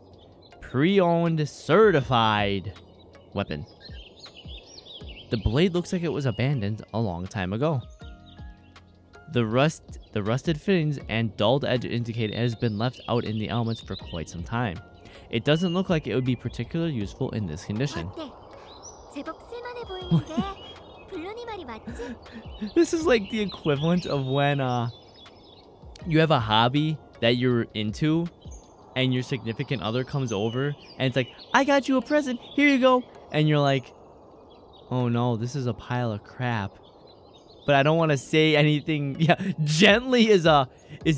pre-owned, certified weapon. The blade looks like it was abandoned a long time ago. The rusted fittings and dulled edge indicate it has been left out in the elements for quite some time. It doesn't look like it would be particularly useful in this condition. 어때? 제법 쓸만해 보이는데 블루니 말이 맞지? This is like the equivalent of when you have a hobby that you're into and your significant other comes over and it's like, I got you a present, here you go. And you're like, oh no, this is a pile of crap. But I don't want to say anything. Yeah, gently is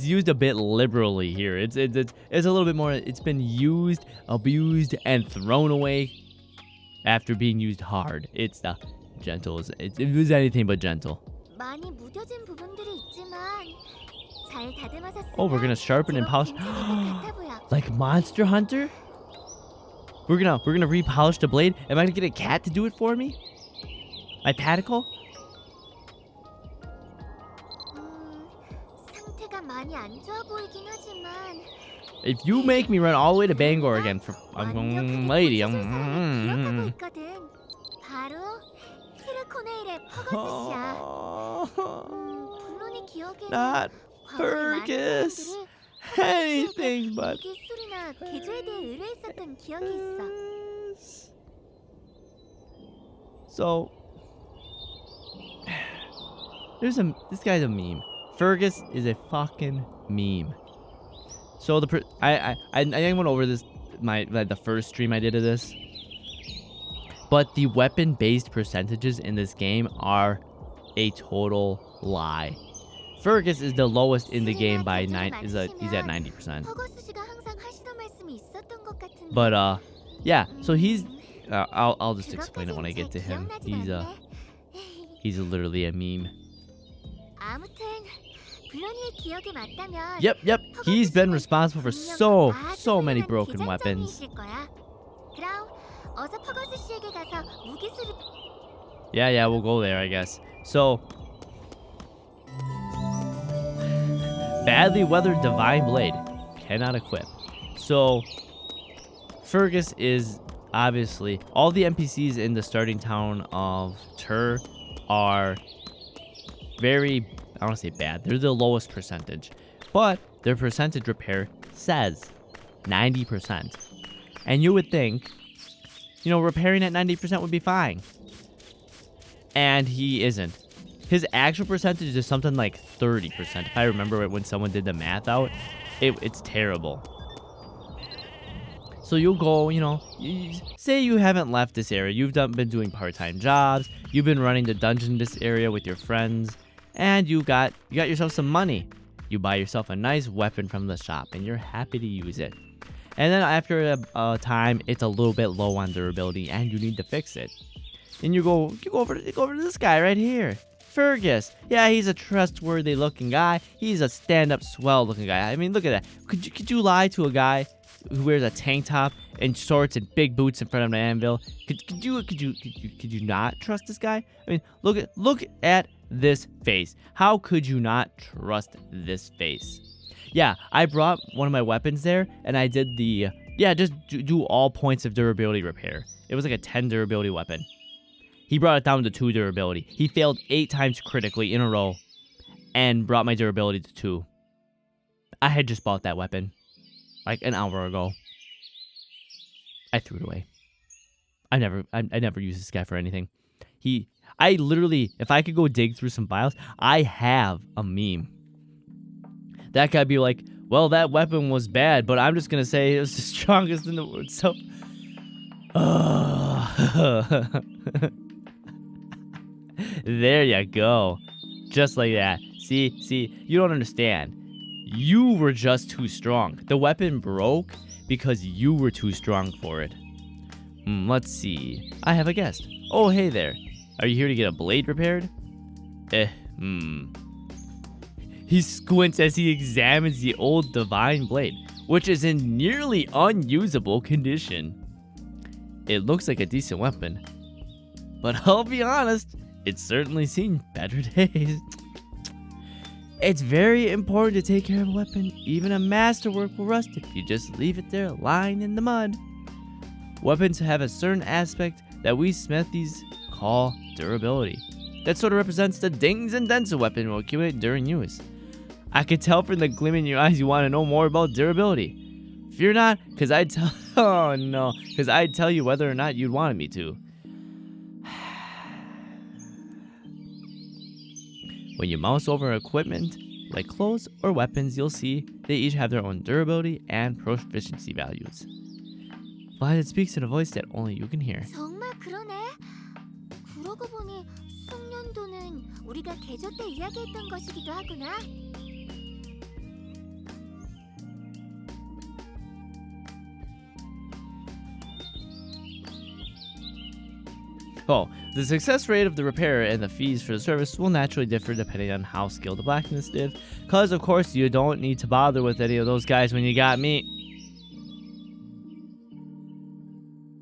used a bit liberally here. It's a little bit more. It's been used, abused, and thrown away after being used hard. It's gentle. It was anything but gentle. 많이 무뎌진 부분들이 있지만 잘 다듬어서 Oh, we're gonna sharpen and polish. Like Monster Hunter? We're gonna repolish the blade. Am I gonna get a cat to do it for me? My Paticle? 상태가 많이 안 좋아 보이긴 하지만 If you make me run all the way to Bangor again for 완벽하게 lady, 고쳐줄 사람을 기억하고 있거든. 바로 티르코네일의 퍼거스야. 블루니 기억에는 not 과거에 많은 Fergus. 사람들이 Anything but 무기 수리나 개조에 대해 의뢰했었던 기억이 있어. So this guy's a meme. Fergus is a fucking meme. So I think I went over this the first stream I did of this, but the weapon-based percentages in this game are a total lie. Fergus is the lowest in the game by he's at 90%. But yeah, so he's I'll just explain it when I get to him. He's literally a meme. Yep. He's been responsible for so many broken weapons. Yeah, we'll go there, I guess. So, badly weathered divine blade cannot equip. So, Fergus is obviously all the NPCs in the starting town of Tur are very, I don't want to say bad. They're the lowest percentage, but their percentage repair says 90%, and you would think, you know, repairing at 90% would be fine. And he isn't. His actual percentage is something like 30%. If I remember it when someone did the math out, it's terrible. So you'll go, you know, say you haven't left this area. You've been doing part-time jobs. You've been running the dungeon in this area with your friends, and you got yourself some money. You buy yourself a nice weapon from the shop, and you're happy to use it. And then after a time, it's a little bit low on durability, and you need to fix it. And you go over to this guy right here, Fergus. Yeah, he's a trustworthy looking guy. He's a stand-up swell looking guy. I mean, look at that. Could you lie to a guy who wears a tank top and shorts and big boots in front of an anvil? Could you not trust this guy? I mean, look at this face. How could you not trust this face? Yeah, I brought one of my weapons there, and I did the just do all points of durability repair. It was like a 10 durability weapon. He brought it down to 2 durability. He failed 8 times critically in a row and brought my durability to 2. I had just bought that weapon like an hour ago. I threw it away. I never used this guy for anything. I literally, if I could go dig through some files, I have a meme. That guy'd be like, well, that weapon was bad, but I'm just going to say it was the strongest in the world. So, there you go. Just like that. See, you don't understand. You were just too strong. The weapon broke because you were too strong for it. Let's see. I have a guest. Oh, hey there. Are you here to get a blade repaired? He squints as he examines the old divine blade, which is in nearly unusable condition. It looks like a decent weapon, but I'll be honest, it's certainly seen better days. It's very important to take care of a weapon. Even a masterwork will rust if you just leave it there lying in the mud. Weapons have a certain aspect that we smithies call durability. That sort of represents the dings and dents a weapon will accumulate during use. I could tell from the gleam in your eyes you want to know more about durability. Fear not, because I'd tell you whether or not you'd wanted me to. When you mouse over equipment, like clothes or weapons, you'll see they each have their own durability and proficiency values. But it speaks in a voice that only you can hear. 정말 그러네. 그러고 보니 숙련도는 우리가 개조 때 이야기했던 것이기도 하구나. Oh, the success rate of the repair and the fees for the service will naturally differ depending on how skilled the blacksmith is, because of course you don't need to bother with any of those guys when you got me.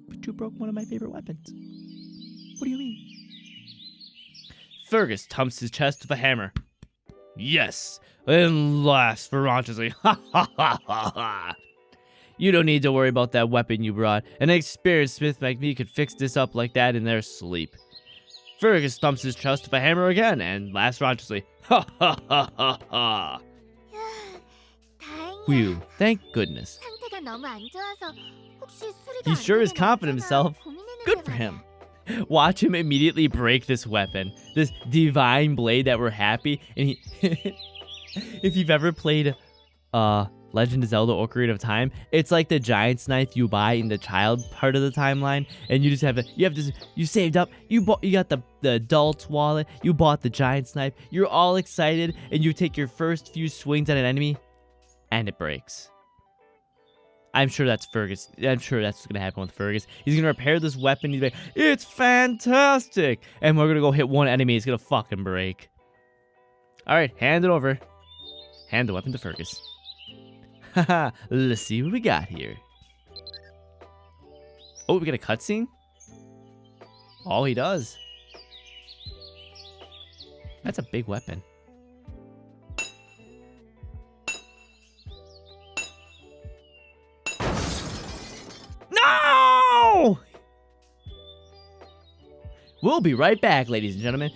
But you broke one of my favorite weapons. What do you mean? Fergus thumps his chest with a hammer. Yes, and laughs ferociously. Ha ha ha ha ha. You don't need to worry about that weapon you brought. An experienced smith like me could fix this up like that in their sleep. Fergus thumps his chest with a hammer again and laughs raucously. Ha ha ha ha ha. Whew, thank goodness. 상태가 너무 안 좋아서 혹시 수리가 He 안 sure is 되면 confident 어쩌나 himself. 고민했는데 Good for 말이야. him. Watch him immediately break this weapon. This divine blade that we're happy. And he... if you've ever played Legend of Zelda Ocarina of Time, it's like the giant's knife you buy in the child part of the timeline, and you just have you saved up, you got the adult wallet, you bought the giant's knife, you're all excited, and you take your first few swings at an enemy, and it breaks. I'm sure that's Fergus. I'm sure that's what's gonna happen with Fergus. He's gonna repair this weapon. He's like, it's fantastic, and we're gonna go hit one enemy. It's gonna fucking break. All right, hand it over. Hand the weapon to Fergus. Haha, let's see what we got here. Oh, we got a cutscene? Oh, he does. That's a big weapon. No! We'll be right back, ladies and gentlemen.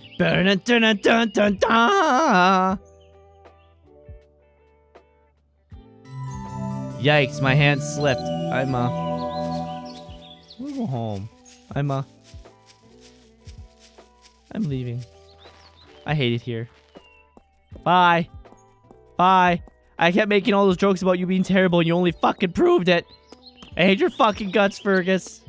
Yikes, my hand slipped. We'll go home. I'm leaving. I hate it here. Bye. Bye. I kept making all those jokes about you being terrible and you only fucking proved it. I hate your fucking guts, Fergus.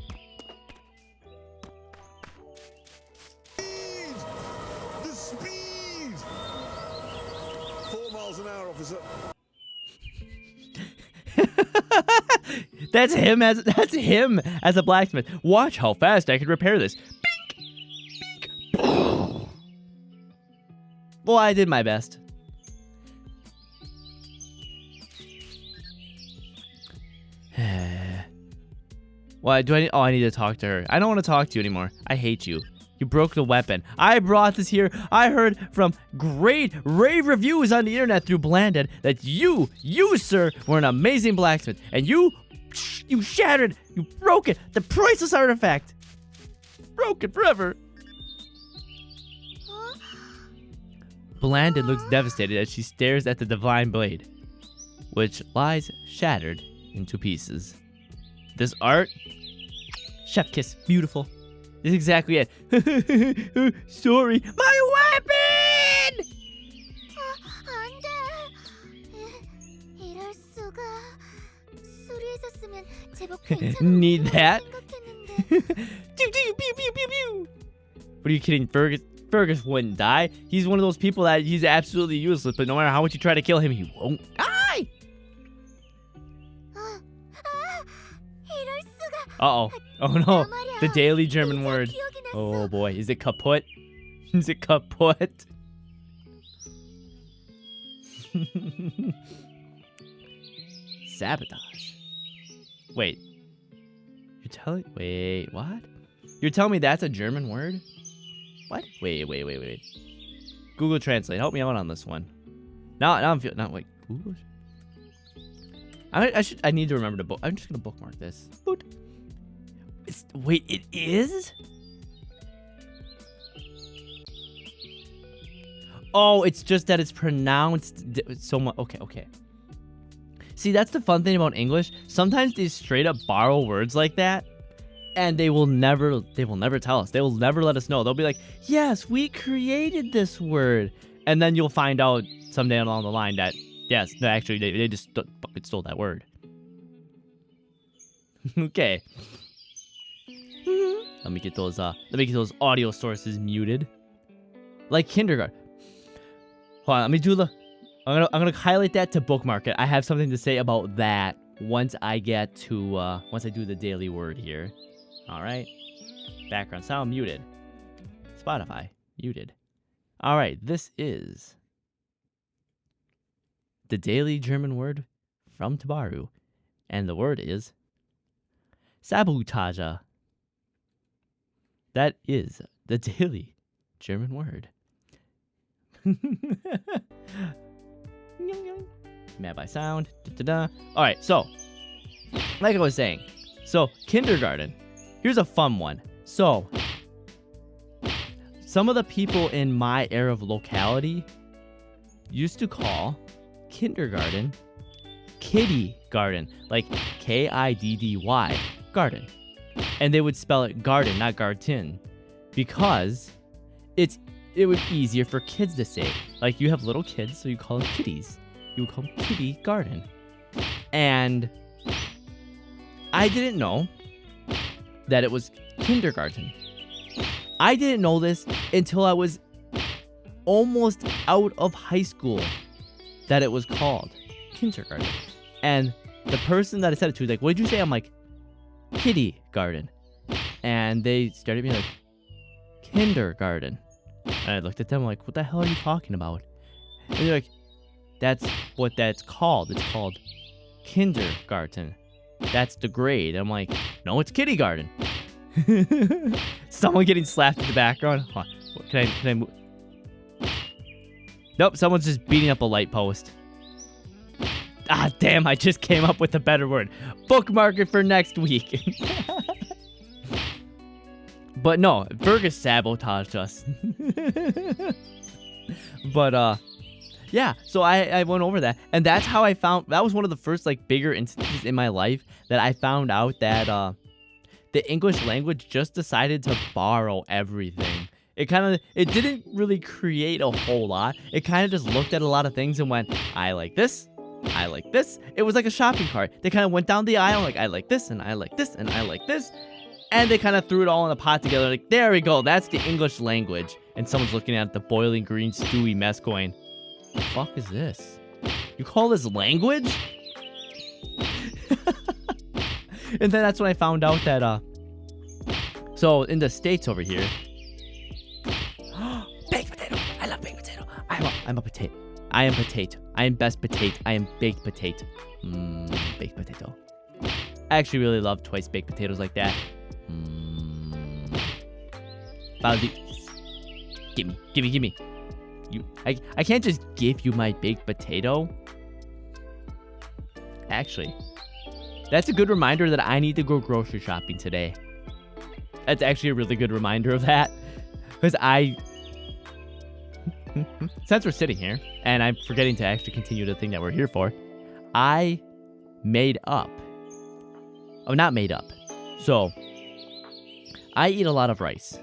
The speed! 4 miles an hour, officer. That's him as a blacksmith. Watch how fast I can repair this. Beak, beak. Well, I did my best. What do I need? Oh, I need to talk to her. I don't want to talk to you anymore. I hate you. You broke the weapon. I brought this here. I heard from great rave reviews on the internet through Blanded that you, sir, were an amazing blacksmith. And you shattered, you broke it, the priceless artifact. Broke it forever. Blanded looks devastated as she stares at the divine blade, which lies shattered into pieces. This art, chef kiss, beautiful. This is exactly it. Sorry, my weapon! Need that? Pew, pew, pew, pew, pew. What are you kidding? Fergus wouldn't die. He's one of those people that he's absolutely useless, but no matter how much you try to kill him, he won't die. Uh-oh. Oh no. The daily German word. Oh boy. Is it kaputt? Is it kaputt? Sabotage. Wait. Wait, what? You're telling me that's a German word? What? Wait. Google Translate. Help me out on this one. Now I'm feeling. Not wait. Google. I need to remember to book. I'm just gonna bookmark this. Boot. Wait, it is? Oh, it's just that it's pronounced so much. Okay. See, that's the fun thing about English. Sometimes they straight up borrow words like that, and they will never tell us. They will never let us know. They'll be like, "Yes, we created this word," and then you'll find out someday along the line that yes, actually they just fucking stole that word. Okay. Let me get those audio sources muted. Like kindergarten. Hold on, let me do I'm gonna highlight that to bookmark it. I have something to say about that once I get to once I do the daily word here. Alright. Background sound muted. Spotify muted. Alright, this is the daily German word from Tabaru. And the word is sabotage. That is the daily German word. Mad by sound. Alright, so, like I was saying, so kindergarten. Here's a fun one. So, some of the people in my area of locality used to call kindergarten kiddie garden, like Kiddy garden. And they would spell it garden, not garden, because it would be easier for kids to say. Like, you have little kids, so you call them kitties. You would call them kiddie garden. And I didn't know that it was kindergarten. I didn't know this until I was almost out of high school that it was called kindergarten. And the person that I said it to was like, what did you say? I'm like, kitty garden. And they stared at me like, kindergarten. And I looked at them like, what the hell are you talking about? And they're like, that's what that's called. It's called kindergarten. That's the grade. I'm like, no, it's kitty garden. Someone getting slapped in the background. Hold on. Can I move? Nope, someone's just beating up a light post. Ah, damn, I just came up with a better word. Bookmark it for next week. But no, Fergus sabotaged us. But, yeah, so I went over that. And that's how I found, that was one of the first, like, bigger instances in my life that I found out that, the English language just decided to borrow everything. It didn't really create a whole lot. It kind of just looked at a lot of things and went, I like this, I like this. It was like a shopping cart. They kind of went down the aisle like, I like this, and I like this, and I like this. And they kind of threw it all in a pot together like, there we go, that's the English language. And someone's looking at the boiling green stewy mess going, the fuck is this? You call this language? And then that's when I found out that, so in the States over here, baked potato. I love baked potato. I'm a potato. I am potato. I am best potato. I am baked potato. Baked potato. I actually really love twice baked potatoes like that. Gimme. I can't just give you my baked potato. Actually, that's a good reminder that I need to go grocery shopping today. That's actually a really good reminder of that. Because since we're sitting here, and I'm forgetting to actually continue the thing that we're here for, I made up. Oh, not made up. So, I eat a lot of rice.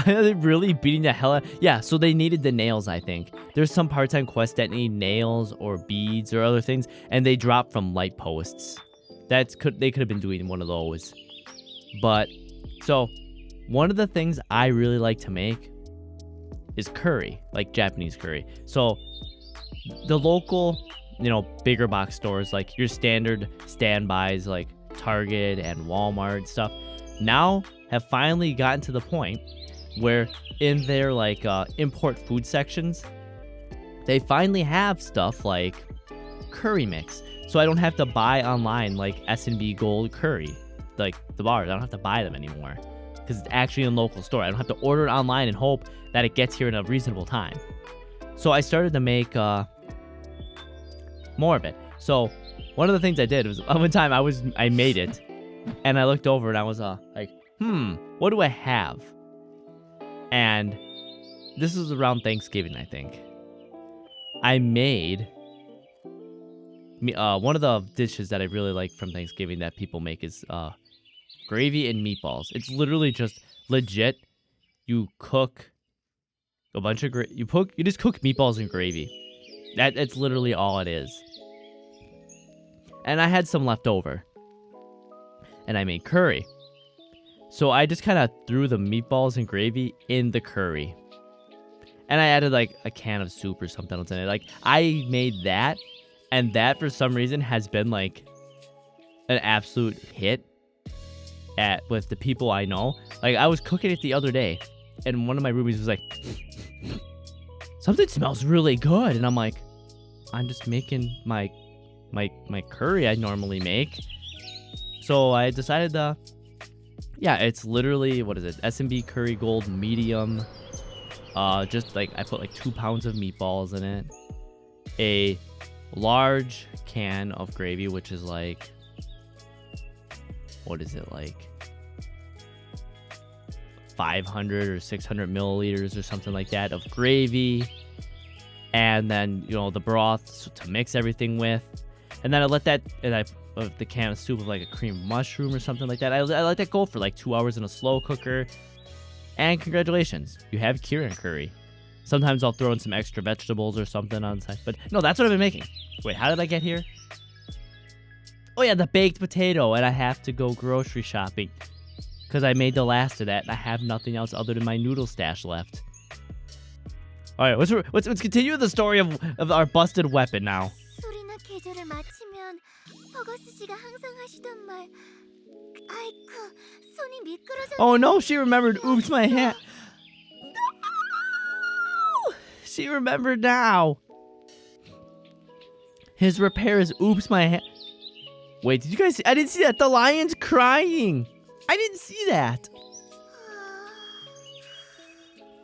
I'm really beating the hell out. Yeah, so they needed the nails, I think. There's some part-time quests that need nails or beads or other things, and they drop from light posts. They could have been doing one of those. But, so, one of the things I really like to make is curry, like Japanese curry. So, the local, bigger box stores, like your standard standbys, like Target and Walmart stuff, now have finally gotten to the point where in their, like, import food sections, they finally have stuff like curry mix. So I don't have to buy online, like, S&B Gold curry. Like the bars, I don't have to buy them anymore because it's actually in a local store. I don't have to order it online and hope that it gets here in a reasonable time. So I started to make more of it. So one of the things I did was one time I made it and I looked over and I was like, what do I have? And this was around Thanksgiving, I think. I made one of the dishes that I really like from Thanksgiving that people make is gravy and meatballs. It's literally just legit. You cook a bunch of you just cook meatballs and gravy. That's literally all it is. And I had some left over, and I made curry. So I just kind of threw the meatballs and gravy in the curry, and I added like a can of soup or something else in it. Like I made that. And that, for some reason, has been, like, an absolute hit with the people I know. Like, I was cooking it the other day, and one of my roomies was like, something smells really good. And I'm like, I'm just making my curry I normally make. So I decided yeah, it's literally, what is it? S&B Curry Gold Medium. Just, like, I put, like, 2 pounds of meatballs in it. A large can of gravy, which is like, what is it, like 500 or 600 milliliters or something like that of gravy, and then the broth to mix everything with, and then I let that, and I the can of soup of like a cream mushroom or something like that. I let that go for like 2 hours in a slow cooker, and congratulations, you have Kirin curry. Sometimes I'll throw in some extra vegetables or something on the side. But no, that's what I've been making. Wait, how did I get here? Oh yeah, the baked potato, and I have to go grocery shopping because I made the last of that, and I have nothing else other than my noodle stash left. All right, let's continue the story of our busted weapon now. 술이나 계절을 마치면 버거스 씨가 항상 하시던 말. 아이쿠, 손이 미끄러져. Oh no, she remembered. Oops, my hat. No! She remembered now. His repair is oops, my hat. Wait, did you guys see? I didn't see that. The lion's crying. I didn't see that.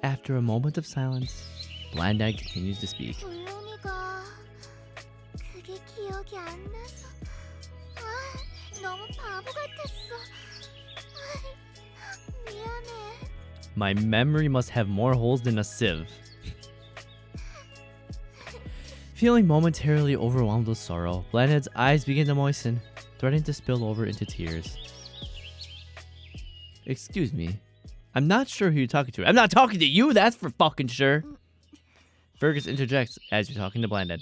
After a moment of silence, Blind Eye continues to speak. 물론이가 그게 기억이 안 나서 너무 바보 같았어. 미안해. My memory must have more holes than a sieve. Feeling momentarily overwhelmed with sorrow, Blandhead's eyes begin to moisten, threatening to spill over into tears. Excuse me. I'm not sure who you're talking to. I'm not talking to you, that's for fucking sure. Fergus interjects as you're talking to Blandhead.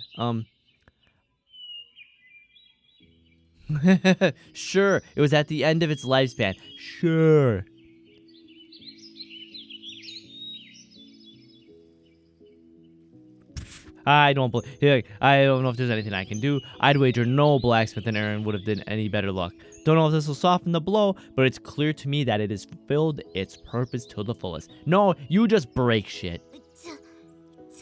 Sure, it was at the end of its lifespan. Sure. I don't know if there's anything I can do. I'd wager no blacksmith in Aaron would have done any better luck. Don't know if this will soften the blow, but it's clear to me that it has fulfilled its purpose to the fullest. No, you just break shit.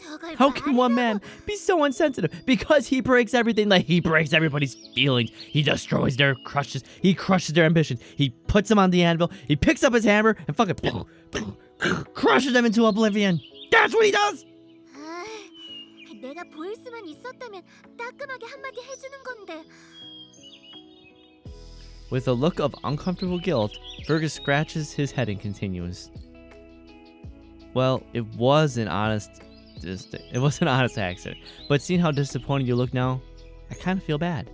저걸 How can one man be so insensitive? Because he breaks everything, like he breaks everybody's feelings. He destroys their crushes. He crushes their ambition. He puts them on the anvil. He picks up his hammer and fucking crushes them into oblivion. That's what he does. 내가 보일 수만 있었다면 따끔하게 한마디 해주는 건데. With a look of uncomfortable guilt, Fergus scratches his head and continues. Well, it was an honest accident, but seeing how disappointed you look now, I kind of feel bad.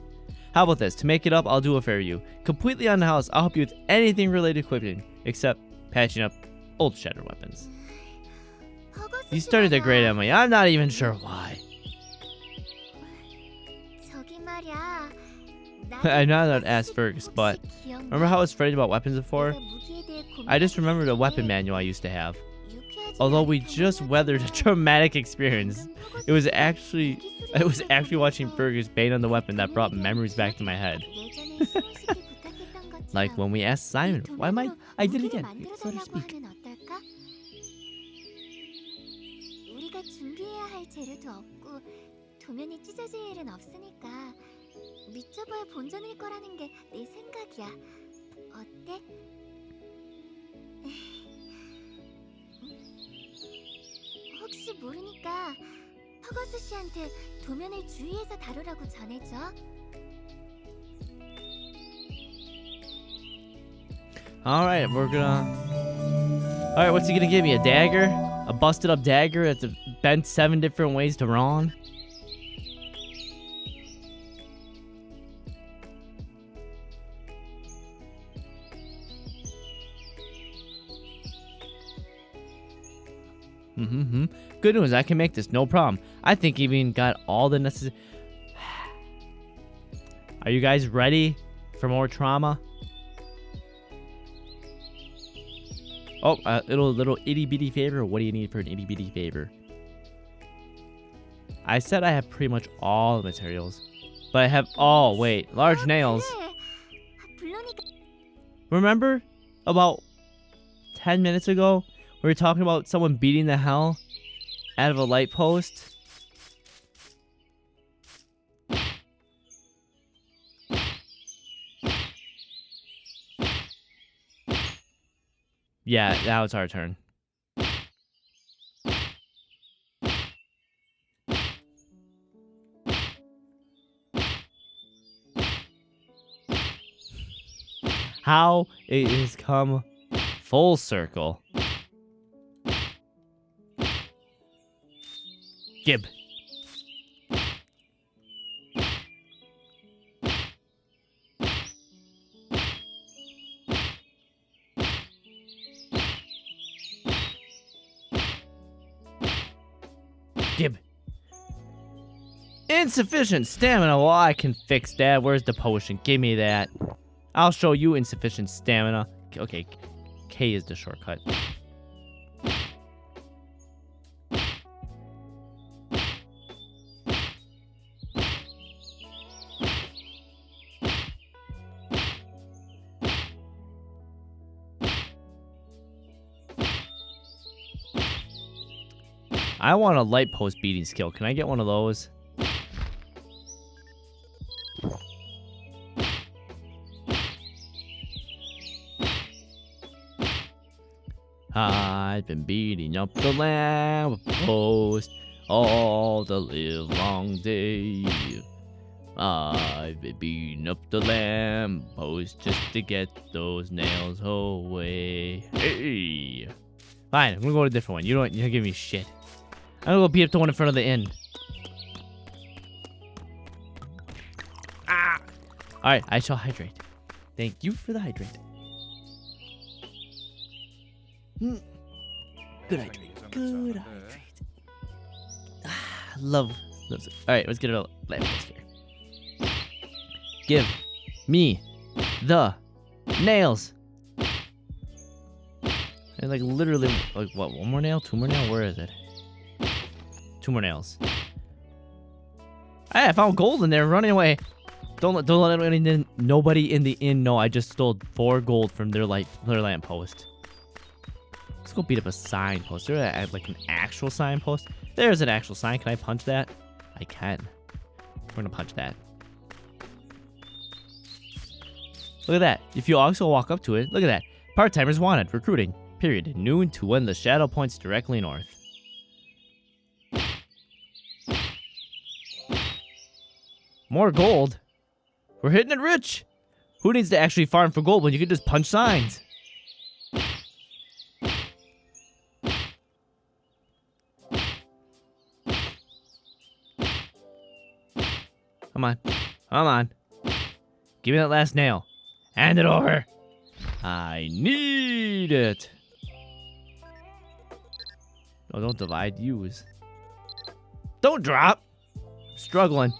How about this? To make it up, I'll do a favor you. Completely on the house, I'll help you with anything related to equipping, except patching up old shattered weapons. You started to grate at me. I'm not even sure why. 저기 말이야. I know that asked Fergus, but remember how I was afraid about weapons before? I just remembered a weapon manual I used to have. Although we just weathered a traumatic experience, it was actually watching Fergus bang on the weapon that brought memories back to my head. Like when we asked Simon, I did it again, so to speak. 우리가 준비해야 할 재료도 없고 도면이 찢어질 일은 없으니까 밑접어야 본전일 거라는 게 내 생각이야. 어때? 혹시 모르니까 퍼거스 씨한테 도면을 주의해서 다루라고 전해줘. Alright, what's he gonna give me? A dagger? A busted up dagger that's bent 7 different ways to wrong? Good news, I can make this, no problem. I think he even got all the necessary... Are you guys ready for more trauma? Oh, a little itty bitty favor. What do you need for an itty bitty favor? I said I have pretty much all the materials, but I have large nails. Remember about 10 minutes ago we were talking about someone beating the hell out of a light post? Yeah, now it's our turn. How it has come full circle. Gib. Insufficient stamina. Well, I can fix that. Where's the potion? Give me that. I'll show you insufficient stamina. Okay, K is the shortcut. I want a light post beating skill. Can I get one of those? I've been beating up the lamp post all the live long day. I've been beating up the lamp post just to get those nails away. Hey! Fine, I'm gonna go to a different one. You don't give me shit. I'm gonna go beat up the one in front of the inn. Ah! Alright, I shall hydrate. Thank you for the hydrate. Good hydrate. Good hydrate. Ah, love. Alright, let's get a lamp post here. Give me the nails. And like literally, like what? One more nail? Two more nail? Where is it? Two more nails. Hey, I found gold in there. Running away. Don't let nobody in the inn know I just stole 4 gold from their lamp post. Let's go beat up a signpost. Is there like an actual signpost? There's an actual sign. Can I punch that? I can. We're gonna punch that. Look at that. If you also walk up to it, look at that. Part-timers wanted. Recruiting. Period. Noon to when the shadow points directly north. More gold? We're hitting it rich. Who needs to actually farm for gold when you can just punch signs? Come on. Come on. Give me that last nail. Hand it over. I need it. Oh, don't divide. Use. Don't drop. Struggling.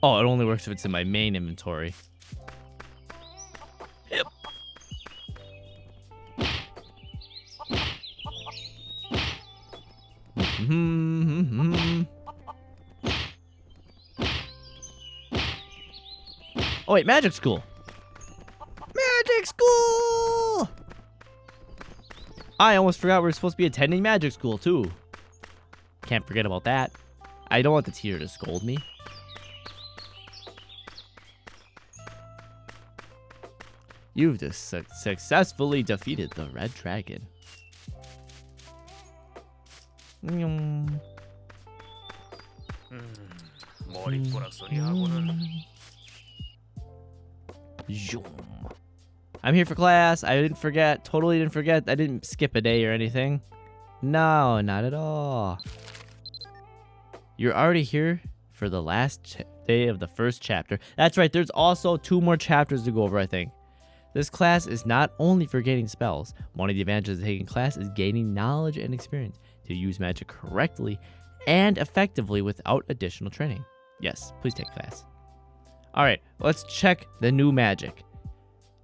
Oh, it only works if it's in my main inventory. Yep. Oh wait, magic school. Magic school! I almost forgot we were supposed to be attending magic school too. Can't forget about that. I don't want the teacher to scold me. You've just successfully defeated the red dragon. I'm here for class. I didn't forget. Totally didn't forget. I didn't skip a day or anything. No, not at all. You're already here for the last day of the first chapter. That's right. There's also 2 more chapters to go over, I think. This class is not only for gaining spells. One of the advantages of taking class is gaining knowledge and experience to use magic correctly and effectively without additional training. Yes, please take class. Alright, let's check the new magic.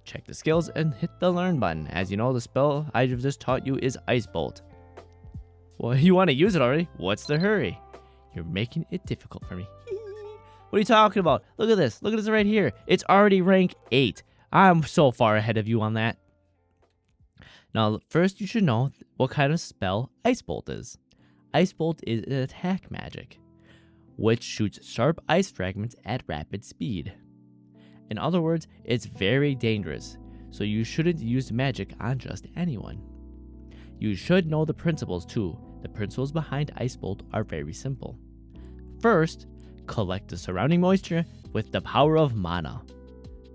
Check the skills and hit the learn button. As you know, the spell I've just taught you is Ice Bolt. Well, you want to use it already? What's the hurry? You're making it difficult for me. What are you talking about? Look at this. Look at this right here. It's already rank 8. I'm so far ahead of you on that. Now, first you should know what kind of spell Ice Bolt is. Ice Bolt is an attack magic, which shoots sharp ice fragments at rapid speed. In other words, it's very dangerous, so you shouldn't use magic on just anyone. You should know the principles too. The principles behind Ice Bolt are very simple. First, collect the surrounding moisture with the power of mana.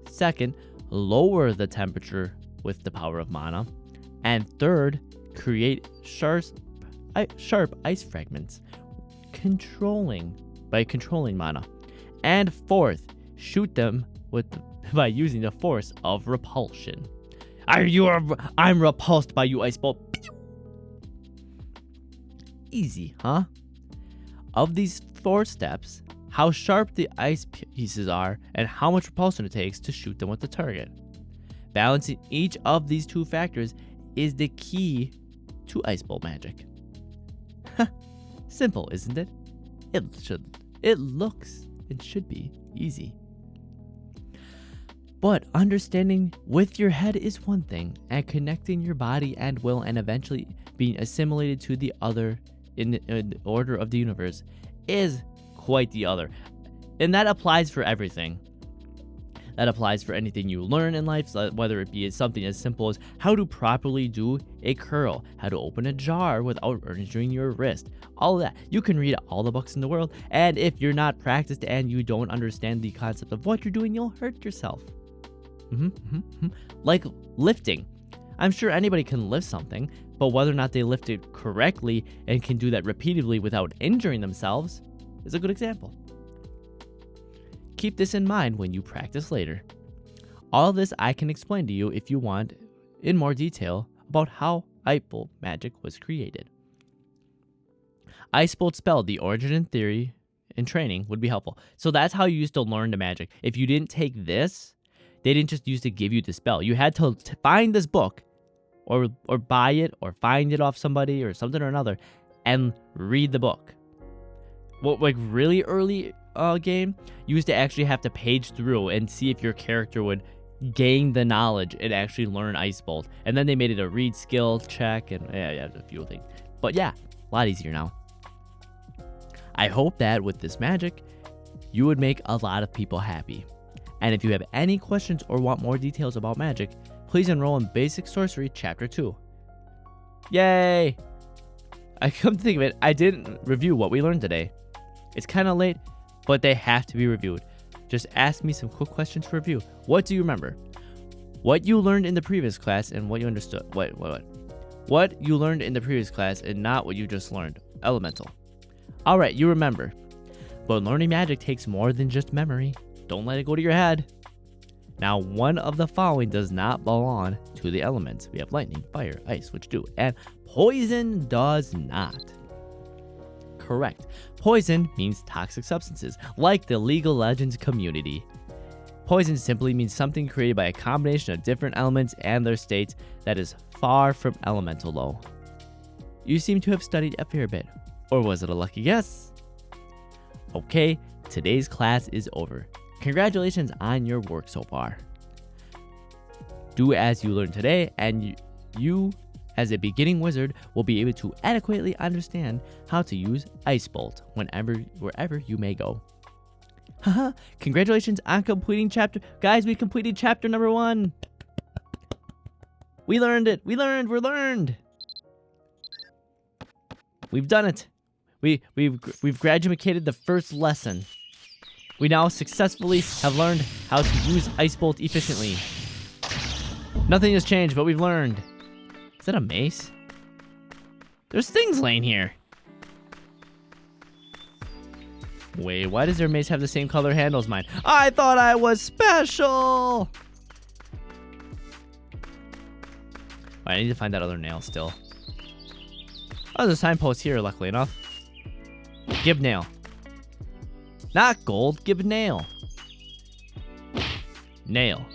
Second, lower the temperature with the power of mana. And third, create sharp ice fragments by controlling mana. And fourth, shoot them by using the force of repulsion. I'm repulsed by you, Ice Bolt. Easy, huh? of these 4 steps, how sharp the ice pieces are, and how much repulsion it takes to shoot them with the target. Balancing each of these 2 factors is the key to Ice Bolt magic. Simple, isn't it? It looks and should be easy. But understanding with your head is one thing, and connecting your body and will and eventually being assimilated to the other in the order of the universe is quite the other. And that applies for everything. That applies for anything you learn in life, whether it be something as simple as how to properly do a curl, how to open a jar without injuring your wrist, all of that. You can read all the books in the world, and if you're not practiced and you don't understand the concept of what you're doing, you'll hurt yourself. Like lifting. I'm sure anybody can lift something, but whether or not they lift it correctly and can do that repeatedly without injuring themselves is a good example. Keep this in mind when you practice later. All this I can explain to you if you want in more detail about how Ice Bolt magic was created. Ice Bolt spelled, the origin and theory and training would be helpful. So that's how you used to learn the magic. If you didn't take this, they didn't just use to give you the spell. You had to find this book or buy it or find it off somebody or something or another and read the book. What, like really early game, you used to actually have to page through and see if your character would gain the knowledge and actually learn Ice Bolt. And then they made it a read skill check and yeah, a few things. But yeah, a lot easier now. I hope that with this magic, you would make a lot of people happy. And if you have any questions or want more details about magic, please enroll in Basic Sorcery Chapter 2. Yay! I come to think of it, I didn't review what we learned today. It's kind of late, but they have to be reviewed. Just ask me some quick questions for review. What do you remember? What you learned in the previous class and what you understood. What you learned in the previous class and not what you just learned. Elemental. Alright, you remember. But learning magic takes more than just memory. Don't let it go to your head. Now, one of the following does not belong to the elements. We have lightning, fire, ice, which do, and poison does not. Correct. Poison means toxic substances, like the League of Legends community. Poison simply means something created by a combination of different elements and their states that is far from elemental though. You seem to have studied a fair bit, or was it a lucky guess? Okay, today's class is over. Congratulations on your work so far. Do as you learned today, and you as a beginning wizard will be able to adequately understand how to use Ice Bolt wherever you may go. Haha, congratulations on completing chapter. Guys, we completed chapter number 1. We learned it. We're learned. We've done it. We've graduated the first lesson. We now successfully have learned how to use Ice Bolt efficiently. Nothing has changed, but we've learned. Is that a mace? There's things laying here. Wait, why does their mace have the same color handle as mine? I thought I was special! I need to find that other nail still. Oh, there's a signpost here, luckily enough. Give nail. Not gold, give nail. Nail.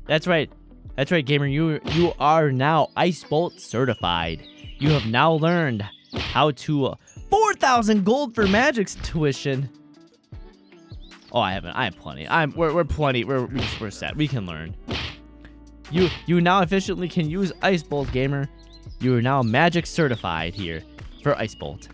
That's right. That's right, gamer. You are now Ice Bolt certified. You have now learned how to 4,000 gold for magic's tuition. Oh, I haven't. I have plenty. We're plenty. We're set. We can learn. You now efficiently can use Ice Bolt, gamer. You are now magic certified here for Ice Bolt.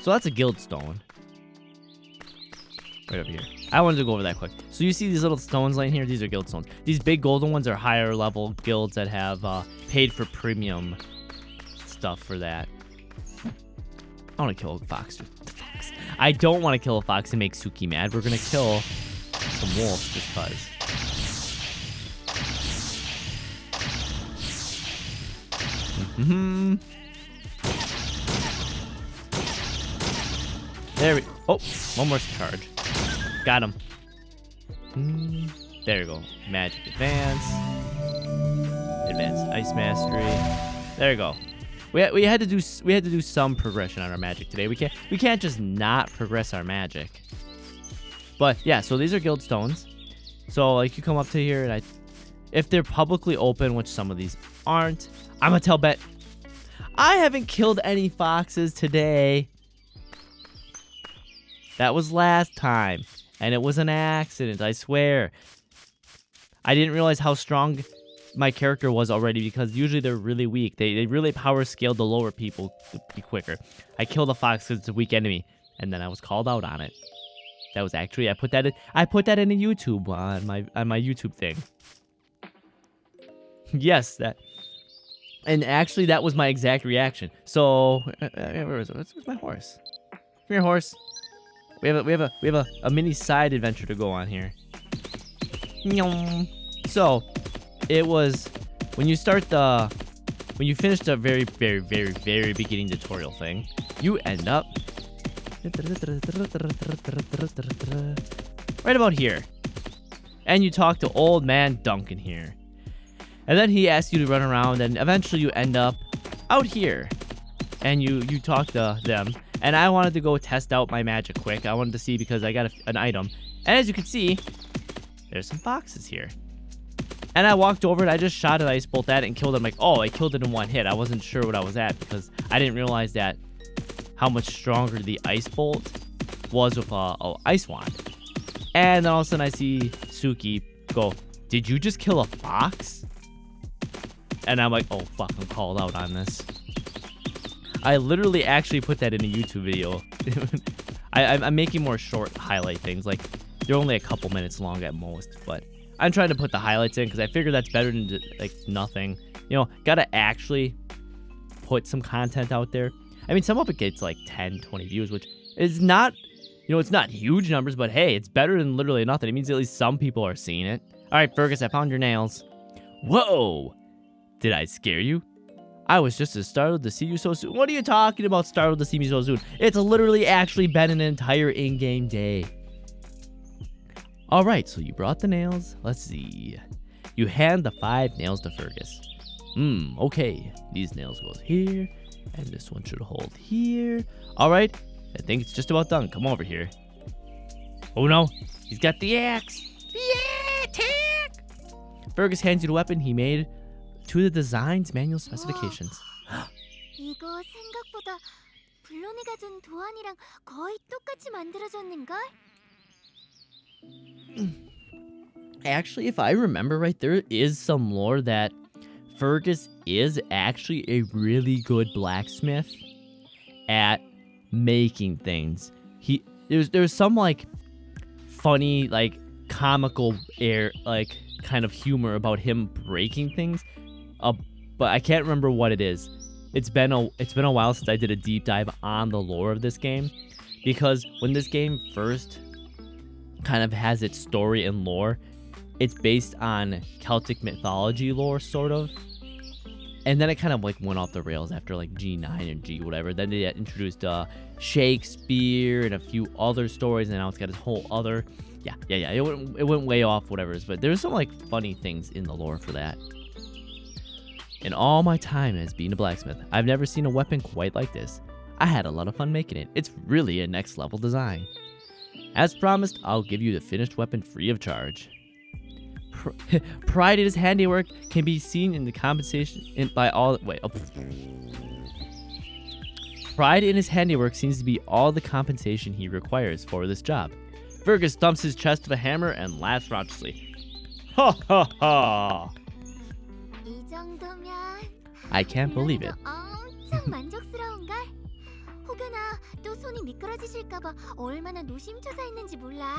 So that's a guild stone. Right over here. I wanted to go over that quick. So you see these little stones laying here? These are guild stones. These big golden ones are higher level guilds that have paid for premium stuff for that. I want to kill a fox. I don't want to kill a fox and make Suki mad. We're going to kill some wolves just because. There we. Oh, one more charge. Got him. There you go. Magic advance. Advanced ice mastery. There you go. We had to do some progression on our magic today. We can't just not progress our magic. But yeah, so these are guild stones. So like you come up to here and if they're publicly open, which some of these aren't, I'm gonna tell Bet I haven't killed any foxes today. That was last time, and it was an accident, I swear. I didn't realize how strong my character was already because usually they're really weak. They really power scale the lower people to be quicker. I killed a fox because it's a weak enemy, and then I was called out on it. That was actually I put that in a YouTube on my YouTube thing. Yes, that. And actually, that was my exact reaction. So, where is it? Where's my horse? Come here, horse. We have a mini side adventure to go on here. So, it was when you finish the very, very, very, very beginning tutorial thing, you end up right about here, and you talk to old man Duncan here. And then he asks you to run around, and eventually you end up out here. And you talk to them. And I wanted to go test out my magic quick. I wanted to see because I got an item. And as you can see, there's some foxes here. And I walked over and I just shot an ice bolt at it and killed it. I'm like, oh, I killed it in one hit. I wasn't sure what I was at because I didn't realize that how much stronger the ice bolt was with a ice wand. And then all of a sudden I see Suki go, did you just kill a fox? And I'm like, oh, fuck, I'm called out on this. I literally actually put that in a YouTube video. I'm making more short highlight things. Like, they're only a couple minutes long at most. But I'm trying to put the highlights in because I figure that's better than, like, nothing. You know, gotta actually put some content out there. I mean, some of it gets, like, 10, 20 views, which is not, you know, it's not huge numbers. But, hey, it's better than literally nothing. It means at least some people are seeing it. All right, Fergus, I found your nails. Whoa! Did I scare you? I was just as startled to see you so soon. What are you talking about, startled to see me so soon? It's literally actually been an entire in-game day. Alright, so you brought the nails. Let's see. You hand the 5 nails to Fergus. Okay. These nails goes here, and this one should hold here. Alright, I think it's just about done. Come over here. Oh no, he's got the axe. Yeah, attack! Fergus hands you the weapon he made to the design's manual specifications. 이거 생각보다 블론이가 준 도안이랑 거의 똑같이 만들어졌는걸? Actually, if I remember right, there is some lore that Fergus is actually a really good blacksmith at making things. There's some like funny, like comical air, like kind of humor about him breaking things. But I can't remember what it is. It's been a while since I did a deep dive on the lore of this game, because when this game first kind of has its story and lore, it's based on Celtic mythology lore, sort of. And then it kind of like went off the rails after like G9 and G whatever. Then they introduced Shakespeare and a few other stories, and now it's got this whole other. Yeah. It went way off, whatever. But there's some like funny things in the lore for that. In all my time as being a blacksmith, I've never seen a weapon quite like this. I had a lot of fun making it. It's really a next level design. As promised, I'll give you the finished weapon free of charge. Pride in his handiwork can be seen in the compensation by all. Pride in his handiwork seems to be all the compensation he requires for this job. Fergus thumps his chest with a hammer and laughs raucously. Ha ha ha! 이 정도면 I can't believe it. 엄청 만족스러운걸? 혹여나 또 손이 미끄러지실까봐 얼마나 노심초사했는지 몰라.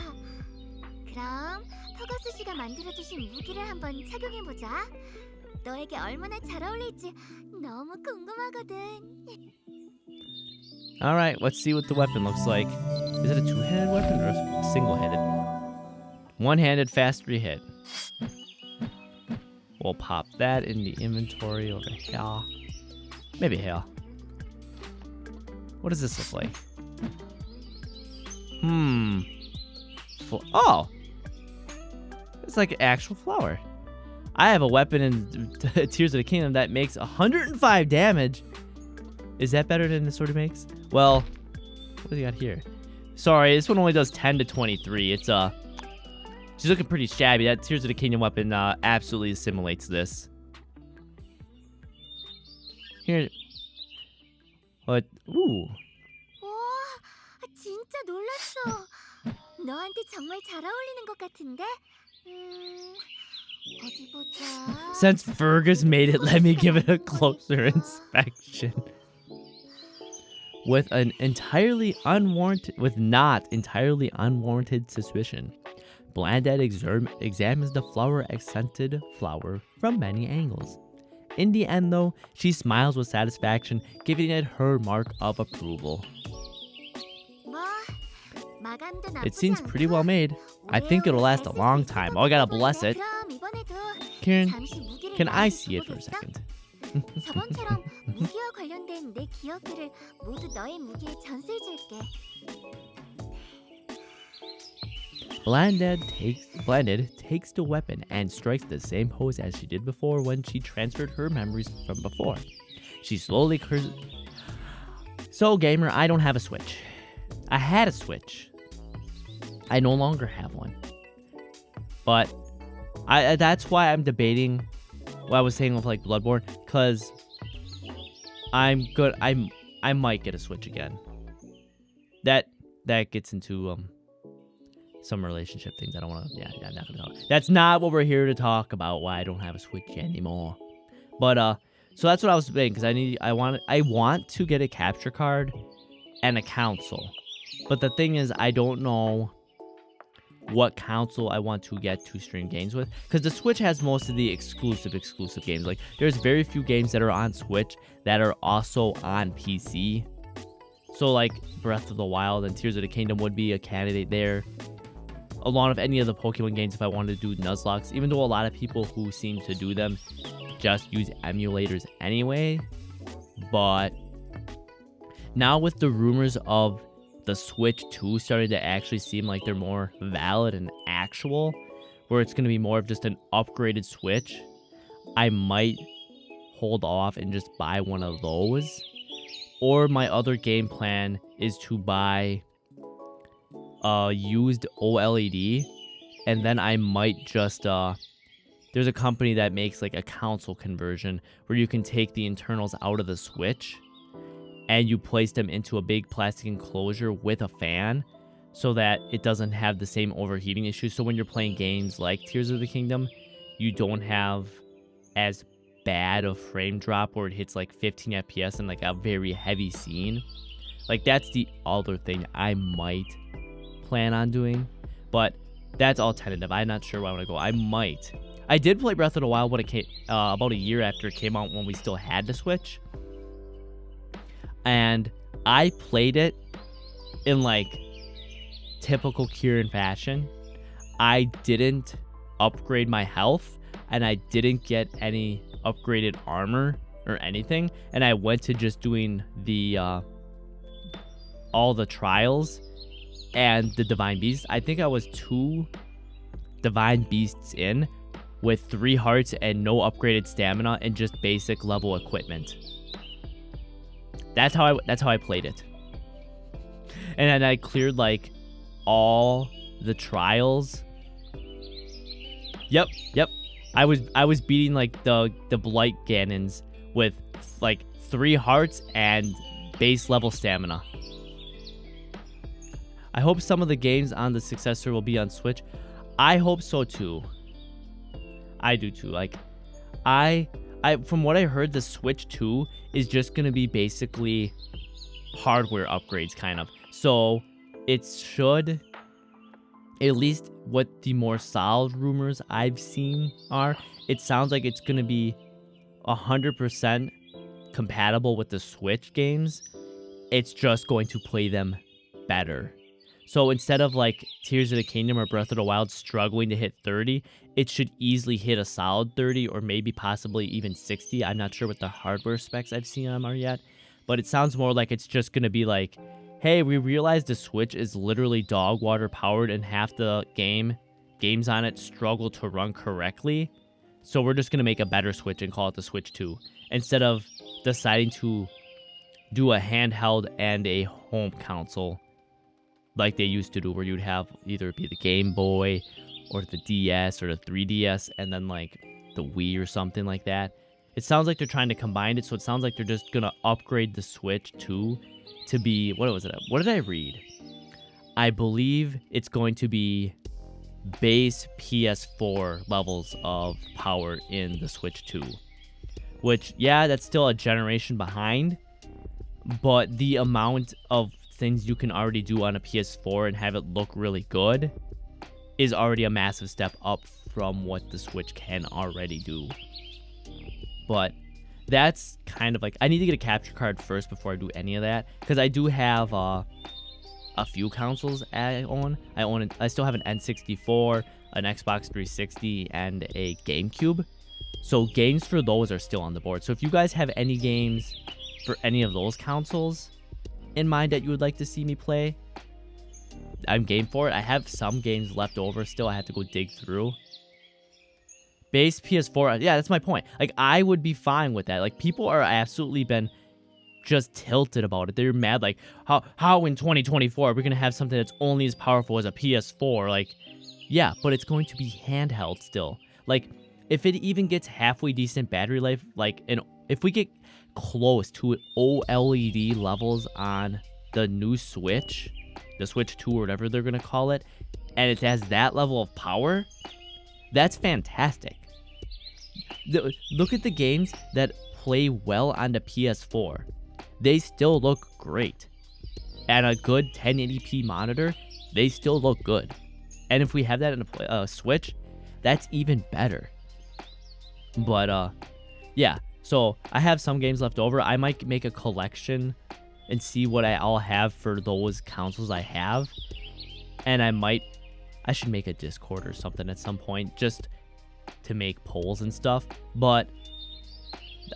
그럼 퍼거스 씨가 만들어주신 무기를 한번 착용해보자. 너에게 얼마나 잘 어울릴지 너무 궁금하거든. Alright, let's see what the weapon looks like. Is it a two-handed weapon or a single-handed? One-handed fast hit. We'll pop that in the inventory over here. Maybe here. What does this look like? Oh, it's like an actual flower. I have a weapon in Tears of the Kingdom that makes 105 damage. Is that better than the sword it makes? Well, what do you got here? Sorry, this one only does 10 to 23. It's she's looking pretty shabby. That Tears of the Kingdom weapon absolutely assimilates this. Here. What? Ooh. 와, 진짜 놀랐어. 너한테 정말 잘 어울리는 것 같은데? 어디 보자. Since Fergus made it, let me give it a closer inspection. With not entirely unwarranted suspicion, Blandad examines the flower-accented flower from many angles. In the end, though, she smiles with satisfaction, giving it her mark of approval. It seems pretty well made. I think it'll last a long time. Oh, I gotta bless it. Kieran, can I see it for a second? 저번처럼 무기와 관련된 내 기억들을 모두 너의 무기에 전수해줄게. Blandad takes the weapon and strikes the same pose as she did before when she transferred her memories from before. She slowly So, gamer, I don't have a Switch. I had a Switch. I no longer have one. But that's why I'm debating what I was saying with like Bloodborne, because I might get a Switch again. That gets into some relationship things. I don't want to. Yeah, I'm not gonna talk. That's not what we're here to talk about. Why I don't have a Switch anymore. But so that's what I was debating, because I want to get a capture card and a console. But the thing is, I don't know what console I want to get to stream games with, because the Switch has most of the exclusive games. Like, there's very few games that are on Switch that are also on PC. So like Breath of the Wild and Tears of the Kingdom would be a candidate there, along with any of the Pokemon games if I wanted to do Nuzlocke, even though a lot of people who seem to do them just use emulators anyway. But now with the rumors of the Switch 2 starting to actually seem like they're more valid and actual, where it's going to be more of just an upgraded Switch, I might hold off and just buy one of those. Or my other game plan is to buy a used OLED, and then I might just there's a company that makes like a console conversion where you can take the internals out of the Switch and you place them into a big plastic enclosure with a fan so that it doesn't have the same overheating issues. So when you're playing games like Tears of the Kingdom, you don't have as bad a frame drop where it hits like 15 FPS in like a very heavy scene. Like, that's the other thing I might plan on doing, but that's all tentative. I'm not sure where I want to go. I might. I did play Breath of the Wild when it came about a year after it came out, when we still had the Switch. And I played it in like typical Kieran fashion. I didn't upgrade my health, and I didn't get any upgraded armor or anything. And I went to just doing the all the trials and the Divine Beasts. I think I was 2 Divine Beasts in with 3 hearts and no upgraded stamina and just basic level equipment. That's how I played it. And then I cleared like all the trials. Yep. I was beating like the Blight Ganons with like 3 hearts and base level stamina. I hope some of the games on the successor will be on Switch. I hope so too. I do too. Like, I from what I heard, the Switch 2 is just gonna be basically hardware upgrades, kind of. So it should, at least what the more solid rumors I've seen are, it sounds like it's gonna be 100% compatible with the Switch games. It's just going to play them better. So instead of like Tears of the Kingdom or Breath of the Wild struggling to hit 30, it should easily hit a solid 30 or maybe possibly even 60. I'm not sure what the hardware specs I've seen on them are yet, but it sounds more like it's just going to be like hey, we realized the Switch is literally dog water powered and half the games on it struggle to run correctly. So we're just going to make a better Switch and call it the Switch 2 instead of deciding to do a handheld and a home console like they used to do, where you'd have either be the Game Boy or the DS or the 3DS and then like the Wii or something like that. It sounds like they're trying to combine it, so it sounds like they're just going to upgrade the Switch 2 to be, what was it? What did I read? I believe it's going to be base PS4 levels of power in the Switch 2. Which, yeah, that's still a generation behind, but the amount of things you can already do on a PS4 and have it look really good is already a massive step up from what the Switch can already do. But that's kind of like, I need to get a capture card first before I do any of that, because I do have a few consoles I own. I still have an N64, an Xbox 360, and a GameCube. So games for those are still on the board. So if you guys have any games for any of those consoles in mind that you would like to see me play, I'm game for it. I have some games left over still. I have to go dig through. Base PS4, yeah, that's my point. Like, I would be fine with that. Like, people are absolutely been just tilted about it. They're mad, like, how in 2024 are we gonna have something that's only as powerful as a PS4? Like, yeah, but it's going to be handheld still. Like, if it even gets halfway decent battery life, like, and if we get close to OLED levels on the new Switch, the Switch 2 or whatever they're gonna call it, and it has that level of power, that's fantastic. Look at the games that play well on the PS4. They still look great. And a good 1080p monitor, they still look good. And if we have that in a Switch, that's even better. But, yeah. So, I have some games left over. I might make a collection and see what I all have for those consoles I have. And I should make a Discord or something at some point just to make polls and stuff. But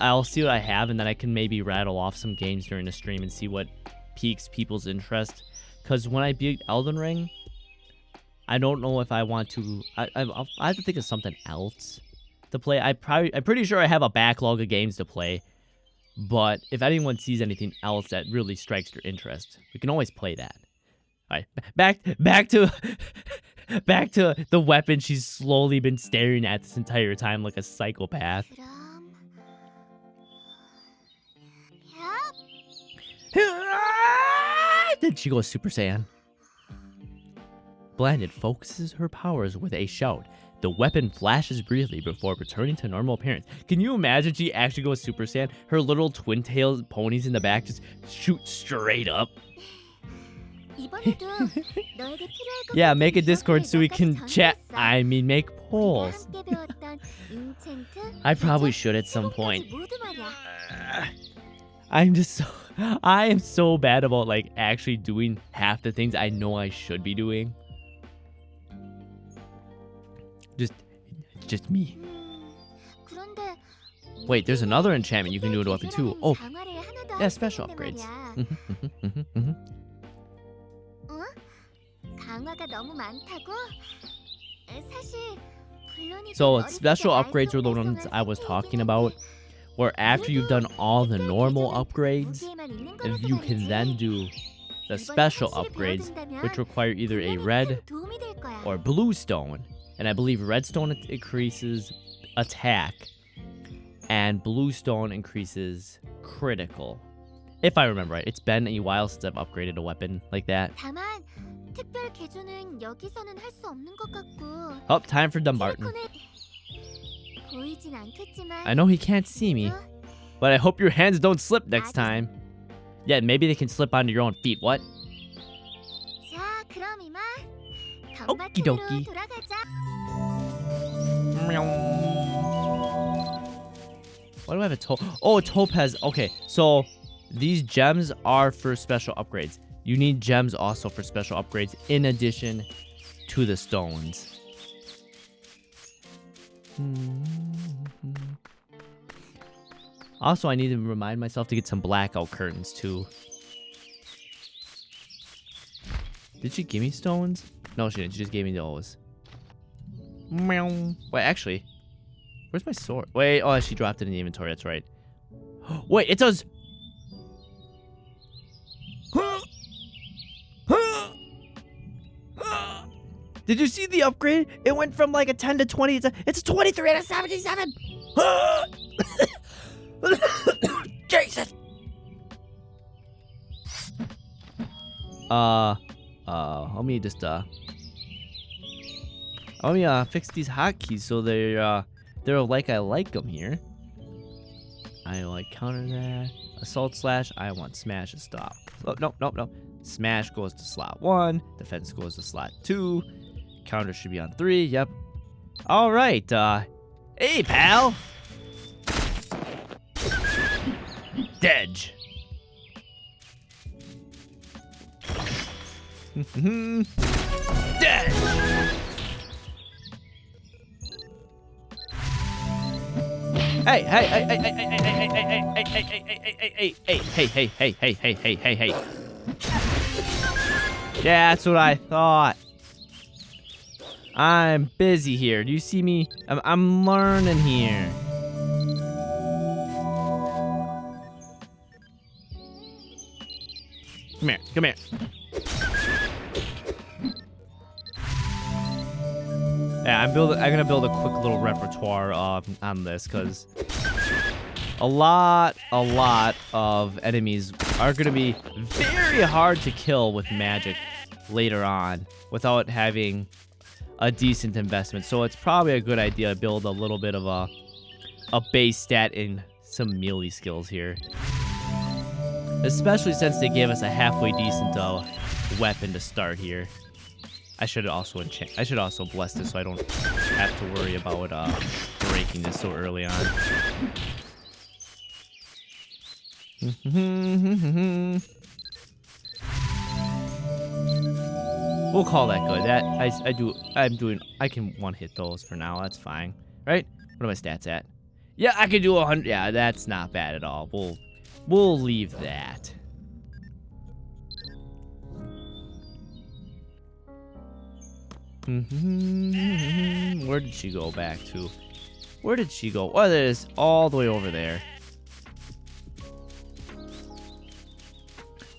I'll see what I have, and then I can maybe rattle off some games during the stream and see what piques people's interest. Because when I beat Elden Ring, I don't know if I want to. I have to think of something else to play. I'm pretty sure I have a backlog of games to play. But if anyone sees anything else that really strikes their interest, we can always play that. All right, back to back to the weapon she's slowly been staring at this entire time like a psychopath. Then she goes Super Saiyan. Blinded focuses her powers with a shout. The weapon flashes briefly before returning to normal appearance. Can you imagine she actually goes Super Saiyan? Her little twin-tailed ponies in the back just shoot straight up. Yeah, make a Discord so we can chat. I mean, make polls. I probably should at some point. I am so bad about like actually doing half the things I know I should be doing. Just me. Wait, there's another enchantment you can do to weapon too. Oh, yeah, special upgrades. So special upgrades were the ones I was talking about, where after you've done all the normal upgrades, you can then do the special upgrades, which require either a red or blue stone. And I believe redstone increases attack, and blue stone increases critical. If I remember right. It's been a while since I've upgraded a weapon like that. Oh, time for Dumbarton. I know he can't see me, but I hope your hands don't slip next time. Yeah, maybe they can slip onto your own feet. What? Okie dokie. Why do I have a Oh, a topaz. Okay, so these gems are for special upgrades. You need gems also for special upgrades in addition to the stones. Also, I need to remind myself to get some blackout curtains too. Did she give me stones? No, she didn't. She just gave me those. Meow. Wait, actually, where's my sword? Wait, oh, she dropped it in the inventory. That's right. Wait, it does. Did you see the upgrade? It went from like a 10 to 20. It's a 23 out of 77. Jesus. Let me just let me fix these hotkeys so they're like I like them here. I like counter that. Assault slash. I want smash and stop. Oh, nope. Smash goes to slot 1. Defense goes to slot 2. Counter should be on 3. Yep. All right. Hey, pal. Dedge. Dead. Hey. Yeah, that's what I thought. I'm busy here. Do you see me? I'm learning here. Come here. Yeah, I'm gonna build a quick little repertoire on this because a lot of enemies are gonna be very hard to kill with magic later on without having a decent investment. So it's probably a good idea to build a little bit of a base stat in some melee skills here, especially since they gave us a halfway decent weapon to start here. I should also bless this so I don't have to worry about breaking this so early on. We'll call that good. I can one hit those for now. That's fine, right? What are my stats at? Yeah, I can do 100. Yeah, that's not bad at all. We'll leave that. Where did she go back to? Where did she go? Oh, there it is, all the way over there.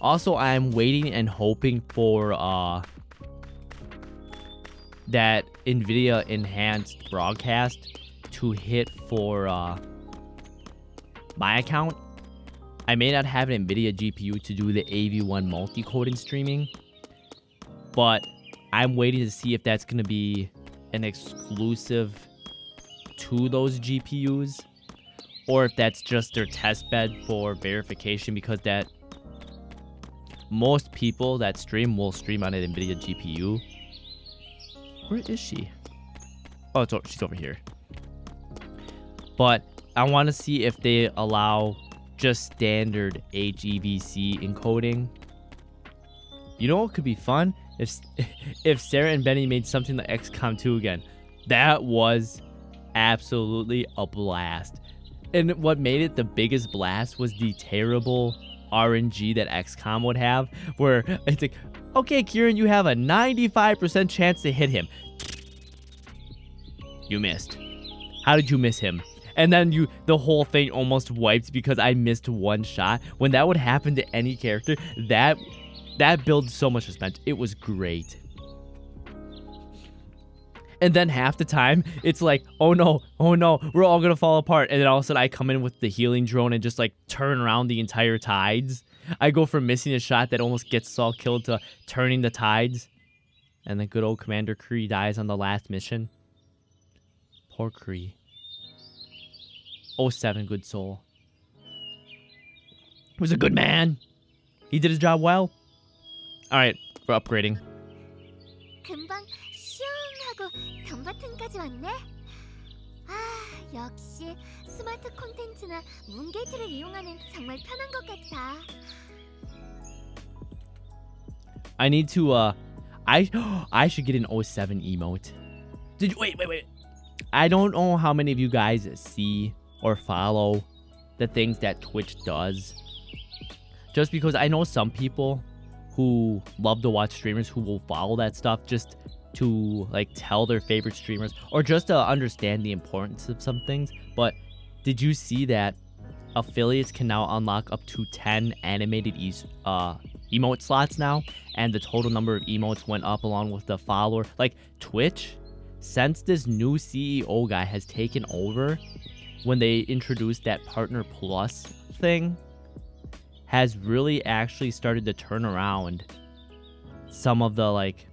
Also, I'm waiting and hoping for that NVIDIA enhanced broadcast to hit for my account. I may not have an NVIDIA GPU to do the AV1 multi-coding streaming, but I'm waiting to see if that's going to be an exclusive to those GPUs or if that's just their test bed for verification, because that most people that stream will stream on an NVIDIA GPU. Where is she? Oh, she's over here. But I want to see if they allow just standard HEVC encoding. You know what could be fun? If Sarah and Benny made something like XCOM 2 again. That was absolutely a blast. And what made it the biggest blast was the terrible RNG that XCOM would have, where it's like, okay, Kieran, you have a 95% chance to hit him. You missed. How did you miss him? And then the whole thing almost wiped because I missed one shot. When that would happen to any character, that builds so much suspense. It was great. And then half the time, it's like, oh no, we're all gonna fall apart. And then all of a sudden, I come in with the healing drone and just like turn around the entire tides. I go from missing a shot that almost gets us all killed to turning the tides. And then good old Commander Kree dies on the last mission. Poor Kree. 07, good soul. He was a good man. He did his job well. Alright, we're upgrading. 금방 슝하고 경버튼까지 왔네. 역시 스마트 콘텐츠나 문게이트를 이용하면 정말 편한 것 같아. I need to I should get an 07 emote. Wait. I don't know how many of you guys see or follow the things that Twitch does. Just because I know some people who love to watch streamers who will follow that stuff just to like tell their favorite streamers or just to understand the importance of some things. But did you see that affiliates can now unlock up to 10 animated emote slots now, and the total number of emotes went up along with the follower? Like Twitch, since this new CEO guy has taken over, when they introduced that Partner Plus thing, has really actually started to turn around some of the like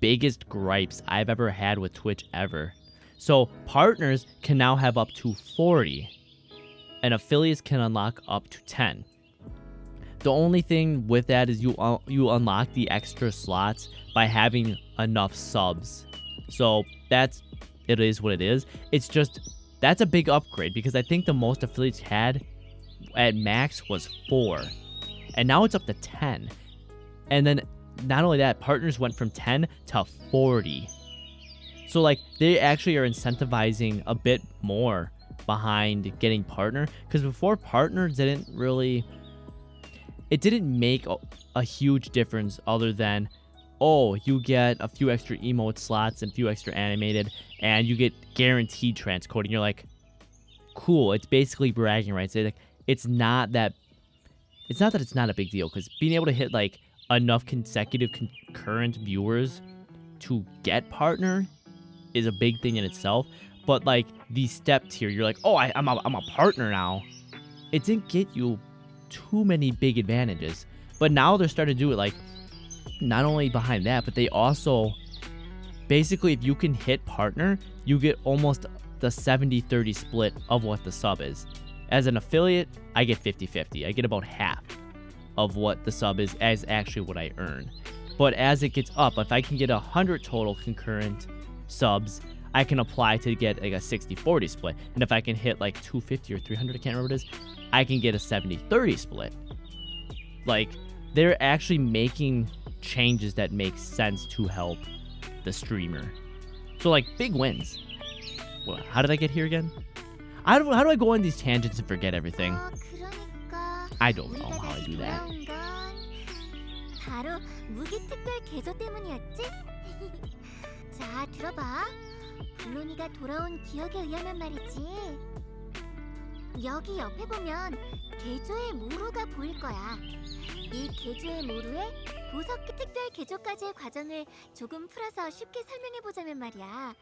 biggest gripes I've ever had with Twitch ever. So partners can now have up to 40 and affiliates can unlock up to 10. The only thing with that is you unlock the extra slots by having enough subs. So it is what it is. It's just, that's a big upgrade because I think the most affiliates had at max was 4. And now it's up to 10. And then not only that, partners went from 10 to 40. So like they actually are incentivizing a bit more behind getting partner, because before partner didn't make a huge difference other than, oh, you get a few extra emote slots and a few extra animated and you get guaranteed transcoding. You're like, cool, it's basically bragging rights. It's not that it's not a big deal, because being able to hit like enough consecutive concurrent viewers to get partner is a big thing in itself. But like the step tier, you're like, oh, I'm a partner now. It didn't get you too many big advantages. But now they're starting to do it like not only behind that, but they also basically, if you can hit partner, you get almost the 70-30 split of what the sub is. As an affiliate, I get 50-50. I get about half of what the sub is as actually what I earn. But as it gets up, if I can get 100 total concurrent subs, I can apply to get like a 60-40 split. And if I can hit like 250 or 300, I can't remember what it is, I can get a 70-30 split. Like, they're actually making changes that make sense to help the streamer. So like, big wins. Well, how did I get here again? How do I go on these tangents and forget everything? I don't know how I do that. 바로 무기 특별 개조 때문이었지? 자, 들어봐. 블로니가 돌아온 기억에 의하면 말이지. 여기 옆에 보면 개조의 모루가 보일 거야. 이 개조의 모루에 보석 특별 개조까지의 과정을 조금 풀어서 쉽게 설명해 보자면 말이야.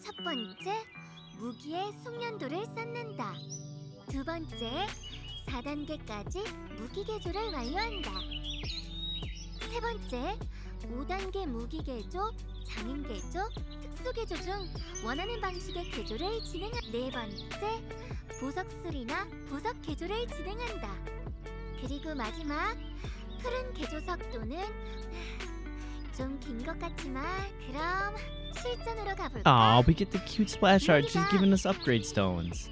첫 번째, 무기의 숙련도를 쌓는다. 두 번째, 4단계까지 무기 개조를 완료한다. 세 번째, 5단계 무기 개조, 장인 개조, 특수 개조 중 원하는 방식의 개조를 진행한다. 네 번째, 보석 수리나 보석 개조를 진행한다. 그리고 마지막, 푸른 개조 속도는 좀 긴 것 같지만 그럼 실전으로 가볼까? Aw, we get the cute splash art. She's giving us upgrade stones.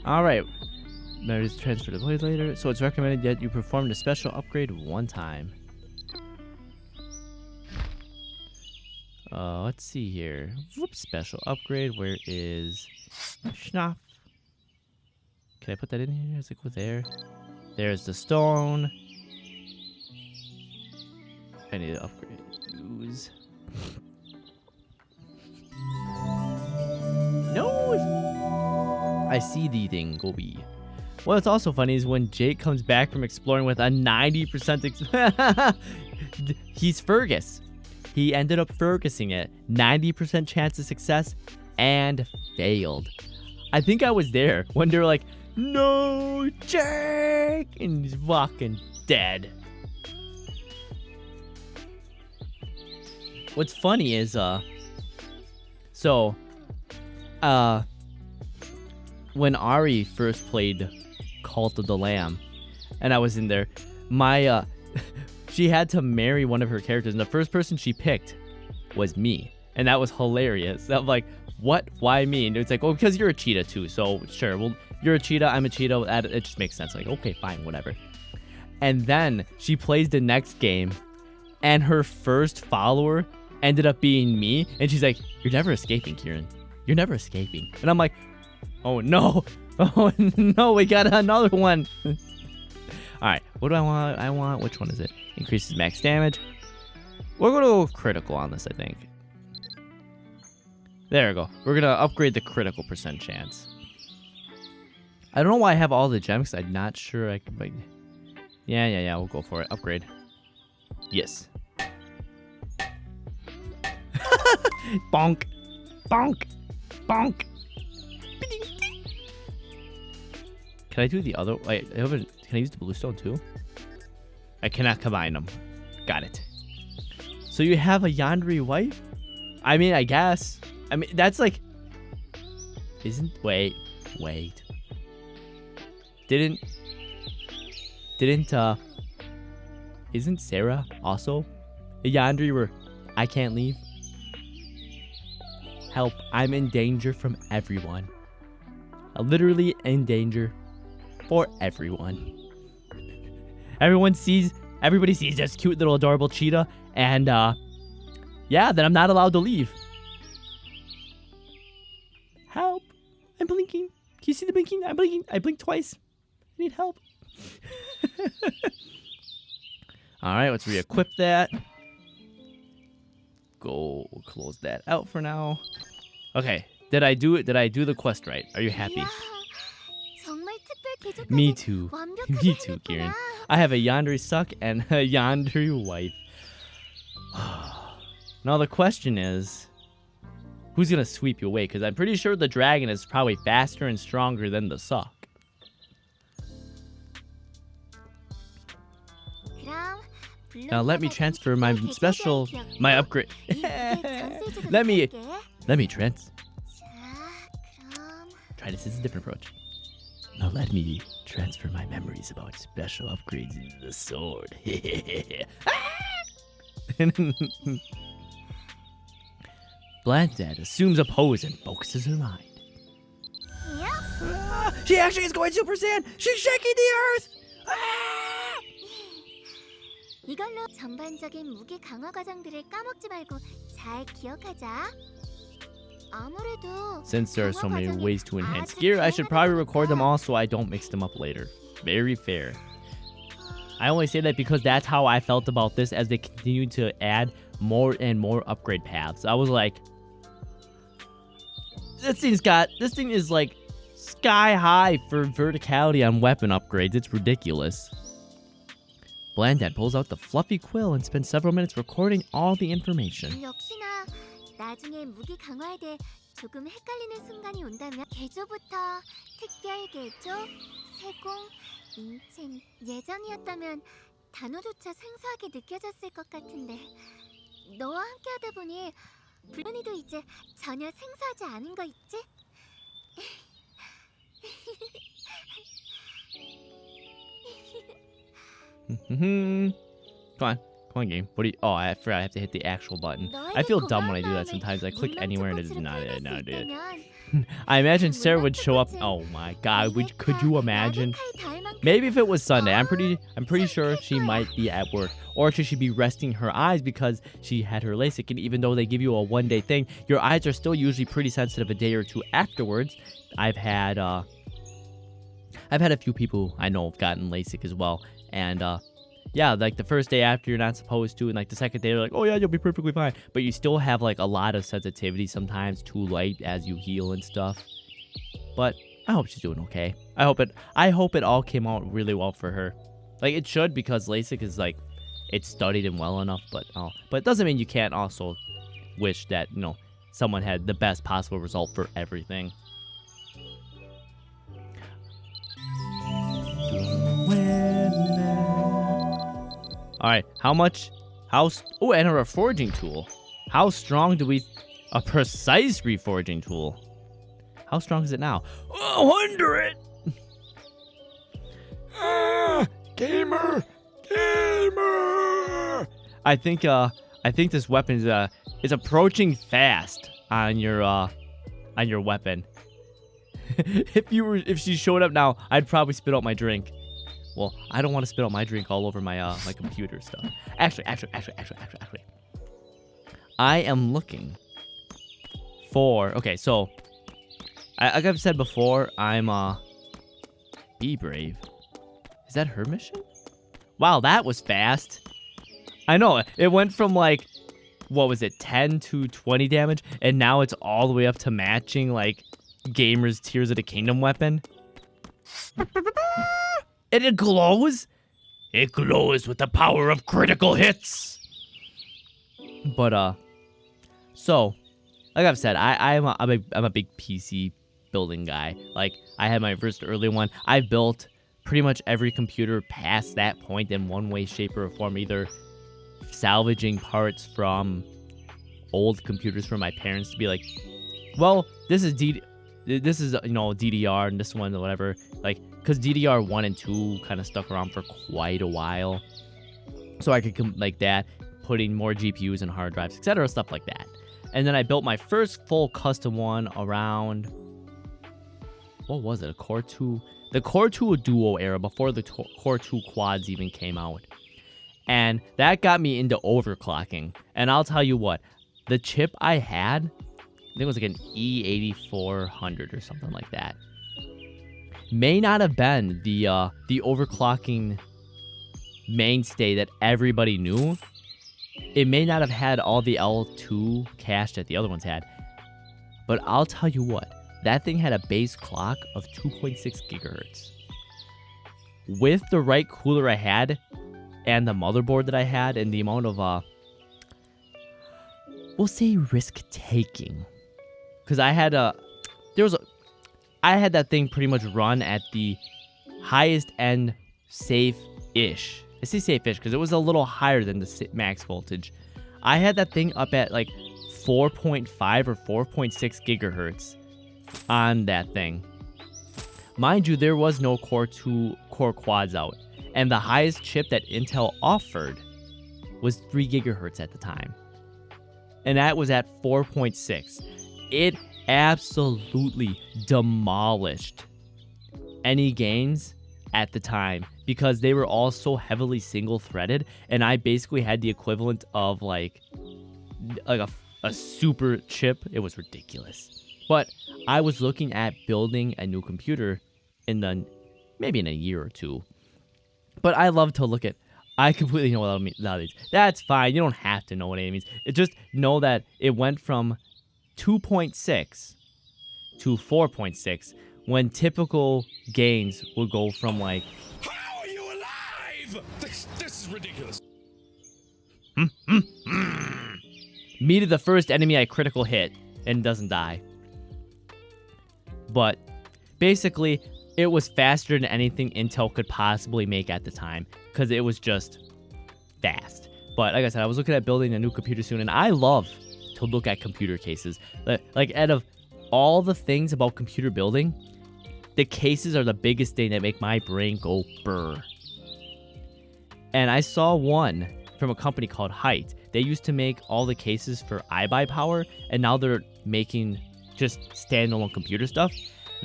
Alright. Memories transfer to play later. So it's recommended that you perform the special upgrade one time. Let's see here. Whoops, special upgrade. Where is Schnapp? Can I put that in here? Does it go there? There's the stone. I need to upgrade. Ooze. No! I see the thing, Gobi. What's also funny is when Jake comes back from exploring with a 90% he's Fergus. He ended up Fergusing it. 90% chance of success and failed. I think I was there when they were like, no, Jake! And he's fucking dead. What's funny is, when Ari first played Cult of the Lamb, and I was in there, she had to marry one of her characters, and the first person she picked was me, and that was hilarious. I'm like, what? Why me? And it's like, oh, because you're a cheetah too, so sure, well, you're a cheetah, I'm a cheetah, it just makes sense. Like, okay, fine, whatever. And then she plays the next game, and her first follower ended up being me, and she's like, you're never escaping, Kieran. You're never escaping. And I'm like, oh no. Oh no, we got another one. Alright, what do I want? I want, which one is it? Increases max damage. We're going to go critical on this, I think. There we go. We're going to upgrade the critical percent chance. I don't know why I have all the gems. I'm not sure I can... Like, yeah, we'll go for it. Upgrade. Yes. Bonk. Bonk. Bonk. Can I do the other? Wait, can I use the bluestone too? I cannot combine them. Got it. So you have a Yandere wife? I mean, I guess. I mean, that's like... Wait. Isn't Sarah also a Yandere where I can't leave? Help, I'm in danger from everyone. I'm literally in danger for everyone. Everybody sees this cute little adorable cheetah, and yeah, then I'm not allowed to leave. Help, I'm blinking. Can you see the blinking? I'm blinking. I blinked twice. I need help. Alright, let's re-equip that. Go close that out for now. Okay, did I do it? Did I do the quest right? Are you happy? 이야, 정말 특별 개조까지 Me too. 완벽하게 Me too, 해냈구나. Kieran. I have a Yandere suck and a Yandere wife. Now the question is, who's gonna sweep you away? Because I'm pretty sure the dragon is probably faster and stronger than the suck. 그럼 Now let me 블록바닥 transfer my 특별 special, 개조에 대한 my 기억도 upgrade. 이 무기의 전세조도 let me 해볼게. 자, 그럼 try this. This is a different approach. Now let me transfer my memories about special upgrades into the sword. Blandet assumes a pose and focuses her mind. Yep. She actually is going Super Saiyan! She's shaking the earth! 이걸로 전반적인 무기 강화 과정들을 까먹지 말고 잘 기억하자. 아무래도 Since there are so many 강화 과정이 ways to enhance 아주 gear, I should probably record them 다양하다 all so I don't mix them up later. Very fair. I only say that because that's how I felt about this as they continue to add more and more upgrade paths. I was like, this thing is like sky high for verticality on weapon upgrades. It's ridiculous. Blandet pulls out the fluffy quill and spends several minutes recording all the information. 역시나 나중에 무기 강화에 대해 조금 헷갈리는 순간이 온다면 개조부터 특별 개조, 세공, 인칭 예전이었다면 단어조차 생소하게 느껴졌을 것 같은데 너와 함께하다 보니 불륜이도 이제 전혀 생소하지 않은 거 있지? Come on, game. What do you? Oh, I forgot I have to hit the actual button. I feel dumb when I do that sometimes. I click anywhere and it does not do it. I imagine Sarah would show up. Oh my God, could you imagine? Maybe if it was Sunday, I'm pretty sure she might be at work, or should she be resting her eyes because she had her LASIK. And even though they give you a one-day thing, your eyes are still usually pretty sensitive a day or two afterwards. I've had a few people I know have gotten LASIK as well, and yeah, like the first day after you're not supposed to, and like the second day they're like, oh yeah, you'll be perfectly fine, but you still have like a lot of sensitivity sometimes to light as you heal and stuff. But I hope she's doing okay. I hope it all came out really well for her. Like it should, because LASIK is like, it's studied and well enough, but it doesn't mean you can't also wish that, you know, someone had the best possible result for everything. Alright, oh, and a reforging tool. How strong do we... A precise reforging tool. How strong is it now? 100! Gamer! I think this weapon is approaching fast on your weapon. If she showed up now, I'd probably spit out my drink. Well, I don't want to spit out my drink all over my my computer stuff. Actually. I am looking before. Okay, so like I've said before, I'm be brave. Is that her mission? Wow, that was fast. I know, it went from like, what was it, 10 to 20 damage, and now it's all the way up to matching like Gamer's Tears of the Kingdom weapon. And it glows. It glows with the power of critical hits. But so like I've said, I'm a big PC building guy. Like I had my first early one. I've built pretty much every computer past that point in one way, shape, or form, either salvaging parts from old computers from my parents to be like, well, this is DDR and this one or whatever, like, because DDR 1 and 2 kind of stuck around for quite a while, so I could like that, putting more GPUs and hard drives, etc., stuff like that. And then I built my first full custom one around, what was it, a Core 2, the Core 2 Duo era, before the Core 2 Quads even came out. And that got me into overclocking. And I'll tell you what, the chip I had, I think it was like an E8400 or something like that, may not have been the overclocking mainstay that everybody knew. It may not have had all the L2 cache that the other ones had. But I'll tell you what, that thing had a base clock of 2.6 gigahertz. With the right cooler I had, and the motherboard that I had, and the amount of, we'll say risk-taking. Because I had I had that thing pretty much run at the highest end safe-ish. I say safe-ish because it was a little higher than the max voltage. I had that thing up at like 4.5 or 4.6 gigahertz on that thing. Mind you, there was no Core 2 Core Quads out. And the highest chip that Intel offered was 3 gigahertz at the time. And that was at 4.6. It absolutely demolished any games at the time because they were all so heavily single-threaded, and I basically had the equivalent of like a super chip. It was ridiculous. But I was looking at building a new computer maybe in a year or two. But I love to look at, I completely know what that means. That's fine. You don't have to know what it means. Just know that it went from 2.6 to 4.6 when typical gains will go from like, How are you alive? This is ridiculous. me to the first enemy I critical hit and doesn't die. But basically, it was faster than anything Intel could possibly make at the time because it was just fast. But like I said, I was looking at building a new computer soon, and I love to look at computer cases. Like out of all the things about computer building, the cases are the biggest thing that make my brain go brr. And I saw one from a company called Height. They used to make all the cases for iBuyPower, and now they're making just standalone computer stuff.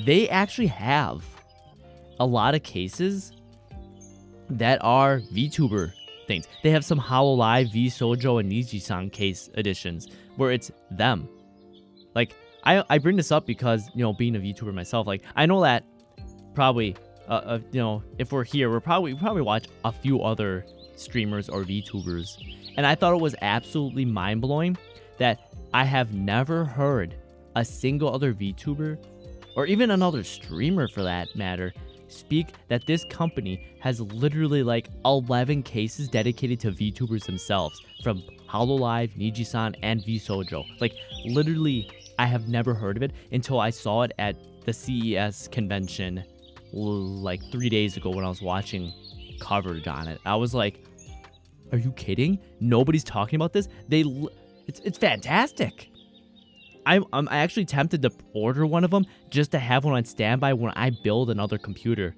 They actually have a lot of cases that are VTuber things. They have some HoloLive, VSojo, and Niji-san case editions where it's them. Like, I bring this up because, you know, being a VTuber myself, like, I know that probably, you know, if we're here, we probably watch a few other streamers or VTubers. And I thought it was absolutely mind-blowing that I have never heard a single other VTuber, or even another streamer for that matter, speak that this company has literally like 11 cases dedicated to VTubers themselves, from HoloLive, Niji-san, and VSojo. Like, literally, I have never heard of it until I saw it at the CES convention like 3 days ago when I was watching coverage on it. I was like, are you kidding? Nobody's talking about this? It's fantastic. I'm actually tempted to order one of them just to have one on standby when I build another computer.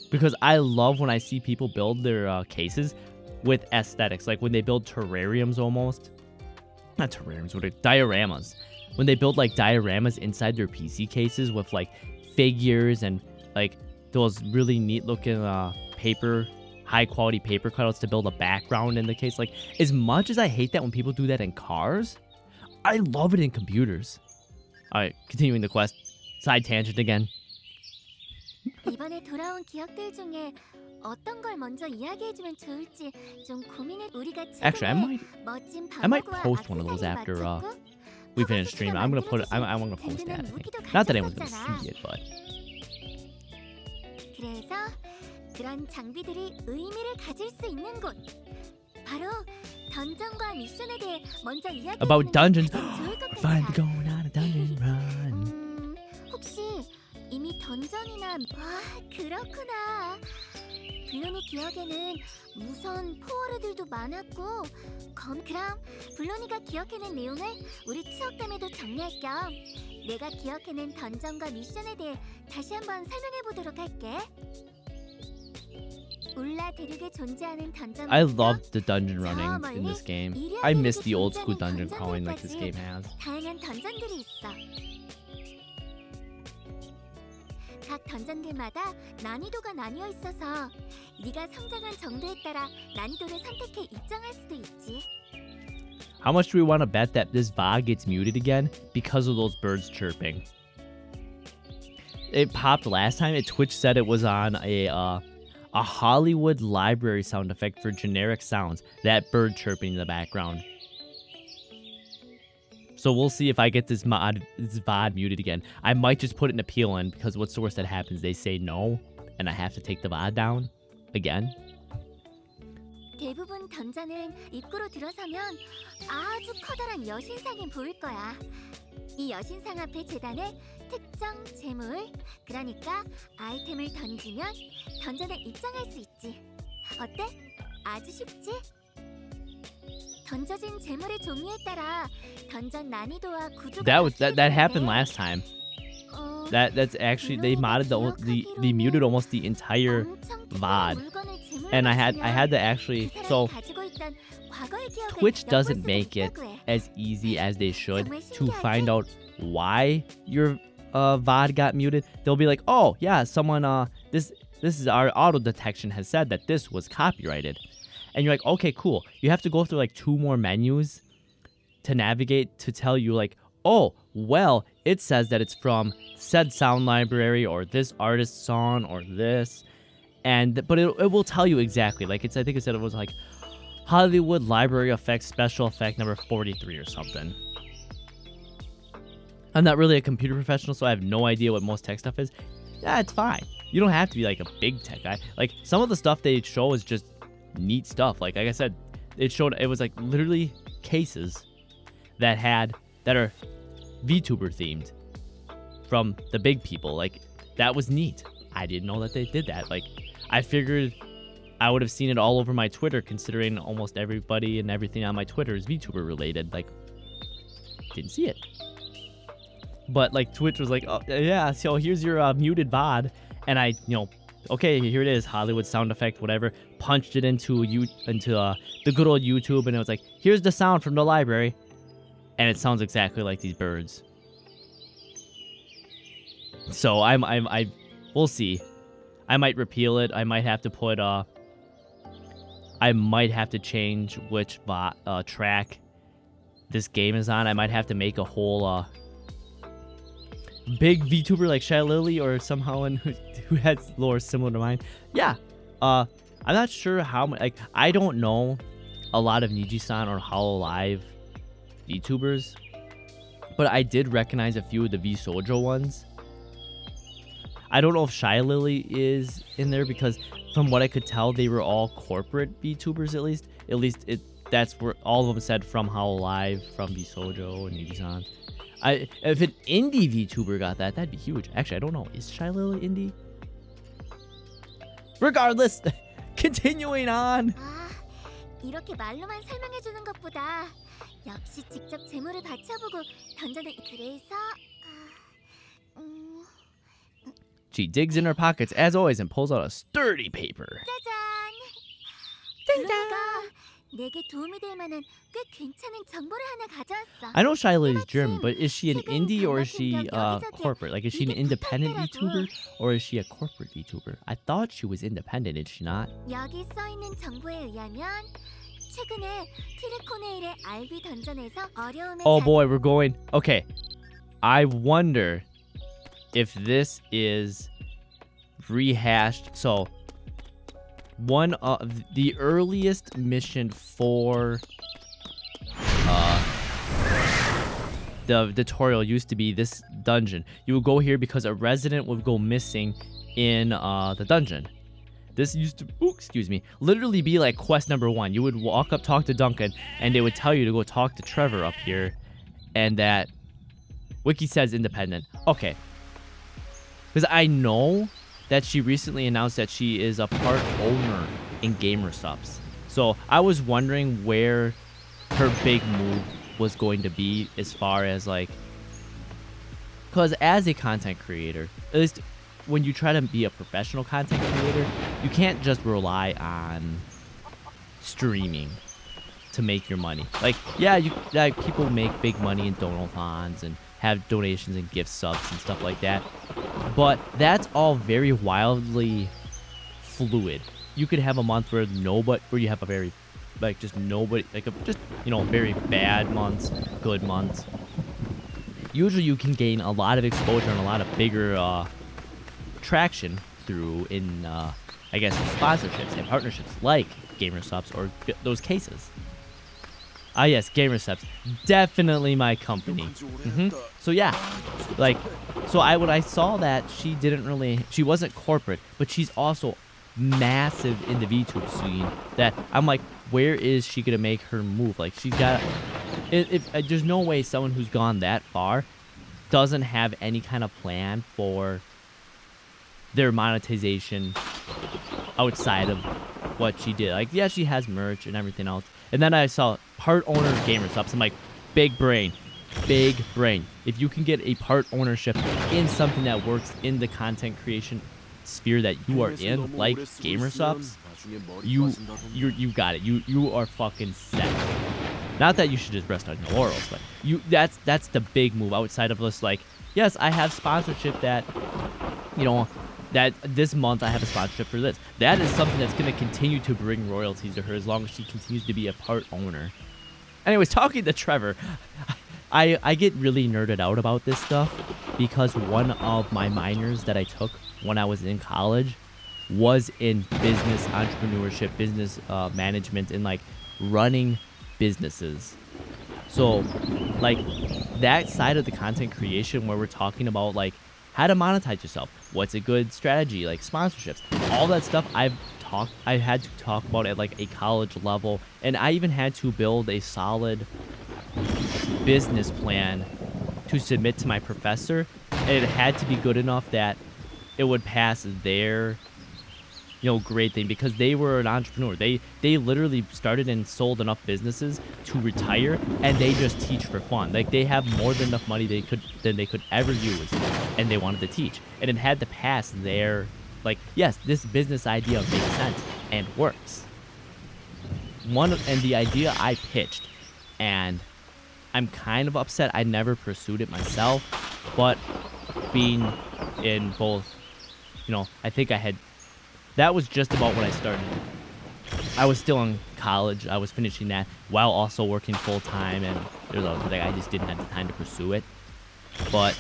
Because I love when I see people build their cases with aesthetics. Like when they build terrariums almost. Not terrariums, what are dioramas. When they build like dioramas inside their PC cases with like figures and like those really neat looking high quality paper cutouts to build a background in the case. Like, as much as I hate that when people do that in cars, I love it in computers. All right, continuing the quest. Side tangent again. 이번에 돌아온 기억들 중에 어떤 걸 먼저 이야기해주면 좋을지 좀 고민해. 우리가 Actually, 최근에 멋진 I might 방어구와 post one of those 악세사리 after 맞췄고 we finish stream. I'm gonna put it. I'm gonna post that. I think. Not that anyone's gonna see it, but 그래서 그런 장비들이 의미를 가질 수 있는 곳 바로 던전과 미션에 대해 먼저 about dungeons. 좋을 것 We're finally 같아. going on a dungeon run. 혹시 이미 던전이나 그렇구나. 블론이 기억에는 무서운 포워드들도 많았고 그럼 블론이가 기억해낸 내용을 우리 추억담에도 정리할 겸 내가 기억해낸 던전과 미션에 대해 다시 한번 설명해보도록 할게. 울라 대륙에 존재하는 던전 I love the dungeon running in this game. I miss the old school dungeon crawling like this game has. 다양한 던전들이 있어. 각 던전들마다 난이도가 나뉘어 있어서 네가 성장한 정도에 따라 난이도를 선택해 입장할 수도 있지. How much do we want to bet that this VOD gets muted again because of those birds chirping? It popped last time. Twitch said it was on a Hollywood library sound effect for generic sounds. That bird chirping in the background. So we'll see if I get this VOD muted again. I might just put it in a PLN because what's the worst that happens? They say no, and I have to take the VOD down again. 대부분 던전은 입구로 들어서면 아주 커다란 여신상이 보일 거야. 이 여신상 앞에 재단에 특정 재물, 그러니까 아이템을 던지면 던전에 입장할 수 있지. 어때? 아주 쉽지? 던져진 재물의 종류에 따라 던전 난이도와 구조가 That happened last time. That's actually they modded they muted almost the entire VOD. And I had to actually so Twitch doesn't make it as easy as they should to find out why your VOD got muted. They'll be like, "Oh, yeah, someone this is our auto detection has said that this was copyrighted." And you're like, "Okay, cool." You have to go through like 2 more menus to navigate to tell you like, "Oh, well, it says that it's from said sound library or this artist's song or this." But it will tell you exactly. Like I think it said it was like Hollywood Library Effects Special Effect number 43 or something. I'm not really a computer professional, so I have no idea what most tech stuff is. Yeah, it's fine. You don't have to be like a big tech guy. Like some of the stuff they show is just neat stuff. Like I said, it was like literally cases that are VTuber themed from the big people. Like that was neat. I didn't know that they did that. Like I figured I would have seen it all over my Twitter, considering almost everybody and everything on my Twitter is VTuber related. Like, didn't see it. But like Twitch was like, "Oh yeah, so here's your muted VOD," and I, okay, here it is, Hollywood sound effect, whatever. Punched it into the good old YouTube, and it was like, "Here's the sound from the library," and it sounds exactly like these birds. So we'll see. I might repeal it. I might have to put I might have to change which track this game is on. I might have to make a whole big VTuber like Shy Lily or somehow who has lore similar to mine. Yeah. I'm not sure how much. Like I don't know a lot of Niji-san or Hololive VTubers, but I did recognize a few of the V-Sojo ones. I don't know if Shy Lily is in there because from what I could tell, they were all corporate VTubers at least. That's where all of them said from Hololive, from V-Sojo, and Niji-san. If an indie VTuber got that, that'd be huge. Actually, I don't know. Is Shy Lily indie? Regardless, continuing on. 이렇게 말로만 설명해 주는 것보다 역시 직접 재물을 받쳐보고 던전을 그래서 She digs in her pockets as always and pulls out a sturdy paper. 짜잔. 블론이가 내게 도움이 될 만한 꽤 괜찮은 정보를 하나 가져왔어. I know Shy Lily's German, but is she an indie or is she corporate? Like, is she an independent VTuber or is she a corporate VTuber? I thought she was independent, is she not? 여기 써 있는 정보에 의하면 최근에 티레코네일의 알비 던전에서 어려움에 Oh boy, we're going. Okay. I wonder if this is rehashed. So, one of the earliest mission for the tutorial used to be this dungeon. You would go here because a resident would go missing in the dungeon. This used to, excuse me, literally be like quest number 1. You would walk up, talk to Duncan, and they would tell you to go talk to Trevor up here, and that Wiki says independent. Okay. Because I know that she recently announced that she is a part owner in GamerSupps. So I was wondering where her big move was going to be as far as like, because as a content creator, at least when you try to be a professional content creator, you can't just rely on streaming to make your money. Like, yeah, people make big money in donathons and have donations and gift subs and stuff like that, but that's all very wildly fluid. You could have a month where you have a very, like, just nobody, like, just, you know, very bad months, good months. Usually you can gain a lot of exposure and a lot of bigger traction through I guess sponsorships and partnerships like GamerSupps or those cases. Ah yes, GamerSupps, definitely my company. So yeah, like, so when I saw that she wasn't corporate, but she's also massive in the VTuber scene, that I'm like, where is she gonna make her move? Like, she's got, there's no way someone who's gone that far doesn't have any kind of plan for their monetization outside of what she did. Like, yeah, she has merch and everything else. And then I saw part owner of GamerSupps. I'm like, big brain. Big brain. If you can get a part ownership in something that works in the content creation sphere that you are in, like GamerSupps, you got it. You are fucking set. Not that you should just rest on your laurels, but that's the big move outside of this, like, yes, I have sponsorship that, you know, that this month I have a sponsorship for this. That is something that's going to continue to bring royalties to her as long as she continues to be a part owner. Anyways, talking to Trevor, I get really nerded out about this stuff because one of my minors that I took when I was in college was in business entrepreneurship, business management, and like running businesses. So like that side of the content creation where we're talking about like how to monetize yourself, what's a good strategy, like sponsorships, all that stuff I had to talk about at like a college level, and I even had to build a solid business plan to submit to my professor, and it had to be good enough that it would pass their, you know, grade thing, because they were an entrepreneur. They literally started and sold enough businesses to retire, and they just teach for fun. Like, they have more than enough money than they could ever use, and they wanted to teach, and it had to pass their, like, yes, this business idea makes sense and works. And the idea I pitched, and I'm kind of upset I never pursued it myself, but being in both, you know, I think that was just about when I started. I was still in college. I was finishing that while also working full time, and there's other things I just didn't have the time to pursue it. But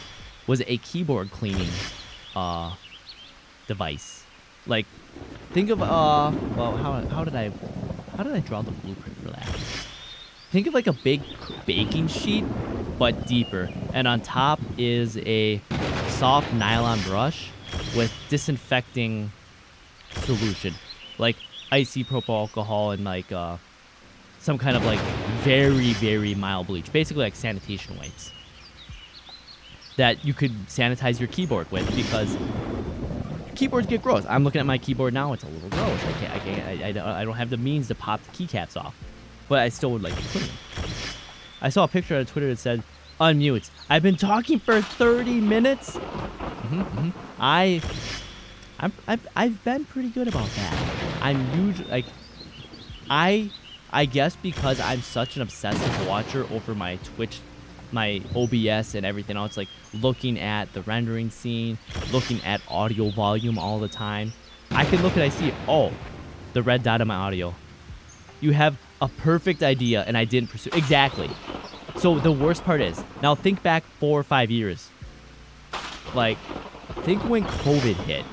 was a keyboard cleaning device. Like, think of well, how did I draw the blueprint for that? Think of like a big baking sheet, but deeper, and on top is a soft nylon brush with disinfecting solution, like isopropyl alcohol and like some kind of like very, very mild bleach, basically like sanitation wipes that you could sanitize your keyboard with, because keyboards get gross. I'm looking at my keyboard now; it's a little gross. I don't have the means to pop the keycaps off, but I still would like to clean. I saw a picture on Twitter that said, "Unmute. I've been talking for 30 minutes." I've been pretty good about that. I'm usually like, I guess because I'm such an obsessive watcher over my Twitch, my OBS and everything else, like looking at the rendering scene, looking at audio volume all the time. I can look and I see, oh, the red dot of my audio. you have a perfect idea and I didn't pursue. Exactly. So the worst part is, now think back 4 or 5 years. Like, think when COVID hit.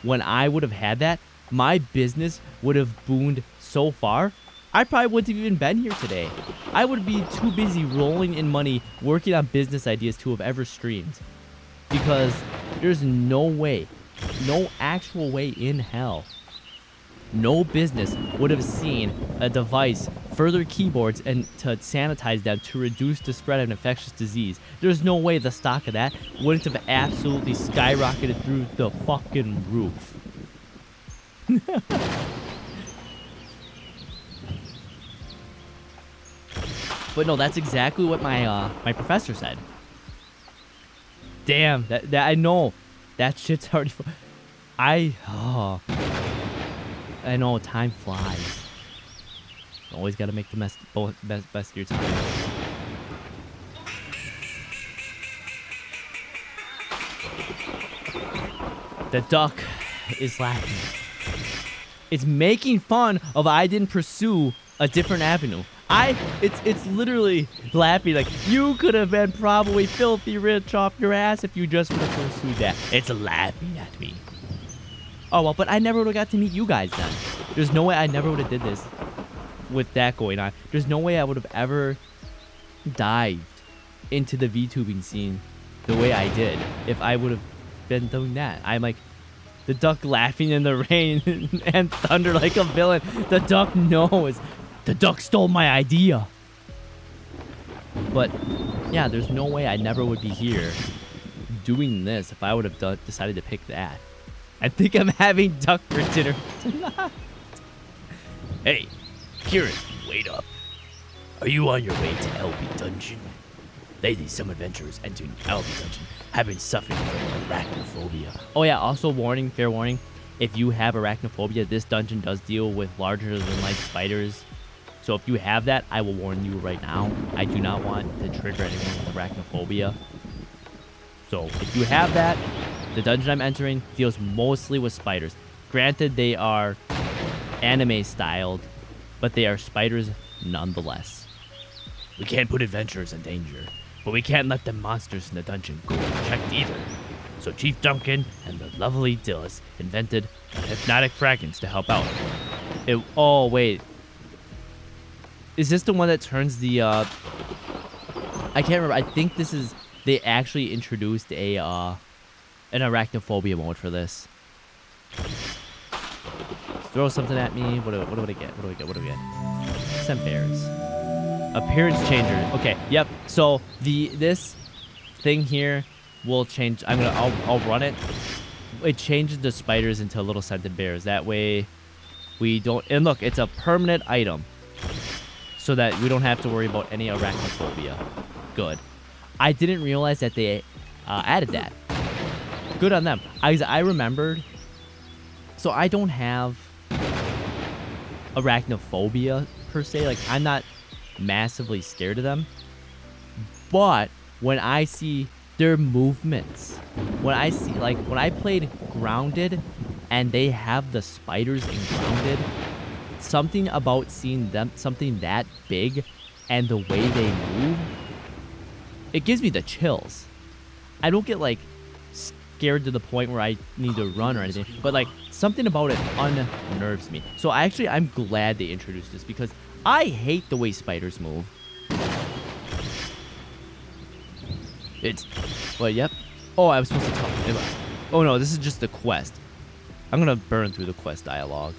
When I would have had that, my business would have boomed so far, I probably wouldn't have even been here today. I would be too busy rolling in money, working on business ideas to have ever streamed. Because there's no way, no actual way in hell, no business would have seen a device, further keyboards, and to sanitize them to reduce the spread of infectious disease. There's no way the stock of that wouldn't have absolutely skyrocketed through the fucking roof. But no, that's exactly what my my professor said. Damn, that I know, that shit's already. I know time flies. Always gotta make the best of your time. The duck is laughing. It's making fun of I didn't pursue a different avenue. It's literally laughing like, you could have been probably filthy rich off your ass if you just would have pursued that. It's laughing at me. Oh, well, but I never would have got to meet you guys then. There's no way I never would have did this with that going on. There's no way I would have ever dived into the VTubing scene the way I did if I would have been doing that. I'm like, the duck laughing in the rain and thunder like a villain. The duck knows. The duck stole my idea. But yeah, there's no way I never would be here doing this if I would have decided to pick that. I think I'm having duck for dinner tonight. Hey, Kieran, wait up. Are you on your way to LB Dungeon? Lately, some adventurers entering LB Dungeon have been suffering from arachnophobia. Oh yeah, also warning, fair warning. If you have arachnophobia, this dungeon does deal with larger than life spiders. So if you have that, I will warn you right now. I do not want to trigger anyone with arachnophobia. So if you have that, the dungeon I'm entering deals mostly with spiders. Granted, they are anime styled, but they are spiders nonetheless. We can't put adventurers in danger, but we can't let the monsters in the dungeon go unchecked either. So Chief Duncan and the lovely Dillis invented a hypnotic fragrance to help out. Oh, wait. Is this the one that turns the, I can't remember. I think this is, they actually introduced an arachnophobia mode for this. Throw something at me. What do I get? What do we get? Scent bears. Appearance changer. Okay, yep. So this thing here will change. I'll run it. It changes the spiders into little scented bears. That way we don't, and look, it's a permanent item. So that we don't have to worry about any arachnophobia. Good. I didn't realize that they added that. Good on them. I remembered. So I don't have arachnophobia per se. Like, I'm not massively scared of them. But when I see their movements, when I see, like, when I played Grounded and they have the spiders in Grounded, something about seeing them, something that big, and the way they move, it gives me the chills. I don't get, like, scared to the point where I need to run or anything, but, like, something about it unnerves me. So I'm glad they introduced this, because I hate the way spiders move. Yep. Oh, I was supposed to talk. Oh no, this is just the quest. I'm gonna burn through the quest dialogue.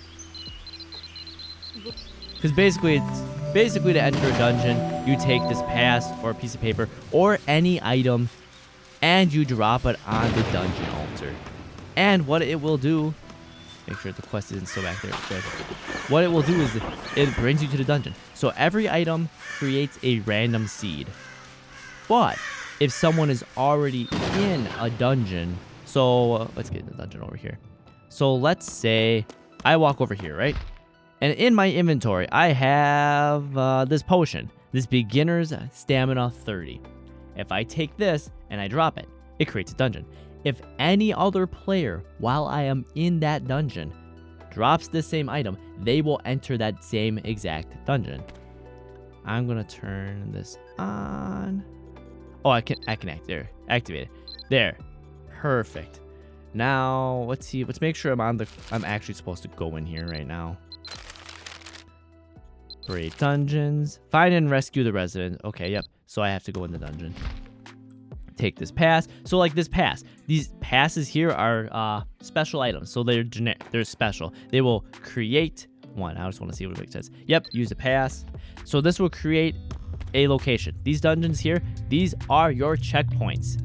Because basically, to enter a dungeon, you take this pass or a piece of paper or any item, and you drop it on the dungeon altar. And what it will do, make sure the quest isn't still back there. Good. What it will do is it brings you to the dungeon. So every item creates a random seed. But if someone is already in a dungeon, so let's get the dungeon over here. So let's say I walk over here, right? And in my inventory, I have this potion, this beginner's stamina 30. If I take this and I drop it, it creates a dungeon. If any other player, while I am in that dungeon, drops the same item, they will enter that same exact dungeon. I'm gonna turn this on. Oh, I can activate it. There. Perfect. Now let's see. Let's make sure I'm actually supposed to go in here right now. Create dungeons. Find and rescue the resident. Okay, yep. So I have to go in the dungeon. Take this pass. So like this pass. These passes here are special items. So they're special. They will create one. I just want to see what it says. Yep, use a pass. So this will create a location. These dungeons here, these are your checkpoints.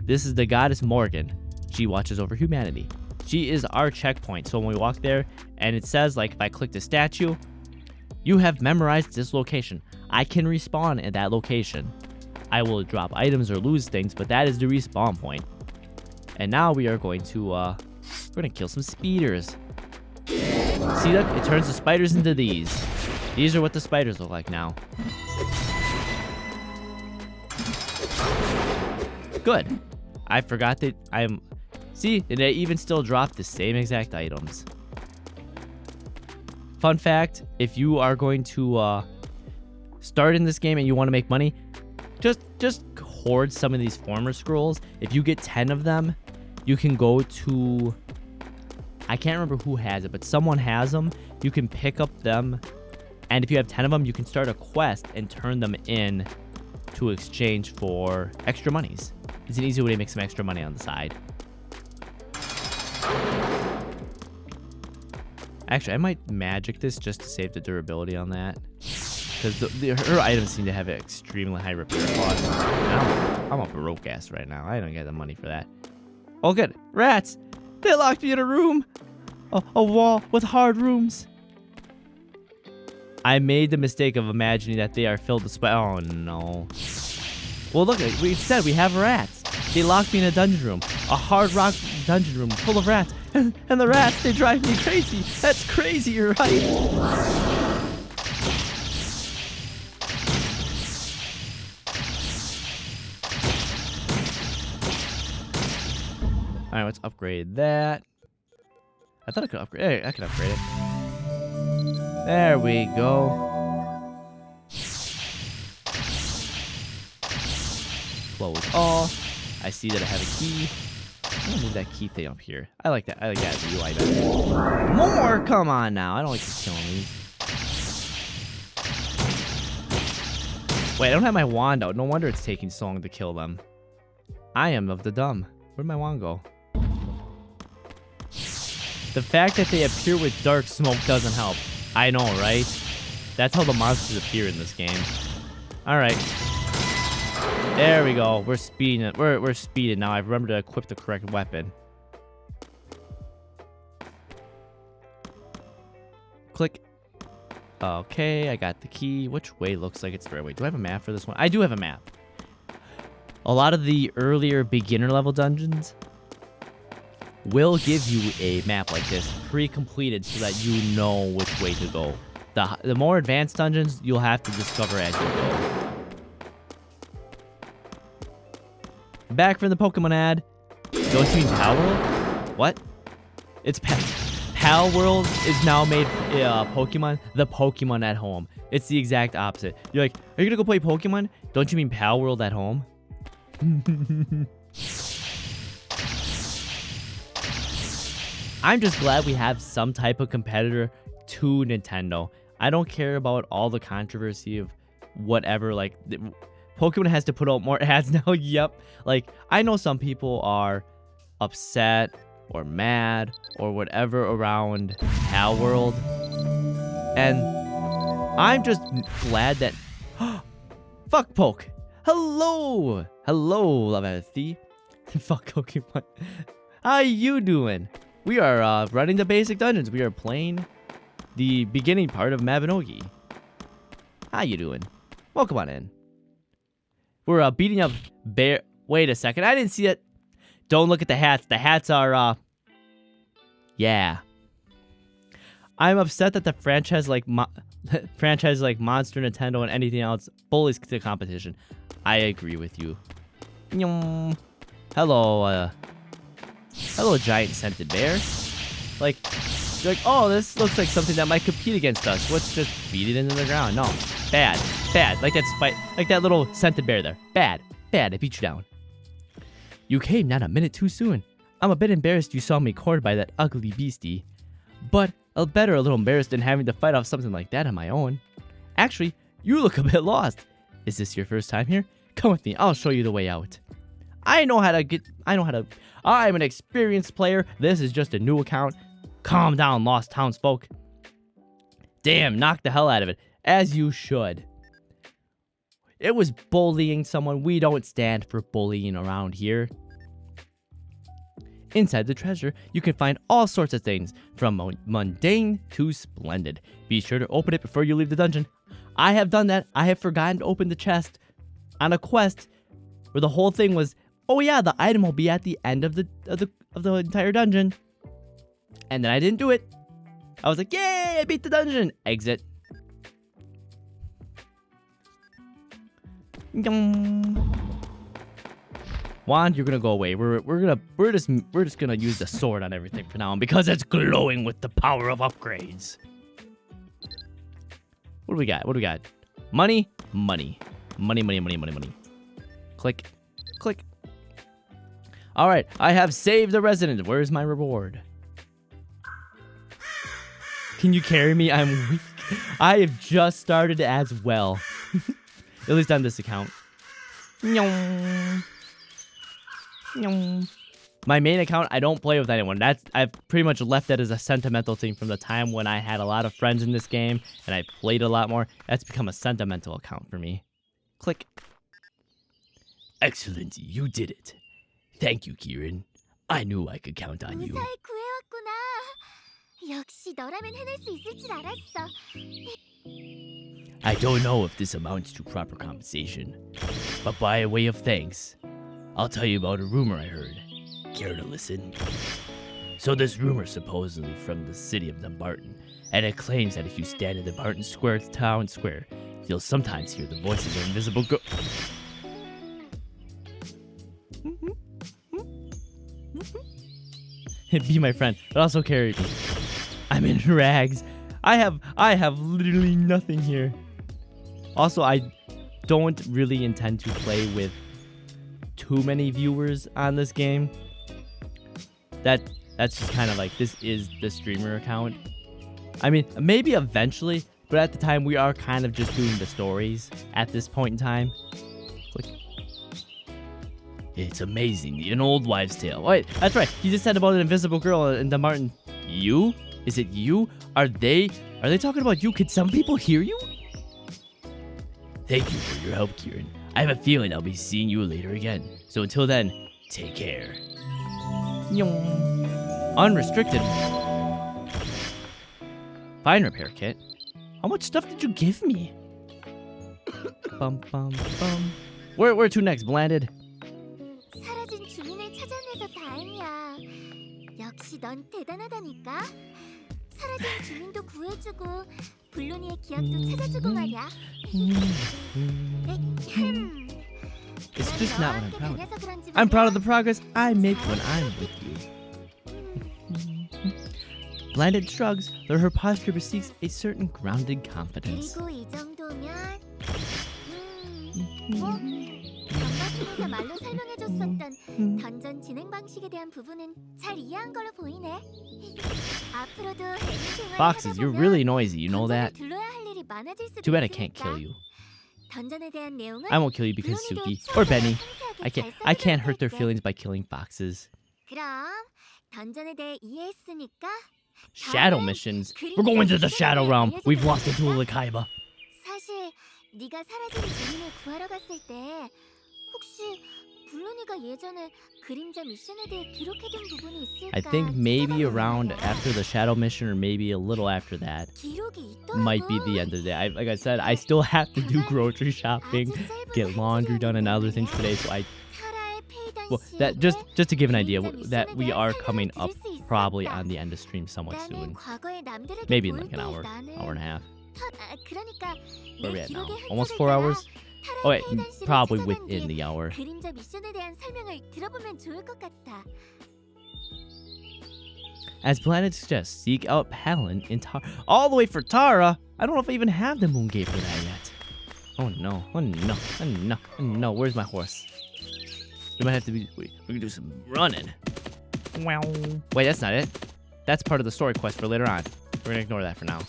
This is the goddess Morgan. She watches over humanity. She is our checkpoint. So when we walk there and it says like if I click the statue, you have memorized this location. I can respawn at that location. I will drop items or lose things, but that is the respawn point. And now we are going to we're gonna kill some speeders. See that? It turns the spiders into these. These are what the spiders look like now. Good. I forgot that see, and they even still drop the same exact items. Fun fact, if you are going to start in this game and you want to make money, just hoard some of these former scrolls. If you get 10 of them, you can go to, I can't remember who has it, but someone has them. You can pick up them, and if you have 10 of them, you can start a quest and turn them in to exchange for extra monies. It's an easy way to make some extra money on the side. Actually, I might magic this just to save the durability on that. Because her items seem to have an extremely high repair cost. I'm a broke ass right now. I don't get the money for that. Oh, good. Rats! They locked me in a room! A wall with hard rooms. I made the mistake of imagining that they are filled with oh no. Well, look, we said we have rats. They locked me in a dungeon room. A hard rock dungeon room full of rats. And the rats, they drive me crazy. That's crazy, you're right. Alright, let's upgrade that. I thought I could upgrade it. I could upgrade it. There we go. Close all. I see that I have a key. I'm gonna move that key thing up here. I like that. I like that UI better. More? Come on now. I don't like killing these. Wait, I don't have my wand out. No wonder it's taking so long to kill them. I am of the dumb. Where'd my wand go? The fact that they appear with dark smoke doesn't help. I know, right? That's how the monsters appear in this game. Alright. There we go. We're speeding it. We're speeding now. I've remembered to equip the correct weapon. Click. Okay, I got the key. Which way looks like it's the right way? Do I have a map for this one? I do have a map. A lot of the earlier beginner level dungeons will give you a map like this pre-completed so that you know which way to go. The more advanced dungeons you'll have to discover as you go. Back from the Pokemon ad. Don't you mean Pal World? What? It's Pal World is now made Pokemon, the Pokemon at home. It's the exact opposite. You're like, are you gonna go play Pokemon? Don't you mean Pal World at home? I'm just glad we have some type of competitor to Nintendo. I don't care about all the controversy of whatever, like, Pokemon has to put out more ads now. Yep. Like, I know some people are upset or mad or whatever around Pal World. And I'm just glad that... Fuck Poke. Hello. Hello, Love FD. Fuck Pokemon. How you doing? We are running the basic dungeons. We are playing the beginning part of Mabinogi. How you doing? Welcome on in. We're beating up bear. Wait a second. I didn't see it. Don't look at the hats. The hats are, yeah. I'm upset that the franchise like Monster Nintendo and anything else bullies the competition. I agree with you. Hello, hello, giant scented bear. Like, You're like, oh, this looks like something that might compete against us. Let's just beat it into the ground. No, bad, bad. Like that little scented bear there. Bad, bad. I beat you down. You came not a minute too soon. I'm a bit embarrassed you saw me cornered by that ugly beastie, but a little embarrassed in having to fight off something like that on my own. Actually, you look a bit lost. Is this your first time here? Come with me. I'll show you the way out. I'm an experienced player. This is just a new account. Calm down, lost townsfolk. Damn, knock the hell out of it. As you should. It was bullying someone. We don't stand for bullying around here. Inside the treasure, you can find all sorts of things, from mundane to splendid. Be sure to open it before you leave the dungeon. I have done that. I have forgotten to open the chest on a quest where the whole thing was, oh yeah, the item will be at the end of the entire dungeon. And then I didn't do it. I was like, yay, I beat the dungeon. Exit. Wand, you're gonna go away. We're just gonna use the sword on everything for now on because it's glowing with the power of upgrades. What do we got? What do we got? Money, money, money, money, money, money, money. Click, click. All right, I have saved the resident. Where's my reward? Can you carry me? I'm weak. I have just started as well. At least on this account. My main account, I don't play with anyone. I've pretty much left that as a sentimental thing from the time when I had a lot of friends in this game and I played a lot more. That's become a sentimental account for me. Click. Excellent, you did it. Thank you, Kieran. I knew I could count on you. 무사히 구해왔구나. 역시 너라면 해낼 수 있을 줄 알았어. I don't know if this amounts to proper compensation, but by way of thanks, I'll tell you about a rumor I heard. Care to listen? So this rumor supposedly from the city of Dumbarton, and it claims that if you stand in the Barton Square town square, you'll sometimes hear the voices of invisible Be my friend, but also carry me. I'm in rags. I have literally nothing here. Also, I don't really intend to play with too many viewers on this game. That's just kind of like, this is the streamer account. I mean, maybe eventually, but at the time we are kind of just doing the stories at this point in time. Click. It's amazing, an old wives' tale. Wait, that's right. You just said about an invisible girl in the Martin. You? Is it you? Are they talking about you? Could some people hear you? Thank you for your help, Kieran. I have a feeling I'll be seeing you later again. So until then, take care. Unrestricted. Fine repair kit. How much stuff did you give me? Bum bum bum. Where to next, Blanded? 사라진 주민을 찾아내서 다행이야. 역시 넌 대단하다니까. 사라진 주민도 구해주고 블루니의 기억도 찾아주고 말이야. It's just not what I'm proud of. I'm proud of the progress I make when I'm with you. Blanded shrugs, though her posture bespeaks a certain grounded confidence. 그리고 이 정도면 뭐? 전파팀에서 말로 설명해줬었던 던전 진행 방식에 대한 부분은 잘 이해한 걸로 보이네. 앞으로도 생활을 Foxes, you're really noisy, you know that? 둘러야 할 일이 많아질 수도 Too bad I can't 있으니까. kill you. 던전에 대한 내용은 I won't kill you because Suki or Benny. I can't hurt their feelings by killing foxes. 그럼 던전에 대해 이해했으니까 Shadow missions. We're going to the Shadow Realm. We've lost the Duel of Kaiba. 사실 네가 사라진 주민을 구하러 갔을 때 혹시 블루니가 예전에 그림자 미션에 대해 기록해둔 부분이 있을까? I think maybe around after the Shadow mission or maybe a little after that 기록이 있더라고. might be the end of the day. Like I said, I still have to do grocery shopping, get laundry done and other things today. So that just to give an idea that we are coming up probably on the end of stream somewhat soon. Maybe in like an hour and a half. Where are we at now? Almost 4 hours? Oh wait, probably within the hour. 그림자 미션에 대한 설명을 들어보면 좋을 것 같아. As planet suggests, seek out Palin in Tara. All the way for Tara? I don't know if I even have the moon gate for that yet. Oh no, oh no, oh no, oh no. Where's my horse? We might have to be. Wait, we can do some running. Wow. Wait, that's not it. That's part of the story quest for later on. We're gonna ignore that for now.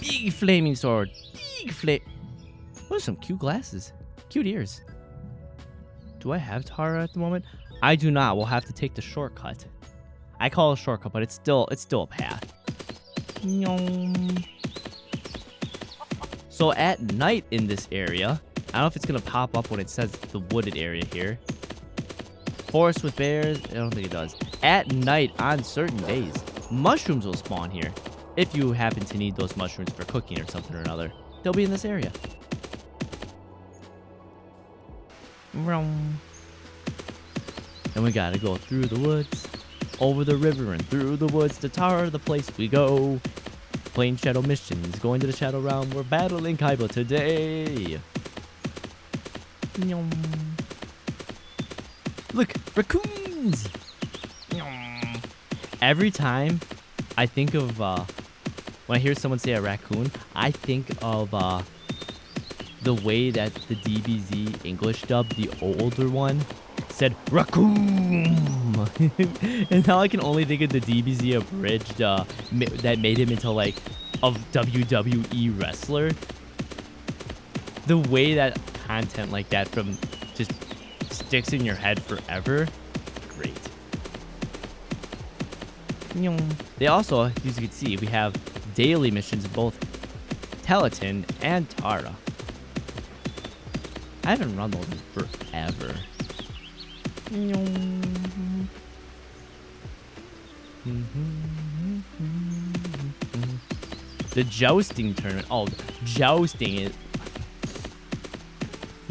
Big flaming sword. Big flame. Those are some cute glasses. Cute ears. Do I have Tara at the moment? I do not. We'll have to take the shortcut. I call it a shortcut, but it's still a path. So at night in this area, I don't know if it's gonna pop up when it says the wooded area here. Forest with bears, I don't think it does. At night on certain days, mushrooms will spawn here. If you happen to need those mushrooms for cooking or something or another, they'll be in this area. And we gotta go through the woods, over the river and through the woods to Tara, the place we go. Playing shadow missions, going to the shadow realm. We're battling Kaiba today. Look, raccoons! Every time I think of, when I hear someone say a raccoon, I think of the way that the DBZ English dub, the older one, said raccoon. And now I can only think of the DBZ abridged that made him into like a WWE wrestler. The way that content like that from just sticks in your head forever. Great. They also, as you can see, we have daily missions in both Teleton and Tara. I haven't run those in forever. The jousting tournament. Oh, jousting is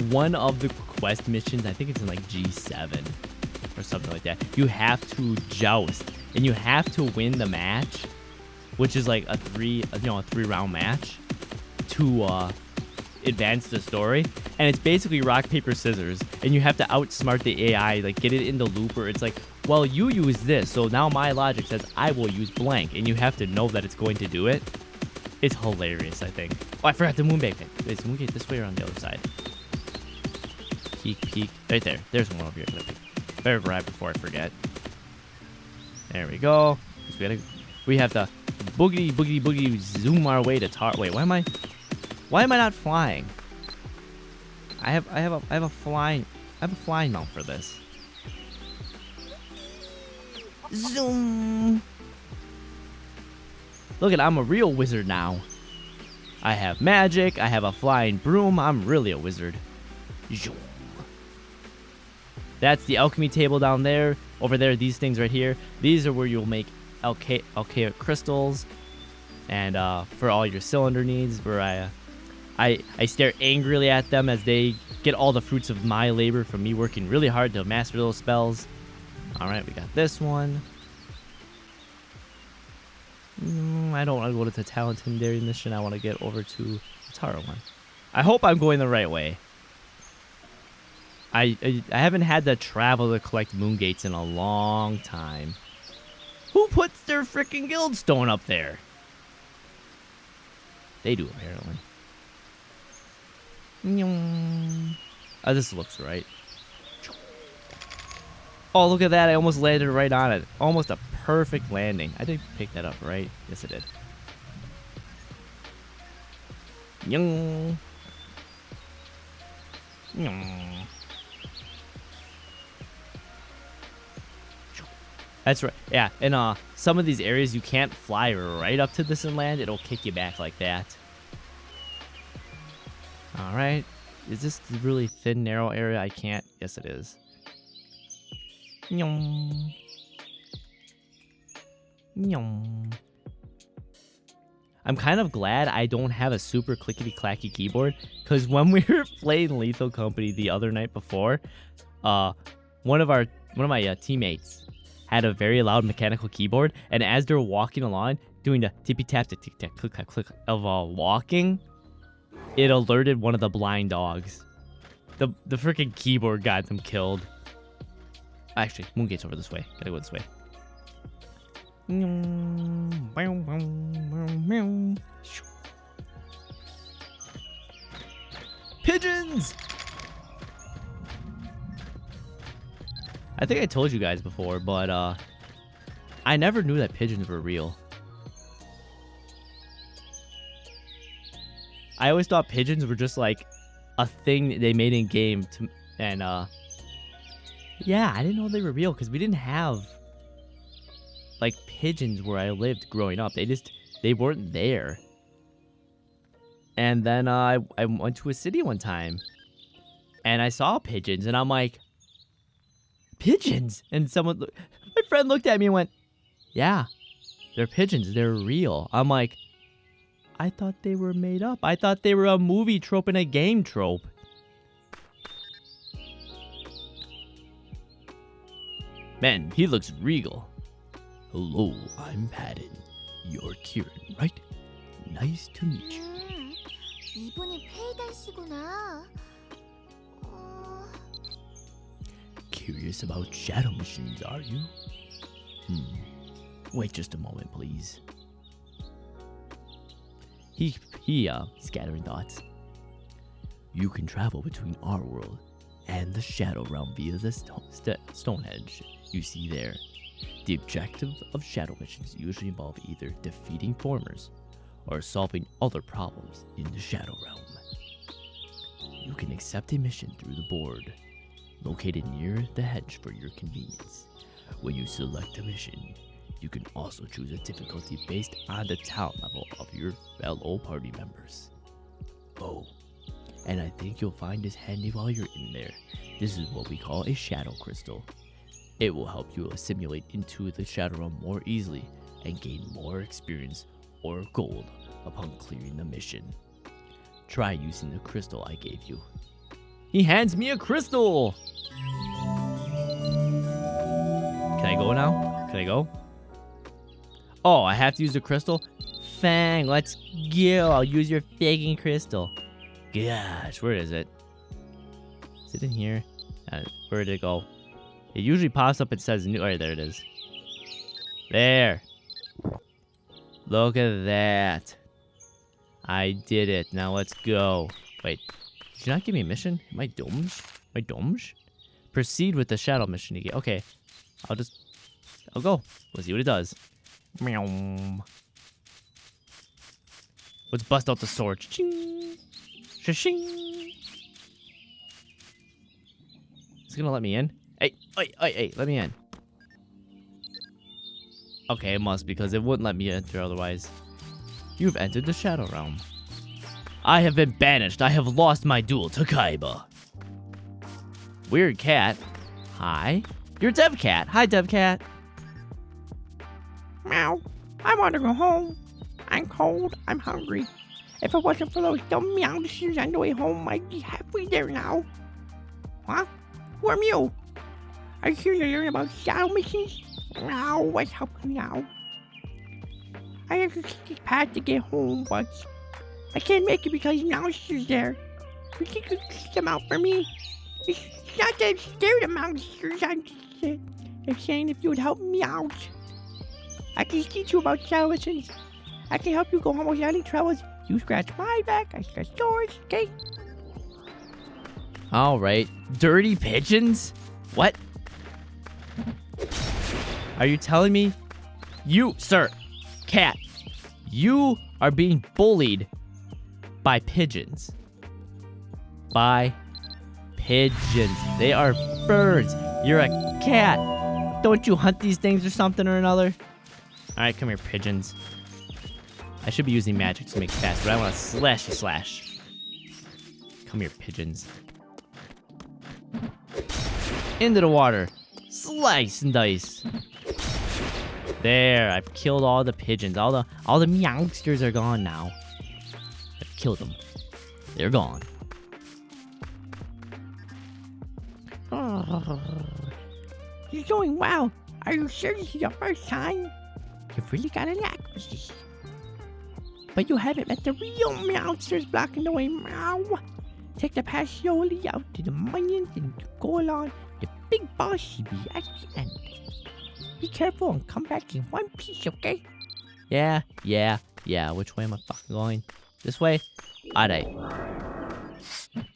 one of the quest missions. I think it's in like G7 or something like that. You have to joust and you have to win the match, which is like a 3-round match to advance the story. And it's basically rock, paper, scissors. And you have to outsmart the AI, like get it in the loop where it's like, well, you use this, so now my logic says I will use blank. And you have to know that it's going to do it. It's hilarious, I think. Oh, I forgot the moonbag thing. Wait, is the moongate this way or on the other side? Peek, peek. Right there. There's one over here. Better grab before I forget. There we go. We have to boogity, boogity, boogie zoom our way to Wait, why am I not flying? I have a flying mount for this. Zoom. Look at, I'm a real wizard now. I have magic, I have a flying broom, I'm really a wizard. Zoom. That's the alchemy table down there. Over there, these things right here. These are where you'll make alchaic crystals. And for all your cylinder needs, where I stare angrily at them as they get all the fruits of my labor from me working really hard to master those spells. Alright, we got this one. I don't want to go to the Talentindary mission. I want to get over to the Tara one. I hope I'm going the right way. I haven't had to travel to collect moon gates in a long time. Who puts their freaking guild stone up there? They do, apparently. Oh, this looks right. Oh, look at that. I almost landed right on it. Almost a perfect landing. I did pick that up, right? Yes, I did. Yung. That's right. Yeah, and some of these areas you can't fly right up to this and land. It'll kick you back like that. All right. Is this the really thin, narrow area? I can't. Yes, it is. Nyong. Nyong. I'm kind of glad I don't have a super clickety-clacky keyboard, because when we were playing Lethal Company the other night before, one of my teammates had a very loud mechanical keyboard, and as they're walking along, doing the tippy-tap, tick-tack, click-clack, click of walking, it alerted one of the blind dogs. The freaking keyboard got them killed. Actually, Moongate's over this way. Gotta go this way. Pigeons! I think I told you guys before, but I never knew that pigeons were real. I always thought pigeons were just like a thing they made in game to, and yeah, I didn't know they were real because we didn't have like pigeons where I lived growing up. They weren't there. And then I went to a city one time and I saw pigeons and I'm like, pigeons? And my friend looked at me and went, yeah, they're pigeons. They're real. I'm like, I thought they were made up. I thought they were a movie trope and a game trope. Man, he looks regal. Hello, I'm Patton. You're Kieran, right? Nice to meet you. 이분이 페이달 씨구나. Curious about shadow missions, are you? Wait just a moment, please. He scattering thoughts. You can travel between our world and the Shadow Realm via the Stonehenge you see there. The objective of shadow missions usually involve either defeating formers or solving other problems in the Shadow Realm. You can accept a mission through the board, located near the hedge for your convenience. When you select a mission, you can also choose a difficulty based on the talent level of your fellow party members. Oh, and I think you'll find this handy while you're in there. This is what we call a shadow crystal. It will help you assimilate into the Shadow Realm more easily and gain more experience or gold upon clearing the mission. Try using the crystal I gave you. He hands me a crystal. Can I go now? Can I go? Oh, I have to use the crystal? Fang, let's go. I'll use your faking crystal. Gosh, where is it? Is it in here? Where did it go? It usually pops up and says new. Alright, there it is. There. Look at that. I did it. Now let's go. Wait, did you not give me a mission? Am I dumb? Proceed with the shadow mission again. Okay, I'll go. We'll see what it does. Meow. Let's bust out the sword. Ching. Shing. It's gonna let me in. Hey, let me in. Okay, it must, because it wouldn't let me enter otherwise. You've entered the Shadow Realm. I have been banished. I have lost my duel to Kaiba. Weird cat. Hi. You're Dev Cat. Hi, Dev Cat. Meow. I want to go home. I'm cold. I'm hungry. If it wasn't for those dumb meowses on the way home, I'd be halfway there now. Huh? Who are you? Are you here to learn about shadow missions? Meow, what's happening now? I have to take this path to get home, but I can't make it because monsters there. Could you keep them out for me? It's not that I'm scared of monsters. I'm saying if you would help me out. I can teach you about shadow missions. I can help you go home without any troubles. You scratch my back, I scratch yours, okay? Alright. Dirty pigeons? What? Are you telling me? You, sir, cat, you are being bullied by pigeons. By pigeons. They are birds. You're a cat. Don't you hunt these things or something or another? Alright, come here, pigeons. I should be using magic to make it fast, but I want to slash. Come here, pigeons. Into the water. Slice and dice. There, I've killed all the pigeons. All the meowsters are gone now. I've killed them. They're gone. Oh, you're doing well. Are you sure this is your first time? You've really got a knack for this. But you haven't met the real meowsters blocking the way. Meow. Take the path slowly out to the minions and go along. The big boss should be at the end. Be careful and come back in one piece, okay? Yeah. Which way am I fucking going? This way? Alright.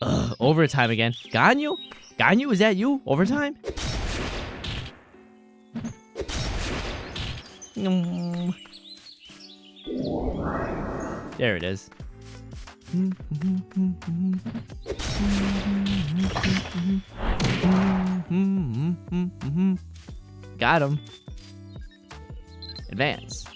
Ugh, overtime again. Ganyu? Ganyu, is that you? Overtime? There it is. Got him. Advance.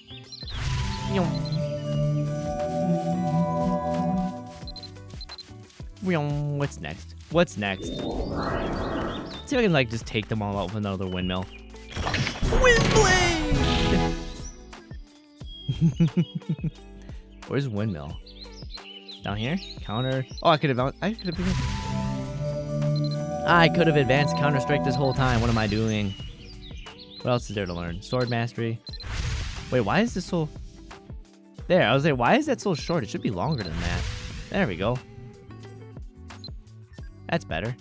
What's next? What's next? See if I can like just take them all out with another windmill. Windblade! Where's windmill? Down here? Counter. Oh, I could have. I could have advanced Counter Strike this whole time. What am I doing? What else is there to learn? Sword mastery. Wait, why is this so? There, I was like, why is that so short? It should be longer than that. There we go. That's better.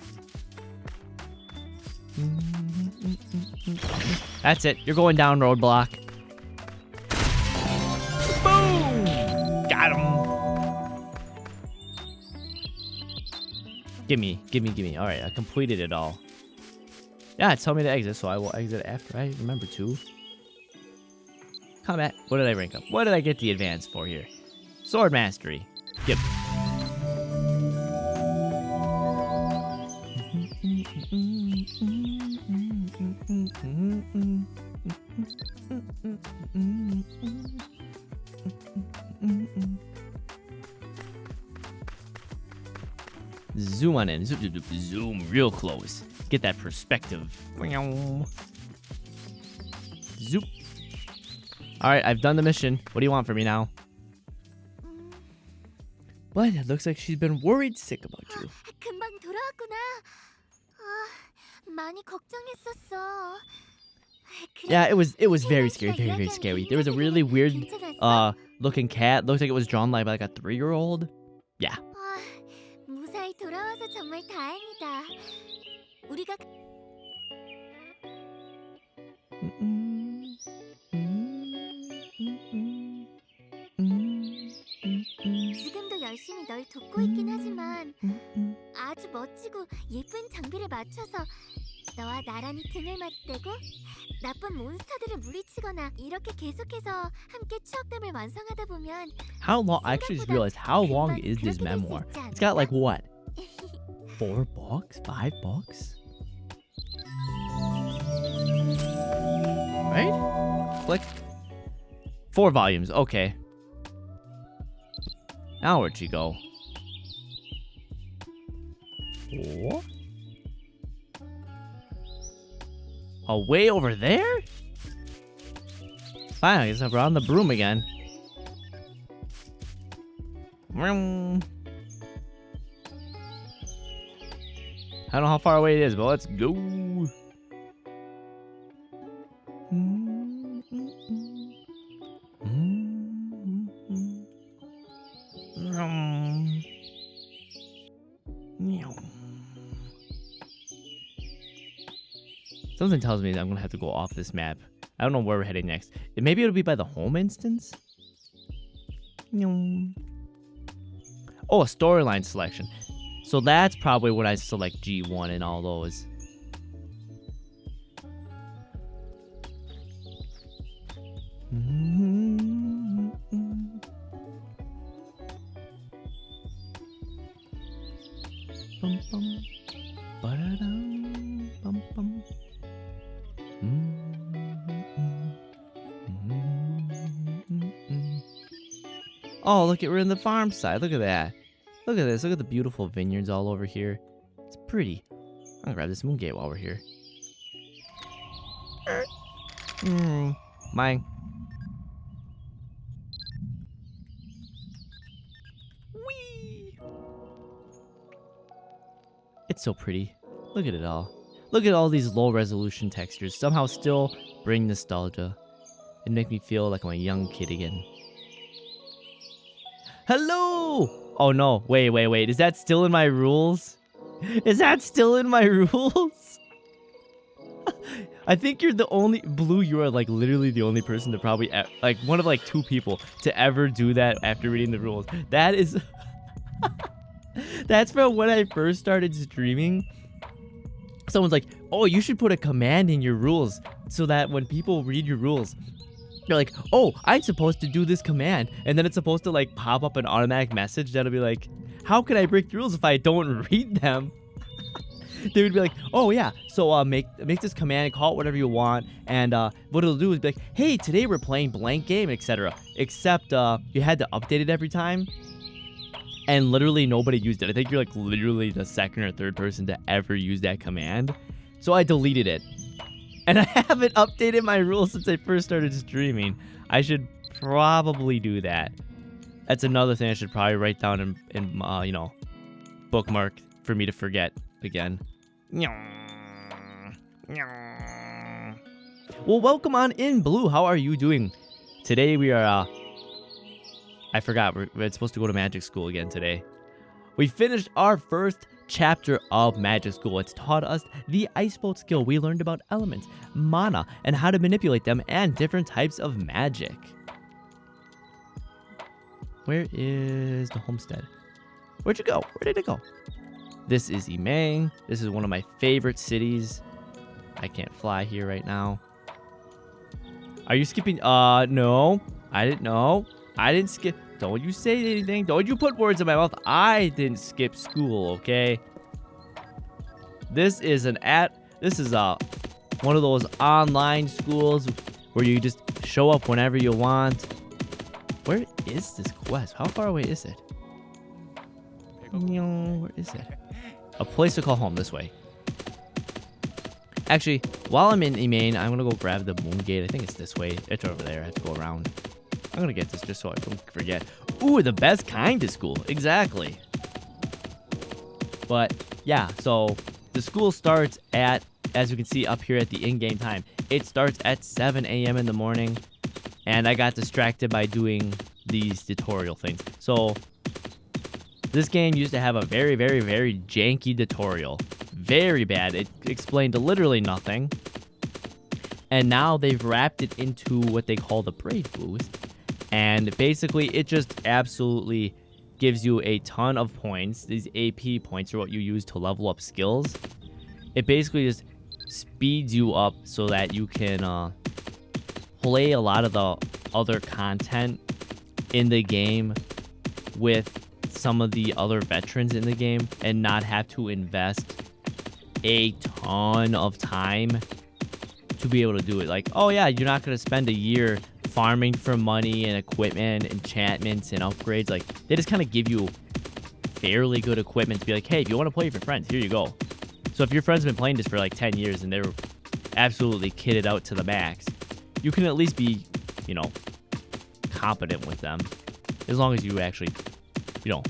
That's it. You're going down, roadblock. Boom! Got him. Gimme. All right, I completed it all. Yeah, it's telling me to exit, so I will exit after I remember to. Combat. What did I rank up? What did I get the advance for here? Sword mastery. Yep. Zoom on in. Zoom real close. Get that perspective. Zoop. Alright, I've done the mission. What do you want from me now? What? It looks like she's been worried sick about you. 금방 돌아왔구나. 많이 걱정했었어. Yeah, it was very scary, very scary. There was a really weird looking cat. Looked like it was drawn like a 3-year-old. Yeah. 무사히 돌아와서 정말 다행이다. 우리가 지금도 열심히 널 돕고 있긴 하지만 아주 멋지고 예쁜 장비를 맞춰서 너와 나란히 등을 맞대고 나쁜 몬스터들을 물리치거나 이렇게 계속해서 함께 추억담을 완성하다 보면 How long? I actually just realized how long is this memoir? It's got like what? 4 books? 5 books? Right? Click. 4 volumes. Okay. Now where'd she go? What? Oh, way over there? Fine, I guess we're on the broom again. I don't know how far away it is, but let's go. Something tells me that I'm gonna have to go off this map. I don't know where we're heading next. Maybe it'll be by the home instance? Oh, a storyline selection. So that's probably when I select G1 and all those. Bum, bum. Ba-da-dum, bum, bum. Oh, look, we're in the farm side. Look at that. Look at this. Look at the beautiful vineyards all over here. It's pretty. I'm gonna grab this moon gate while we're here. Mine. Whee! It's so pretty. Look at it all. Look at all these low resolution textures. Somehow still bring nostalgia and make me feel like I'm a young kid again. Hello! Oh no, wait. Is that still in my rules? Is that still in my rules? I think you're the only Blue. You are like literally the only person to probably like one of like 2 people to ever do that after reading the rules. That is, that's from when I first started streaming. Someone's like, "Oh, you should put a command in your rules so that when people read your rules, you're like, oh, I'm supposed to do this command,' and then it's supposed to like pop up an automatic message that'll be like, how can I break the rules if I don't read them?" They would be like, oh yeah, so make this command, call it whatever you want, and what it'll do is be like, hey, today we're playing blank game, etc. Except you had to update it every time, and literally nobody used it. I think you're like literally the second or third person to ever use that command. So I deleted it, and I haven't updated my rules since I first started streaming. I should probably do that. That's another thing I should probably write down in you know, bookmark for me to forget again. Well, welcome on in, Blue. How are you doing? Today we are, I forgot, we're supposed to go to magic school again today. We finished our first chapter of magic school. It's taught us the ice boat skill. We learned about elements, mana, and how to manipulate them, and different types of magic. Where is the homestead? Where'd you go? Where did it go? This is Imang. This is one of my favorite cities. I can't fly here right now. Are you skipping? No. I didn't know. I didn't skip. Don't you say anything. Don't you put words in my mouth. I didn't skip school, okay? This is one of those online schools where you just show up whenever you want. Where is this quest? How far away is it? Where is it? A place to call home, this way. Actually, while I'm in Emain, I'm gonna go grab the moon gate. I think it's this way. It's over there. I have to go around. I'm gonna get this just so I don't forget. Ooh, the best kind of school. Exactly. But yeah, so the school starts at, as you can see up here at the in-game time, it starts at 7 a.m. in the morning. And I got distracted by doing these tutorial things. So this game used to have a very, very, very janky tutorial. Very bad. It explained literally nothing. And now they've wrapped it into what they call the Brave Boost. And basically, it just absolutely gives you a ton of points. These AP points are what you use to level up skills. It basically just speeds you up so that you can play a lot of the other content in the game with some of the other veterans in the game and not have to invest a ton of time to be able to do it. Like, oh yeah, you're not going to spend a year farming for money and equipment, enchantments, and upgrades. Like, they just kind of give you fairly good equipment to be like, hey, if you want to play with your friends, here you go. So if your friend's been playing this for like 10 years and they're absolutely kitted out to the max, you can at least be, you know, competent with them. As long as you actually, you know,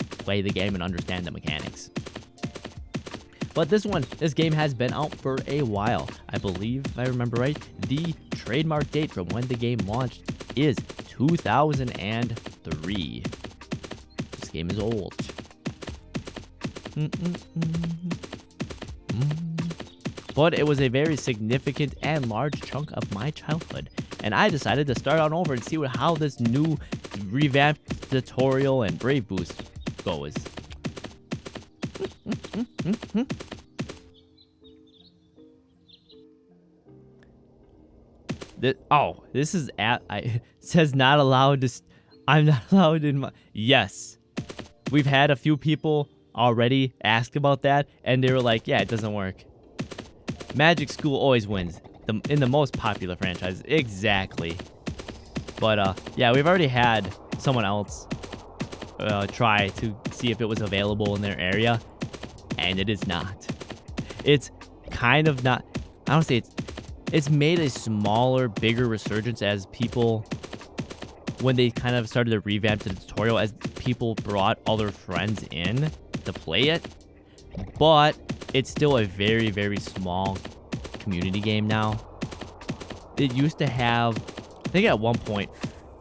play the game and understand the mechanics. But this game has been out for a while. I believe, if I remember right, the trademark date from when the game launched is 2003. This game is old. But it was a very significant and large chunk of my childhood, and I decided to start on over and see how this new revamped tutorial and Brave Boost goes. This is it says not allowed to. I'm not allowed in my. Yes, we've had a few people already ask about that, and they were like, "Yeah, it doesn't work." Magic School always wins in the most popular franchise. Exactly. But yeah, we've already had someone else try to see if it was available in their area, and it is not. It's kind of not. I don't say it's made a smaller, bigger resurgence as people, when they kind of started to revamp the tutorial, as people brought other friends in to play it. But it's still a very, very small community game now. It used to have, I think at one point,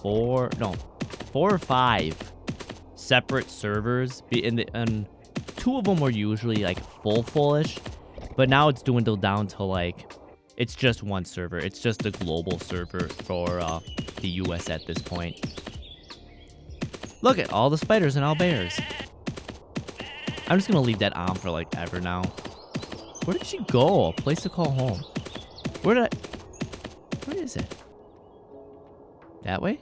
4 or 5 separate servers, and 2 of them were usually like full-ish, but now it's dwindled down to like It's just one server. It's just a global server for the US at this point. Look at all the spiders and all bears. I'm just gonna leave that on for like ever now. Where did she go? A place to call home. Where is it? That way?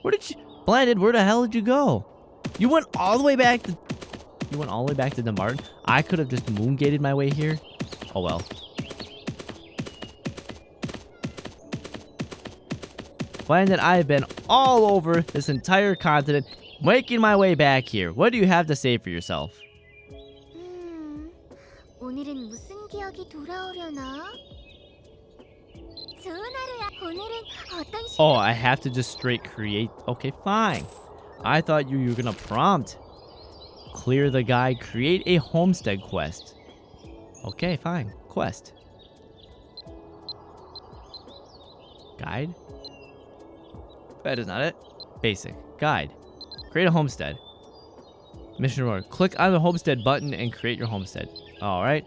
Where did you... Blinded, where the hell did you go? You went all the way back to... You went all the way back to Dunbarton? I could have just moon-gated my way here. Oh well. Blinded, I have been all over this entire continent, making my way back here. What do you have to say for yourself? 오늘은 무슨 기억이 돌아오려나? 좋은 하루야. 오늘은 어떤 Oh, I have to just straight create. Okay, fine. I thought you were gonna prompt. Clear the guide, create a homestead quest. Okay, fine. Quest. Guide? That is not it. Basic. Guide. Create a homestead. Mission reward. Click on the homestead button and create your homestead. Alright.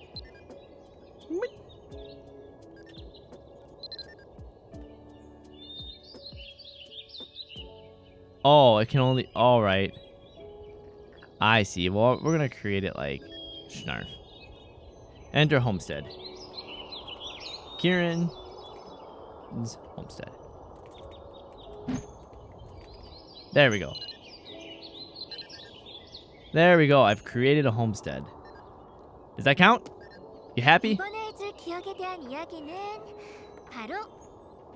Oh, it can only... Alright. I see. Well, we're gonna create it like... Schnarf. Enter homestead. Kieran's homestead. There we go. There we go. I've created a homestead. Does that count? You happy? 이번에 해줄 기억에 대한 이야기는 바로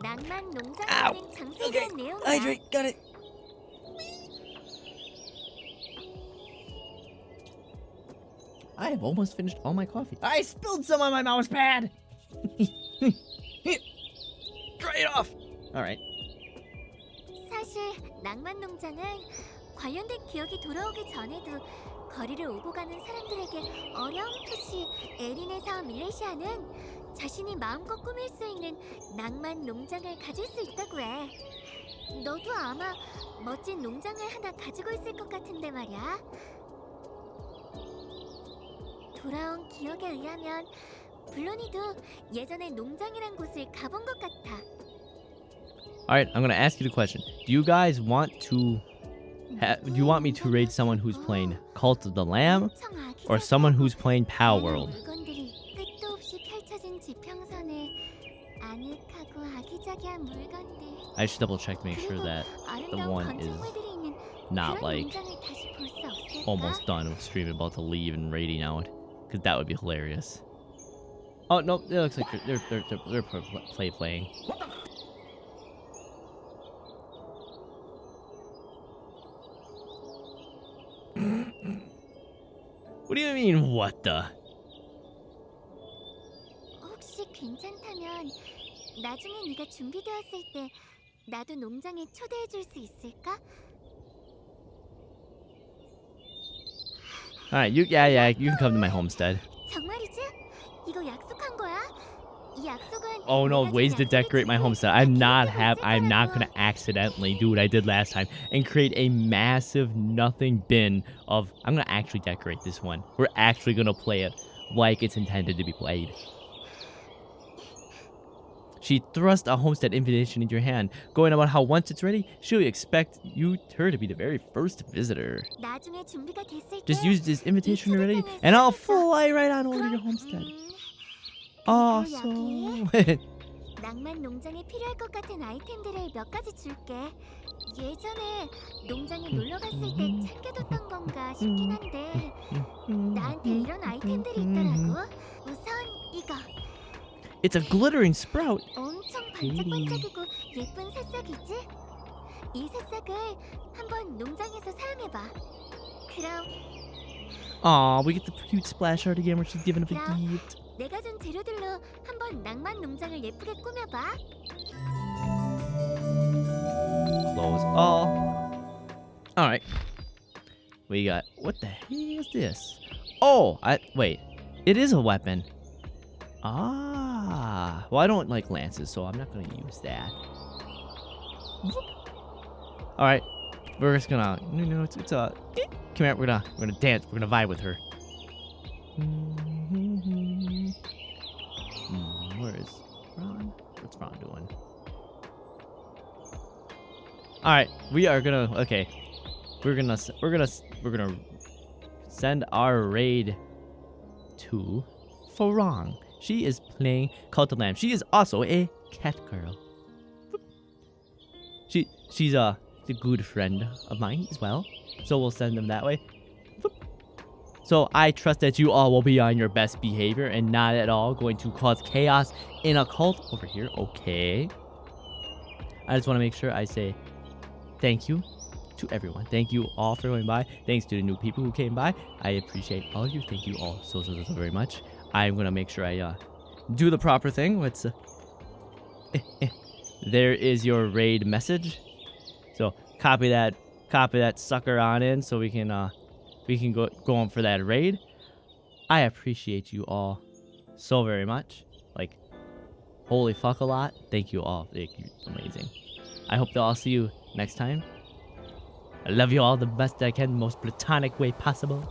낭만 농장이라는 장소에 대한 내용이야. got it. I have almost finished all my coffee. I spilled some on my mouse pad. Dry it off. All right. 사실 낭만 농장은 관련된 기억이 돌아오기 전에도 거리를 오고 가는 사람들에게 어렴풋이 에린에서 밀레시아는 자신이 마음껏 꾸밀 수 있는 낭만 농장을 가질 수 있다고 해. 너도 아마 멋진 농장을 하나 가지고 있을 것 같은데 말이야. 돌아온 기억에 의하면 블로니도 예전에 농장이란 곳을 가본 것 같아. All right, I'm gonna ask you the question. Do you guys want to? Do you want me to raid someone who's playing Cult of the Lamb, or someone who's playing Pow World? 물건들이 끝도 없이 펼쳐진 지평선에 아늑하고 아기자기한 물건들. I should double check to make sure that the one is not like almost done with stream, about to leave and raiding out, because that would be hilarious. Oh no, it looks like they're playing. What do you mean, what the? 혹시 괜찮다면 나중에 네가 준비되었을 때 나도 농장에 초대해 줄 수 있을까? Alright, you can come to my homestead. 정말이지? 이거 약속한 거야? 이 약속은 Oh no, 내가 준 ways to 약속을 decorate my 지키고 homestead. I'm not 기억으로 gonna accidentally do what I did last time and create a massive nothing bin of... I'm gonna actually decorate this one. We're actually gonna play it like it's intended to be played. She thrust a homestead invitation into your hand, going about how once it's ready, she'll expect her to be the very first visitor. 나중에 준비가 됐을 Just 때 use this invitation when you're ready, and I'll fly right on over to your homestead. Awesome. 낭만 농장에 필요할 것 같은 아이템들을 몇 가지 줄게. 예전에 농장에 놀러 갔을 때 챙겨뒀던 건가 싶긴 한데 나한테 이런 아이템들이 있더라고. 우선 이거. It's a glittering sprout. 엄청 반짝반짝이고 예쁜 새싹이지? 이 새싹을 한번 농장에서 사용해봐. 그럼 Aw, we get the cute splash art again where she's giving up a Yeah. gift. 내가 준 재료들로 한번 낭만 농장을 예쁘게 꾸며봐. Close all. Alright. We got... What the hell is this? Oh, wait. It is a weapon. Ah. Well, I don't like lances, so I'm not going to use that. Alright. We're just gonna... No, it's a... Come here, we're gonna dance. We're gonna vibe with her. Where is What's Ron doing? All right, we are gonna. Okay, we're gonna send our raid to Farang. She is playing Cult of Lamb. She is also a cat girl. She's a good friend of mine as well. So we'll send them that way. So I trust that you all will be on your best behavior and not at all going to cause chaos in a cult over here. Okay. I just want to make sure I say thank you to everyone. Thank you all for going by. Thanks to the new people who came by. I appreciate all of you. Thank you all so very much. I'm going to make sure I do the proper thing. Let's there is your raid message. So copy that sucker on in so we can go on for that raid. I appreciate you all so very much. Like, holy fuck a lot. Thank you all. Thank you. Amazing. I hope to all see you next time. I love you all the best I can, most platonic way possible.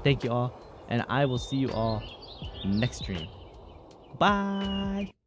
Thank you all, and I will see you all next stream. Bye.